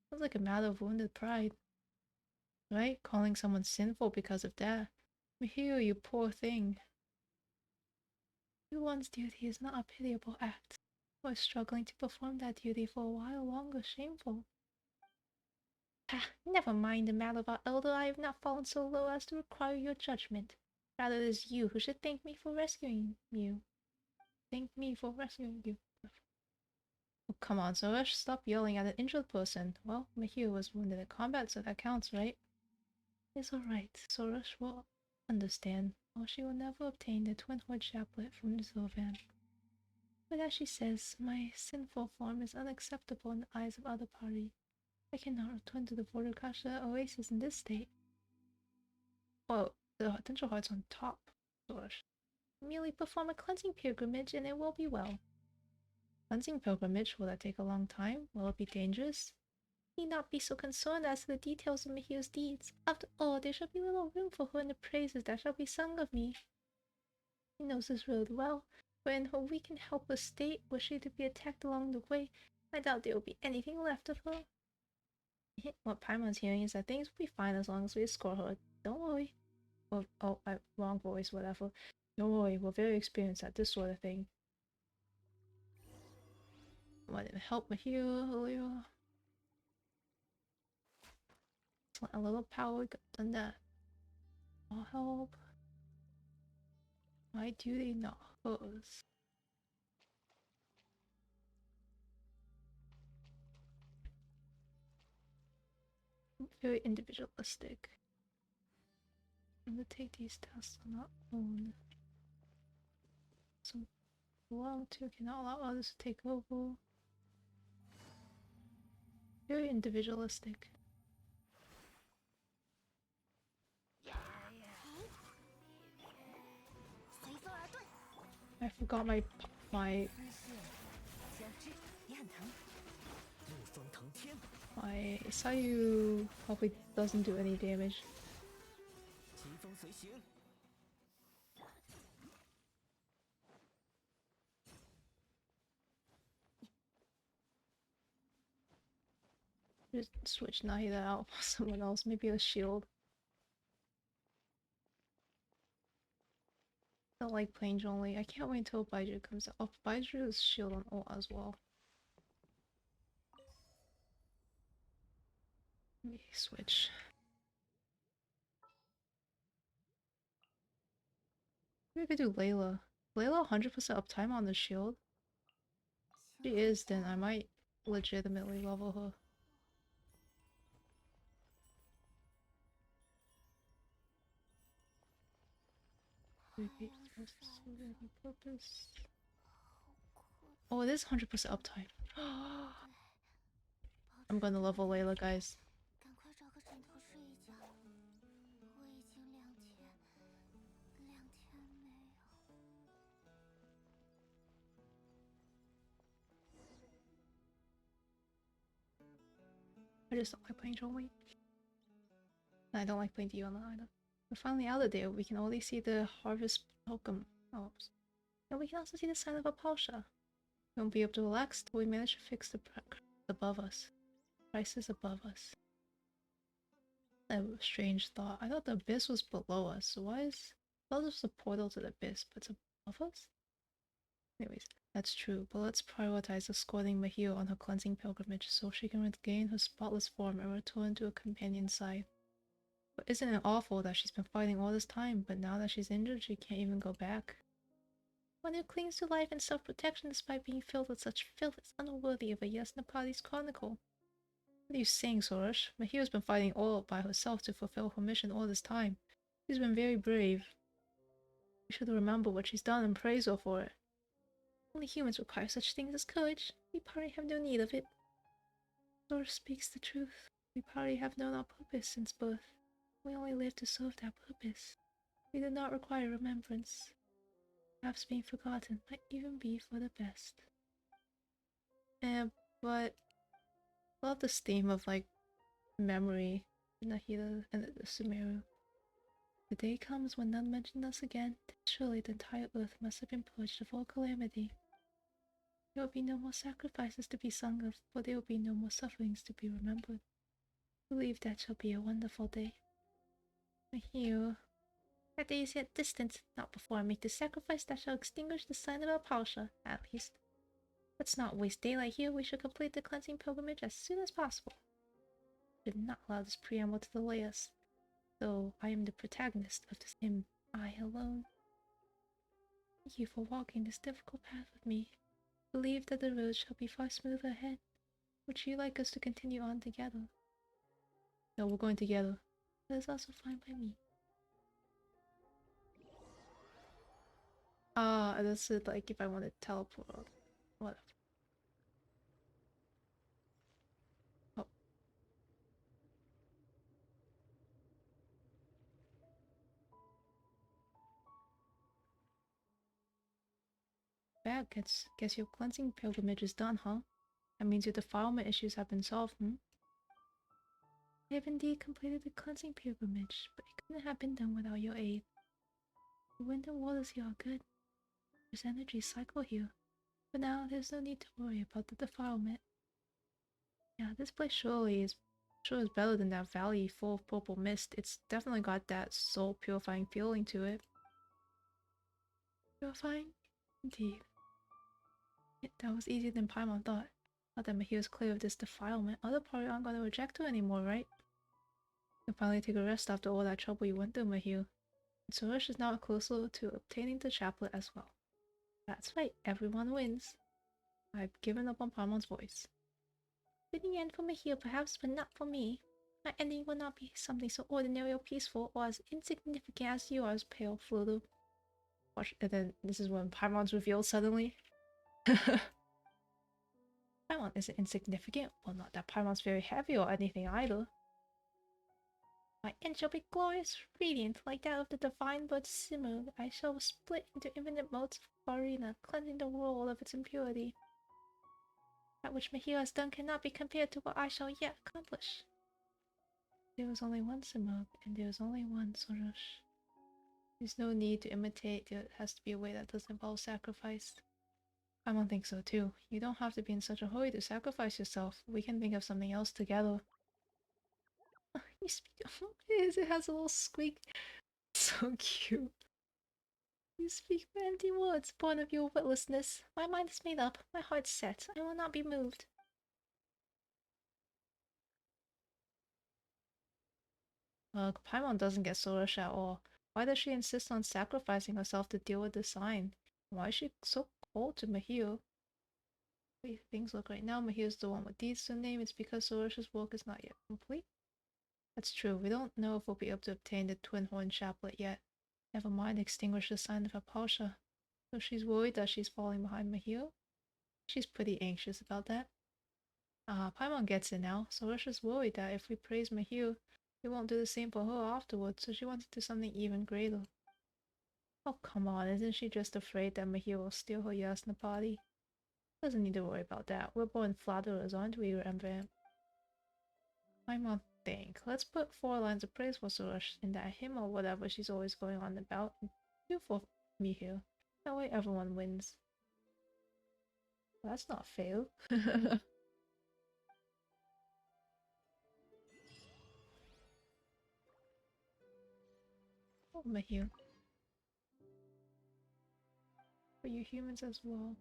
Sounds like a matter of wounded pride. Right? Calling someone sinful because of that. Mihiru, you poor thing. One's duty is not a pitiable act. Or struggling to perform that duty for a while longer shameful. Never mind the matter of our elder. I have not fallen so low as to require your judgment. Rather, it is you who should thank me for rescuing you. Thank me for rescuing you. Oh, come on, Sorash, stop yelling at an injured person. Well, Mahir was wounded in combat, so that counts, right? It's alright. Sorash will understand, or she will never obtain the twin-horn chaplet from Zurvan. But as she says, my sinful form is unacceptable in the eyes of other party. I cannot return to the Vorukasha Oasis in this state. Oh, the potential heart's on top. Sorash. Merely perform a cleansing pilgrimage and it will be well. Cleansing pilgrimage? Will that take a long time? Will it be dangerous? Need not be so concerned as to the details of Mahir's deeds. After all, there shall be little room for her in the praises that shall be sung of me. He knows this road well, for in her weak and helpless state, were she to be attacked along the way, I doubt there will be anything left of her. What Paimon's hearing is that things will be fine as long as we escort her. Don't worry. Wrong voice, whatever. Don't worry, we're very experienced at this sort of thing. Why didn't help me here earlier? A little power could have done that. I'll help. Why do they not hers? Very individualistic. I'm gonna take these tasks on our own. So allow to cannot allow others to take over. Very individualistic. I forgot my my Sayu probably doesn't do any damage. Just switch Nahida out for someone else, maybe a shield. I don't like playing only. I can't wait until Baiju comes out. Oh, Baiju's shield on ult as well. Let me switch. Maybe I could do Layla. Layla 100% uptime on the shield? If she is, then I might legitimately level her. Purpose. Oh, it is 100% uptime. I'm gonna level Layla, guys. I just don't like playing Chong-Li. I don't like playing Diona either. We're finally out of there. We can already see the harvest welcome. Oh, and we can also see the sign of Apalsha. We won't be able to relax till we manage to fix the above us. Prices above us. A strange thought. I thought the abyss was below us. So why is... I thought it was a portal to the abyss, but it's above us? Anyways, that's true, but let's prioritize escorting Mahio on her cleansing pilgrimage so she can regain her spotless form and return to a companion's side. But isn't it awful that she's been fighting all this time, but now that she's injured, she can't even go back? One who clings to life and self-protection despite being filled with such filth is unworthy of a Yasnapadi's chronicle. What are you saying, Sorush? Mahio's been fighting all by herself to fulfill her mission all this time. She's been very brave. We should remember what she's done and praise her for it. Only humans require such things as courage. We probably have no need of it. Sorush speaks the truth. We probably have known our purpose since birth. We only live to serve that purpose. We do not require remembrance. Perhaps being forgotten might even be for the best. But I love this theme of like memory in Nahida and the Sumeru. The day comes when none mention us again, then surely the entire earth must have been purged of all calamity. There will be no more sacrifices to be sung of, for there will be no more sufferings to be remembered. I believe that shall be a wonderful day. Mahio. That day is yet distant, not before I make the sacrifice that shall extinguish the sign of Alparsha, at least. Let's not waste daylight here. We should complete the cleansing pilgrimage as soon as possible. I did not allow this preamble to delay us, though I am the protagonist of this hymn, I alone. Thank you for walking this difficult path with me. I believe that the road shall be far smoother ahead. Would you like us to continue on together? No, we're going together. That is also fine by me. That's it, like if I want to teleport or whatever. Oh. Bad, guess your cleansing pilgrimage is done, huh? That means your defilement issues have been solved, I have indeed completed the cleansing pilgrimage, but it couldn't have been done without your aid. The wind and waters here are good. There's energy cycle here. For now, there's no need to worry about the defilement. Yeah, this place surely is better than that valley full of purple mist. It's definitely got that soul purifying feeling to it. Purifying? Indeed. That was easier than Paimon thought. Now that Mahio's clear of this defilement, other party aren't gonna reject her anymore, right? You can finally take a rest after all that trouble you went through, Mahio. And Suresh is now closer to obtaining the chaplet as well. That's right, everyone wins. I've given up on Paimon's voice. Fitting end for Mahio perhaps, but not for me. My ending will not be something so ordinary or peaceful or as insignificant as yours, pale Fluto. Watch, and then this is when Paimon's revealed suddenly. Paimon isn't insignificant. Well, not that Paimon's very heavy or anything either. My end shall be glorious, radiant, like that of the divine bird Simurgh. I shall split into infinite motes of Farina, cleansing the world of its impurity. That which Mahio has done cannot be compared to what I shall yet accomplish. There was only one Simurgh, and there was only one Soros. There's no need to imitate, there has to be a way that doesn't involve sacrifice. I don't think so too. You don't have to be in such a hurry to sacrifice yourself. We can think of something else together. You speak. It has a little squeak. So cute. You speak for empty words, born of your witlessness. My mind is made up. My heart's set. I will not be moved. Paimon doesn't get Sorash at all. Why does she insist on sacrificing herself to deal with the sign? Why is she so cold to Mahio? The way things look right now, Mahio's the one with deeds to name. It's because Sorash's work is not yet complete. That's true. We don't know if we'll be able to obtain the Twin Horn Chaplet yet. Never mind, extinguish the sign of Apalsha. So she's worried that she's falling behind Mahio? She's pretty anxious about that. Paimon gets it now. Sorasha's worried that if we praise Mahio, we won't do the same for her afterwards, so she wants to do something even greater. Oh, come on, isn't she just afraid that Mahio will steal her Yasna party? Doesn't need to worry about that. We're born flatterers, aren't we, Rembrandt? Paimon think. Let's put 4 lines of praise for Sorash in that hymn or whatever she's always going on about, and 2 for Mahio. That way everyone wins. Well, that's not fair. Oh, Mahio. For you humans as well.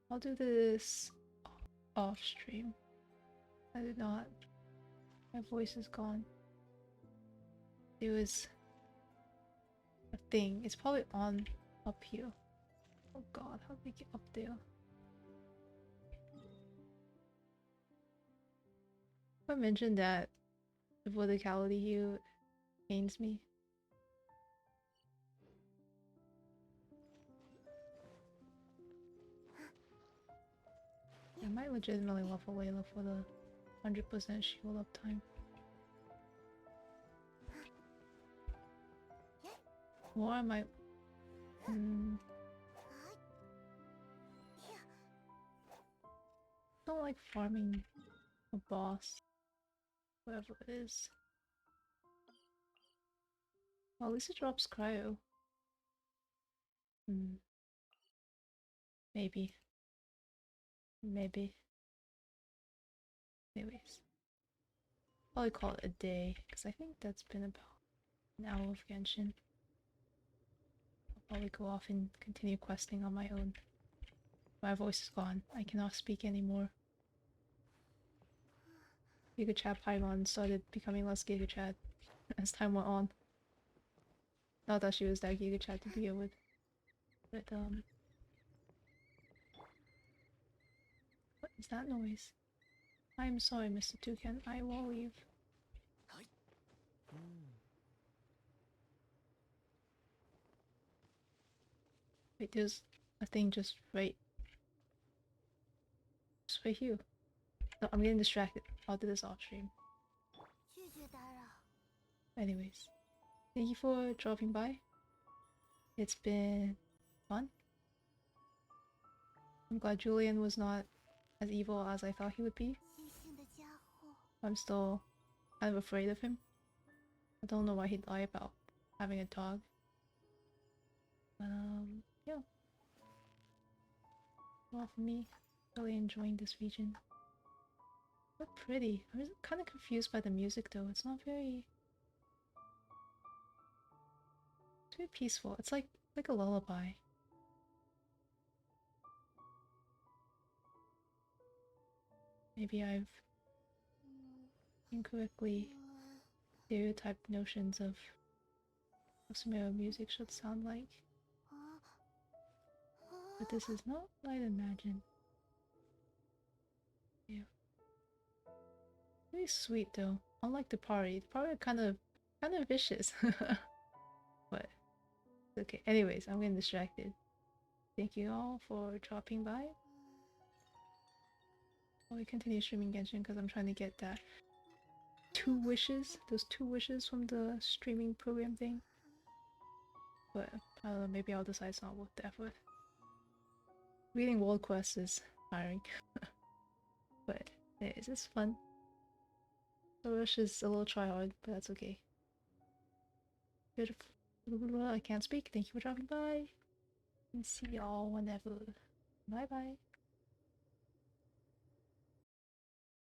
I'll do this off stream. I did not. My voice is gone. There was a thing. It's probably on up here. Oh god, how do we get up there? I mentioned that the verticality here pains me. I might legitimately level Layla for the 100% shield up time. Or I might... don't like farming a boss. Whatever it is. Well, at least it drops cryo. Maybe. Maybe. Anyways. Probably call it a day, because I think that's been about an hour of Genshin. I'll probably go off and continue questing on my own. My voice is gone. I cannot speak anymore. Giga Chad Paimon started becoming less Giga Chad as time went on. Not that she was that Giga Chad to begin with. But, what is that noise? I'm sorry, Mr. Toucan. I will leave. Wait, there's a thing just right here. No, I'm getting distracted. I'll do this off stream. Anyways, thank you for dropping by. It's been fun. I'm glad Julian was not as evil as I thought he would be. I'm still kind of afraid of him. I don't know why he'd lie about having a dog. But, yeah. Well, for me, really enjoying this region. So pretty. I'm just kind of confused by the music though. It's not very... It's very peaceful. It's like a lullaby. Maybe I've incorrectly stereotyped notions of what Sumeru music should sound like. But this is not what I'd imagine. Yeah. Really sweet though. Unlike the party. The party are kind of vicious. But okay. Anyways, I'm getting distracted. Thank you all for dropping by. I'll continue streaming Genshin because I'm trying to get that those two wishes from the streaming program thing. But I don't know, maybe I'll decide it's not worth the effort. Reading world quests is tiring. But anyways, it's fun. The rush is a little try hard, but that's okay. Beautiful. I can't speak. Thank you for dropping by. And see y'all whenever. Bye bye.